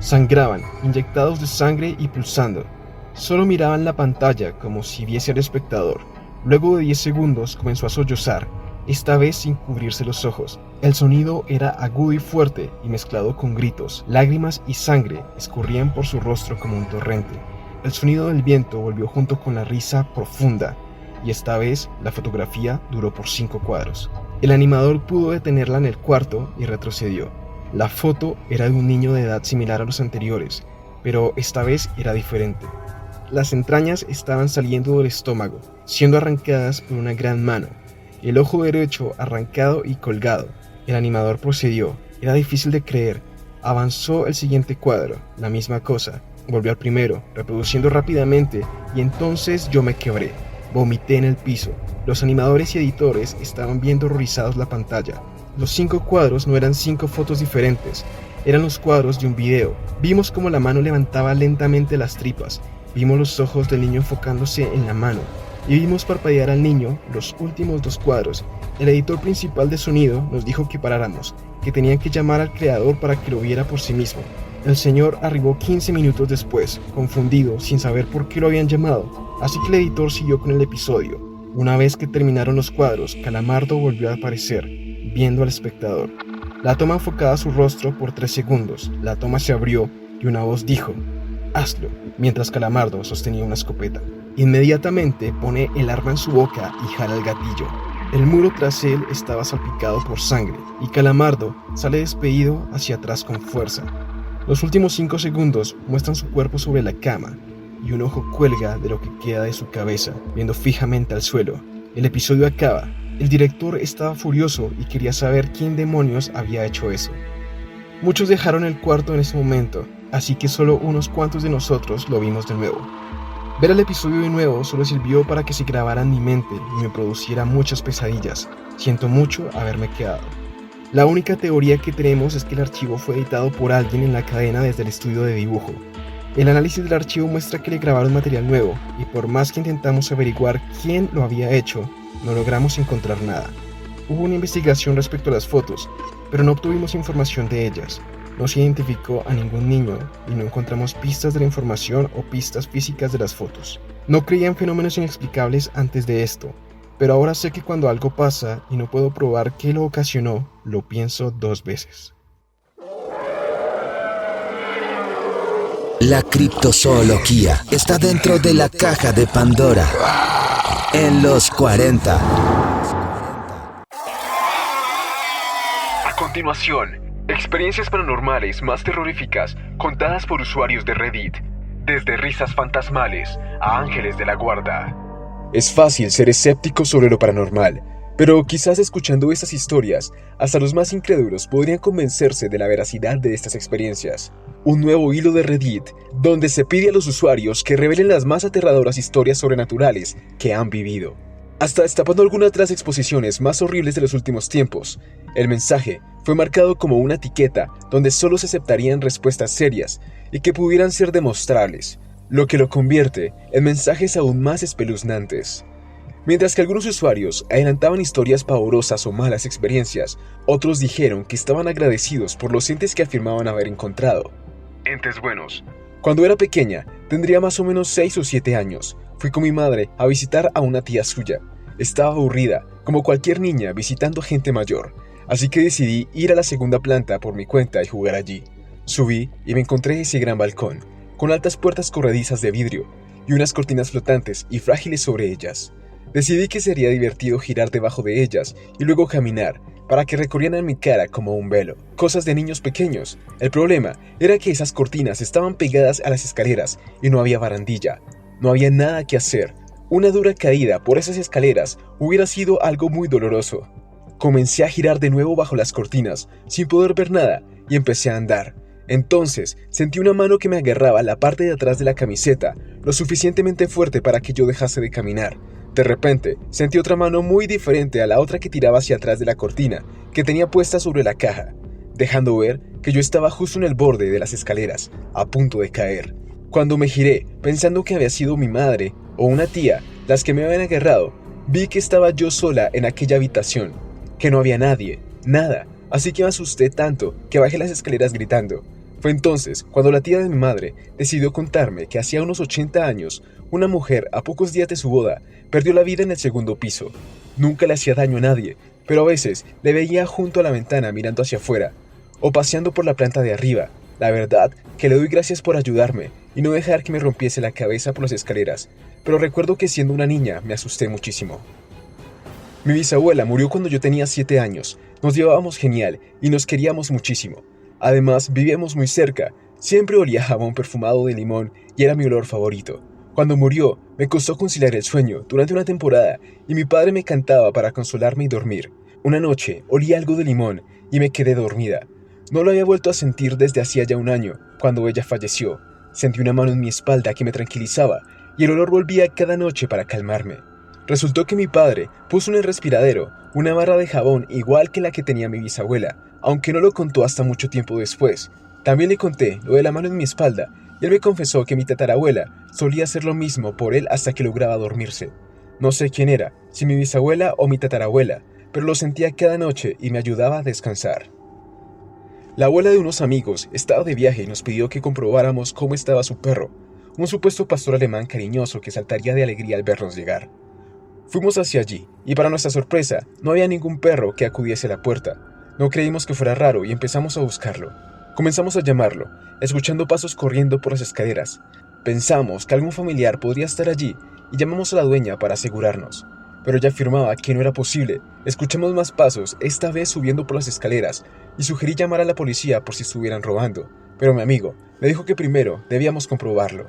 Sangraban, inyectados de sangre y pulsando. Solo miraban la pantalla como si viese al espectador. Luego de 10 segundos comenzó a sollozar, esta vez sin cubrirse los ojos. El sonido era agudo y fuerte y mezclado con gritos. Lágrimas y sangre escurrían por su rostro como un torrente. El sonido del viento volvió junto con la risa profunda, y esta vez la fotografía duró por 5 cuadros. El animador pudo detenerla en el cuarto y retrocedió. La foto era de un niño de edad similar a los anteriores, pero esta vez era diferente. Las entrañas estaban saliendo del estómago, siendo arrancadas por una gran mano. El ojo derecho arrancado y colgado. El animador procedió. Era difícil de creer. Avanzó el siguiente cuadro, la misma cosa. Volvió al primero, reproduciendo rápidamente, y entonces yo me quebré. Vomité en el piso. Los animadores y editores estaban viendo horrorizados la pantalla. Los 5 cuadros no eran 5 fotos diferentes, eran los cuadros de un video. Vimos cómo la mano levantaba lentamente las tripas, vimos los ojos del niño enfocándose en la mano, y vimos parpadear al niño los últimos 2 cuadros. El editor principal de sonido nos dijo que paráramos, que tenían que llamar al creador para que lo viera por sí mismo. El señor arribó 15 minutos después, confundido, sin saber por qué lo habían llamado, así que el editor siguió con el episodio. Una vez que terminaron los cuadros, Calamardo volvió a aparecer, viendo al espectador. La toma enfocaba su rostro por 3 segundos, la toma se abrió y una voz dijo: «Hazlo», mientras Calamardo sostenía una escopeta. Inmediatamente pone el arma en su boca y jala el gatillo. El muro tras él estaba salpicado por sangre y Calamardo sale despedido hacia atrás con fuerza. Los últimos 5 segundos muestran su cuerpo sobre la cama y un ojo cuelga de lo que queda de su cabeza, viendo fijamente al suelo. El episodio acaba. El director estaba furioso y quería saber quién demonios había hecho eso. Muchos dejaron el cuarto en ese momento, así que solo unos cuantos de nosotros lo vimos de nuevo. Ver el episodio de nuevo solo sirvió para que se grabara en mi mente y me produciera muchas pesadillas. Siento mucho haberme quedado. La única teoría que tenemos es que el archivo fue editado por alguien en la cadena desde el estudio de dibujo. El análisis del archivo muestra que le grabaron material nuevo, y por más que intentamos averiguar quién lo había hecho, no logramos encontrar nada. Hubo una investigación respecto a las fotos, pero no obtuvimos información de ellas. No se identificó a ningún niño y no encontramos pistas de la información o pistas físicas de las fotos. No creía en fenómenos inexplicables antes de esto, pero ahora sé que cuando algo pasa y no puedo probar qué lo ocasionó, lo pienso 2 veces. La criptozoología está dentro de la caja de Pandora. En los 40. A continuación, experiencias paranormales más terroríficas contadas por usuarios de Reddit, desde risas fantasmales a ángeles de la guarda. Es fácil ser escéptico sobre lo paranormal, pero quizás escuchando estas historias, hasta los más incrédulos podrían convencerse de la veracidad de estas experiencias. Un nuevo hilo de Reddit, donde se pide a los usuarios que revelen las más aterradoras historias sobrenaturales que han vivido. hasta destapando algunas de las exposiciones más horribles de los últimos tiempos. El mensaje fue marcado como una etiqueta donde solo se aceptarían respuestas serias y que pudieran ser demostrables, lo que lo convierte en mensajes aún más espeluznantes. Mientras que algunos usuarios adelantaban historias pavorosas o malas experiencias, otros dijeron que estaban agradecidos por los entes que afirmaban haber encontrado. Entes buenos. Cuando era pequeña, tendría más o menos 6 o 7 años, fui con mi madre a visitar a una tía suya. Estaba aburrida, como cualquier niña visitando gente mayor, así que decidí ir a la segunda planta por mi cuenta y jugar allí. Subí y me encontré ese gran balcón, con altas puertas corredizas de vidrio y unas cortinas flotantes y frágiles sobre ellas. Decidí que sería divertido girar debajo de ellas y luego caminar, para que recorrieran mi cara como un velo. Cosas de niños pequeños. El problema era que esas cortinas estaban pegadas a las escaleras y no había barandilla. No había nada que hacer. Una dura caída por esas escaleras hubiera sido algo muy doloroso. Comencé a girar de nuevo bajo las cortinas, sin poder ver nada, y empecé a andar. Entonces, sentí una mano que me agarraba la parte de atrás de la camiseta, lo suficientemente fuerte para que yo dejase de caminar. De repente, sentí otra mano muy diferente a la otra que tiraba hacia atrás de la cortina, que tenía puesta sobre la caja, dejando ver que yo estaba justo en el borde de las escaleras, a punto de caer. Cuando me giré, pensando que había sido mi madre o una tía las que me habían agarrado, vi que estaba yo sola en aquella habitación, que no había nadie, nada, así que me asusté tanto que bajé las escaleras gritando. Fue entonces cuando la tía de mi madre decidió contarme que hacía unos 80 años, una mujer a pocos días de su boda perdió la vida en el segundo piso. Nunca le hacía daño a nadie, pero a veces le veía junto a la ventana mirando hacia afuera, o paseando por la planta de arriba. La verdad que le doy gracias por ayudarme y no dejar que me rompiese la cabeza por las escaleras, pero recuerdo que siendo una niña me asusté muchísimo. Mi bisabuela murió cuando yo tenía 7 años, nos llevábamos genial y nos queríamos muchísimo. Además vivíamos muy cerca, siempre olía a jabón perfumado de limón y era mi olor favorito. Cuando murió, me costó conciliar el sueño durante una temporada y mi padre me cantaba para consolarme y dormir. Una noche olí algo de limón y me quedé dormida. No lo había vuelto a sentir desde hacía ya un año, cuando ella falleció. Sentí una mano en mi espalda que me tranquilizaba y el olor volvía cada noche para calmarme. Resultó que mi padre puso en el respiradero una barra de jabón igual que la que tenía mi bisabuela, aunque no lo contó hasta mucho tiempo después. También le conté lo de la mano en mi espalda y él me confesó que mi tatarabuela solía hacer lo mismo por él hasta que lograba dormirse. No sé quién era, si mi bisabuela o mi tatarabuela, pero lo sentía cada noche y me ayudaba a descansar. La abuela de unos amigos estaba de viaje y nos pidió que comprobáramos cómo estaba su perro, un supuesto pastor alemán cariñoso que saltaría de alegría al vernos llegar. Fuimos hacia allí, y para nuestra sorpresa, no había ningún perro que acudiese a la puerta. No creímos que fuera raro y empezamos a buscarlo. Comenzamos a llamarlo, escuchando pasos corriendo por las escaleras. Pensamos que algún familiar podría estar allí y llamamos a la dueña para asegurarnos. Pero ella afirmaba que no era posible. Escuchamos más pasos, esta vez subiendo por las escaleras, y sugerí llamar a la policía por si estuvieran robando. Pero mi amigo me dijo que primero debíamos comprobarlo.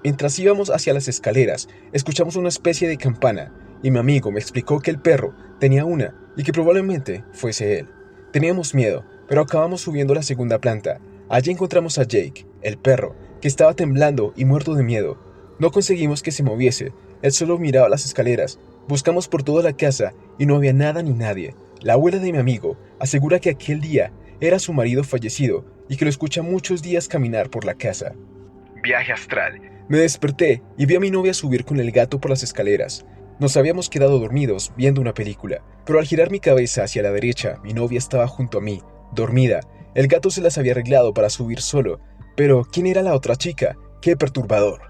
Mientras íbamos hacia las escaleras, escuchamos una especie de campana, y mi amigo me explicó que el perro tenía una y que probablemente fuese él. Teníamos miedo, pero acabamos subiendo a la segunda planta. Allí encontramos a Jake, el perro, que estaba temblando y muerto de miedo. No conseguimos que se moviese, él solo miraba las escaleras. Buscamos por toda la casa y no había nada ni nadie. La abuela de mi amigo asegura que aquel día era su marido fallecido y que lo escucha muchos días caminar por la casa. Viaje astral. Me desperté y vi a mi novia subir con el gato por las escaleras. Nos habíamos quedado dormidos viendo una película, pero al girar mi cabeza hacia la derecha, mi novia estaba junto a mí, dormida. El gato se las había arreglado para subir solo, pero ¿quién era la otra chica? ¡Qué perturbador!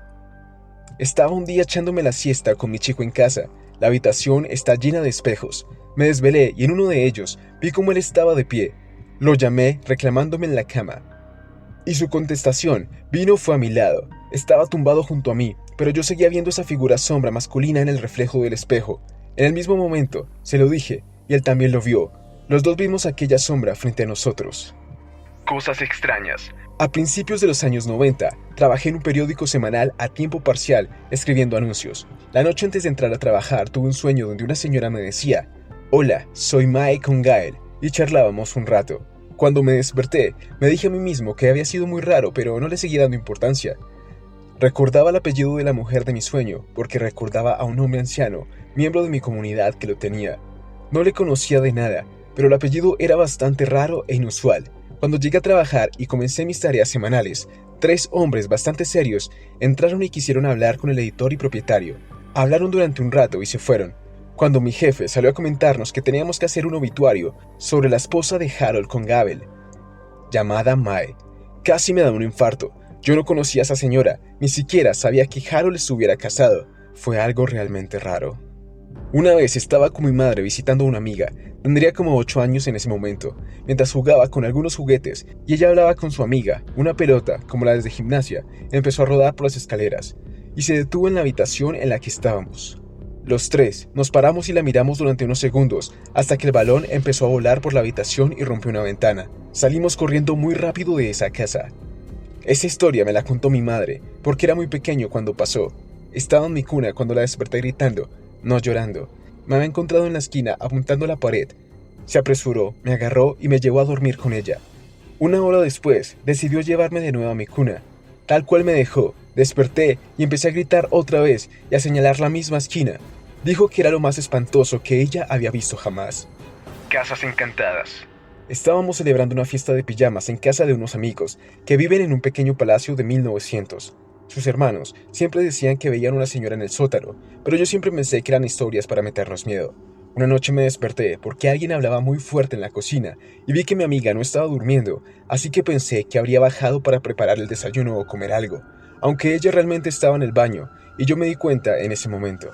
Estaba un día echándome la siesta con mi chico en casa. La habitación está llena de espejos. Me desvelé y en uno de ellos vi cómo él estaba de pie. Lo llamé reclamándome en la cama. Y su contestación fue a mi lado. Estaba tumbado junto a mí, pero yo seguía viendo esa figura sombra masculina en el reflejo del espejo. En el mismo momento, se lo dije, y él también lo vio. Los dos vimos aquella sombra frente a nosotros. Cosas extrañas. A principios de los años 90, trabajé en un periódico semanal a tiempo parcial, escribiendo anuncios. La noche antes de entrar a trabajar, tuve un sueño donde una señora me decía: «Hola, soy Mae con Gael», y charlábamos un rato. Cuando me desperté, me dije a mí mismo que había sido muy raro, pero no le seguí dando importancia. Recordaba el apellido de la mujer de mi sueño porque recordaba a un hombre anciano, miembro de mi comunidad que lo tenía. No le conocía de nada, pero el apellido era bastante raro e inusual. Cuando llegué a trabajar y comencé mis tareas semanales, 3 hombres bastante serios entraron y quisieron hablar con el editor y propietario. Hablaron durante un rato y se fueron. Cuando mi jefe salió a comentarnos que teníamos que hacer un obituario sobre la esposa de Harold con Gabel, llamada Mae, casi me da un infarto. Yo no conocía a esa señora, ni siquiera sabía que Harold estuviera casado. Fue algo realmente raro. Una vez estaba con mi madre visitando a una amiga, tendría como 8 años en ese momento, mientras jugaba con algunos juguetes y ella hablaba con su amiga. Una pelota, como la de gimnasia, empezó a rodar por las escaleras y se detuvo en la habitación en la que estábamos. Los 3 nos paramos y la miramos durante unos segundos hasta que el balón empezó a volar por la habitación y rompió una ventana. Salimos corriendo muy rápido de esa casa. Esa historia me la contó mi madre porque era muy pequeño cuando pasó. Estaba en mi cuna cuando la desperté gritando, no llorando. Me había encontrado en la esquina apuntando a la pared. Se apresuró, me agarró y me llevó a dormir con ella. Una hora después decidió llevarme de nuevo a mi cuna. Tal cual me dejó, desperté y empecé a gritar otra vez y a señalar la misma esquina. Dijo que era lo más espantoso que ella había visto jamás. Casas encantadas. Estábamos celebrando una fiesta de pijamas en casa de unos amigos que viven en un pequeño palacio de 1900. Sus hermanos siempre decían que veían una señora en el sótano, pero yo siempre pensé que eran historias para meternos miedo. Una noche me desperté porque alguien hablaba muy fuerte en la cocina y vi que mi amiga no estaba durmiendo, así que pensé que habría bajado para preparar el desayuno o comer algo, aunque ella realmente estaba en el baño y yo me di cuenta en ese momento.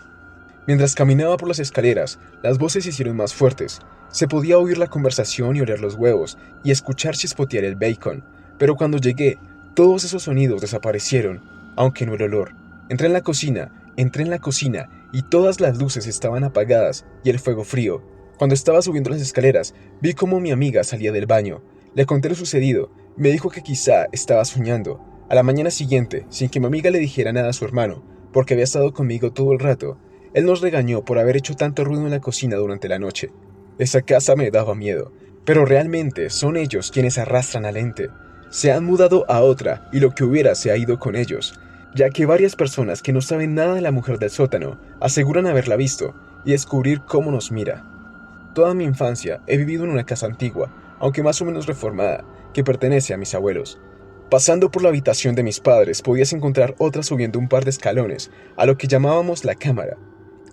Mientras caminaba por las escaleras, las voces se hicieron más fuertes. Se podía oír la conversación y oler los huevos y escuchar chispotear el bacon, pero cuando llegué, todos esos sonidos desaparecieron, aunque no el olor. Entré en la cocina y todas las luces estaban apagadas y el fuego frío. Cuando estaba subiendo las escaleras, vi cómo mi amiga salía del baño. Le conté lo sucedido, me dijo que quizá estaba soñando. A la mañana siguiente, sin que mi amiga le dijera nada a su hermano, porque había estado conmigo todo el rato, él nos regañó por haber hecho tanto ruido en la cocina durante la noche. Esa casa me daba miedo, pero realmente son ellos quienes arrastran al ente. Se han mudado a otra y lo que hubiera se ha ido con ellos, ya que varias personas que no saben nada de la mujer del sótano aseguran haberla visto y descubrir cómo nos mira. Toda mi infancia he vivido en una casa antigua, aunque más o menos reformada, que pertenece a mis abuelos. Pasando por la habitación de mis padres podías encontrar otra subiendo un par de escalones a lo que llamábamos la cámara,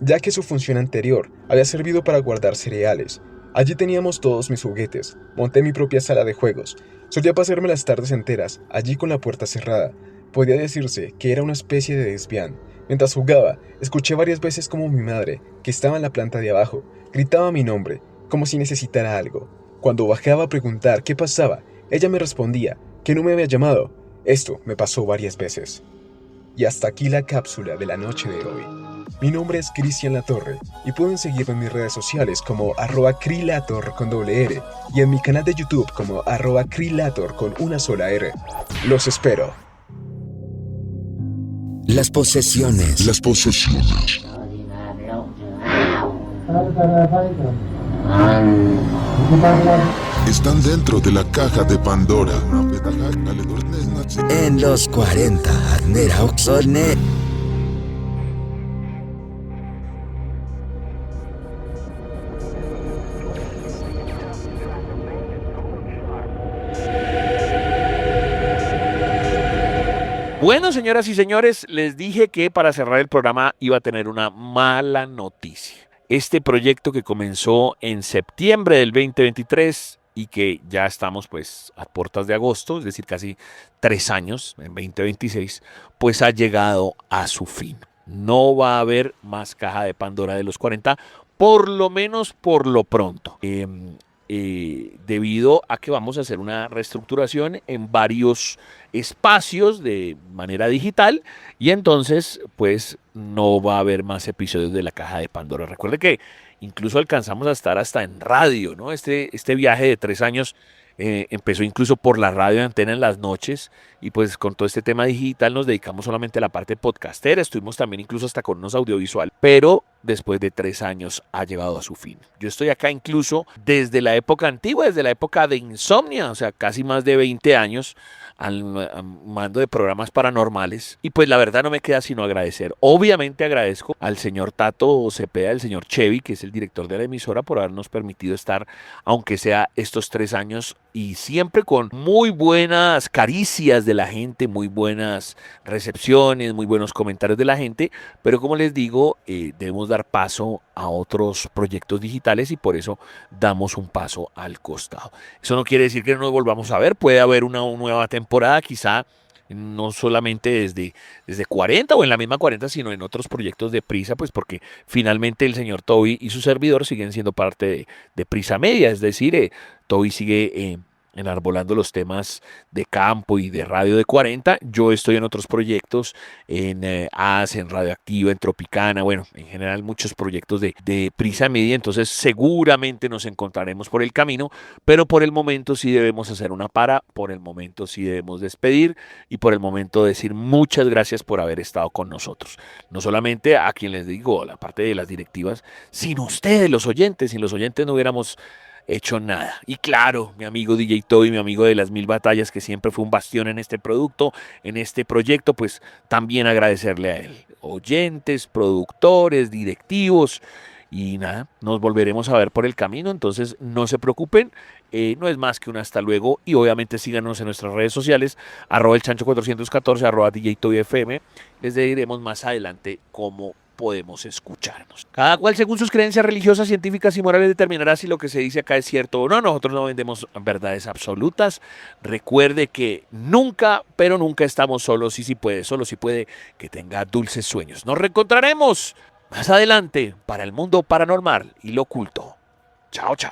ya que su función anterior había servido para guardar cereales. Allí teníamos todos mis juguetes, monté mi propia sala de juegos, solía pasarme las tardes enteras allí con la puerta cerrada. Podía decirse que era una especie de desván. Mientras jugaba, escuché varias veces como mi madre, que estaba en la planta de abajo, gritaba mi nombre, como si necesitara algo. Cuando bajaba a preguntar qué pasaba, ella me respondía que no me había llamado. Esto me pasó varias veces. Y hasta aquí la cápsula de la noche de hoy. Mi nombre es Cristian Latorre y pueden seguirme en mis redes sociales como @crilator con doble R y en mi canal de YouTube como @crilator con una sola R. Los espero. Las posesiones. Están dentro de la caja de Pandora. En los 40, Nera Oxone. Bueno, señoras y señores, les dije que para cerrar el programa iba a tener una mala noticia. Este proyecto que comenzó en septiembre del 2023 y que ya estamos pues a puertas de agosto, es decir, casi 3 años, en 2026, pues ha llegado a su fin. No va a haber más caja de Pandora de los 40, por lo menos por lo pronto. Debido a que vamos a hacer una reestructuración en varios espacios de manera digital y entonces pues no va a haber más episodios de la caja de Pandora. Recuerde que incluso alcanzamos a estar hasta en radio, ¿no? Este viaje de 3 años empezó incluso por la radio de Antena en las noches y pues con todo este tema digital nos dedicamos solamente a la parte podcastera, estuvimos también incluso hasta con unos audiovisuales, pero después de 3 años ha llegado a su fin. Yo estoy acá incluso desde la época antigua, desde la época de Insomnia, o sea, casi más de 20 años al mando de programas paranormales, y pues la verdad no me queda sino agradecer. Obviamente agradezco al señor Tato Cepeda, al señor Chevy, que es el director de la emisora, por habernos permitido estar, aunque sea estos 3 años, y siempre con muy buenas caricias de la gente, muy buenas recepciones, muy buenos comentarios de la gente, pero como les digo, debemos dar paso a otros proyectos digitales y por eso damos un paso al costado. Eso no quiere decir que no nos volvamos a ver, puede haber una nueva temporada, quizá no solamente desde 40 o en la misma 40, sino en otros proyectos de Prisa, pues porque finalmente el señor Toby y su servidor siguen siendo parte de Prisa Media, es decir, Toby sigue enarbolando los temas de campo y de radio de 40. Yo estoy en otros proyectos, en AS, en Radioactiva, en Tropicana, bueno, en general muchos proyectos de Prisa Media, entonces seguramente nos encontraremos por el camino, pero por el momento sí debemos hacer una para, por el momento sí debemos despedir y por el momento decir muchas gracias por haber estado con nosotros. No solamente a quien les digo, la parte de las directivas, sino ustedes, los oyentes. Sin los oyentes no hubiéramos hecho nada. Y claro, mi amigo DJ Toby, mi amigo de las 1000 batallas, que siempre fue un bastión en este producto, en este proyecto, pues también agradecerle a él. Oyentes, productores, directivos, y nada, nos volveremos a ver por el camino, entonces no se preocupen, no es más que un hasta luego, y obviamente síganos en nuestras redes sociales, @elchancho414, DJ Toby FM, les diremos más adelante cómo podemos escucharnos. Cada cual según sus creencias religiosas, científicas y morales determinará si lo que se dice acá es cierto o no. Nosotros no vendemos verdades absolutas. Recuerde que nunca, pero nunca estamos solos, y si puede, solo si puede, que tenga dulces sueños. Nos reencontraremos más adelante para el mundo paranormal y lo oculto. Chao, chao.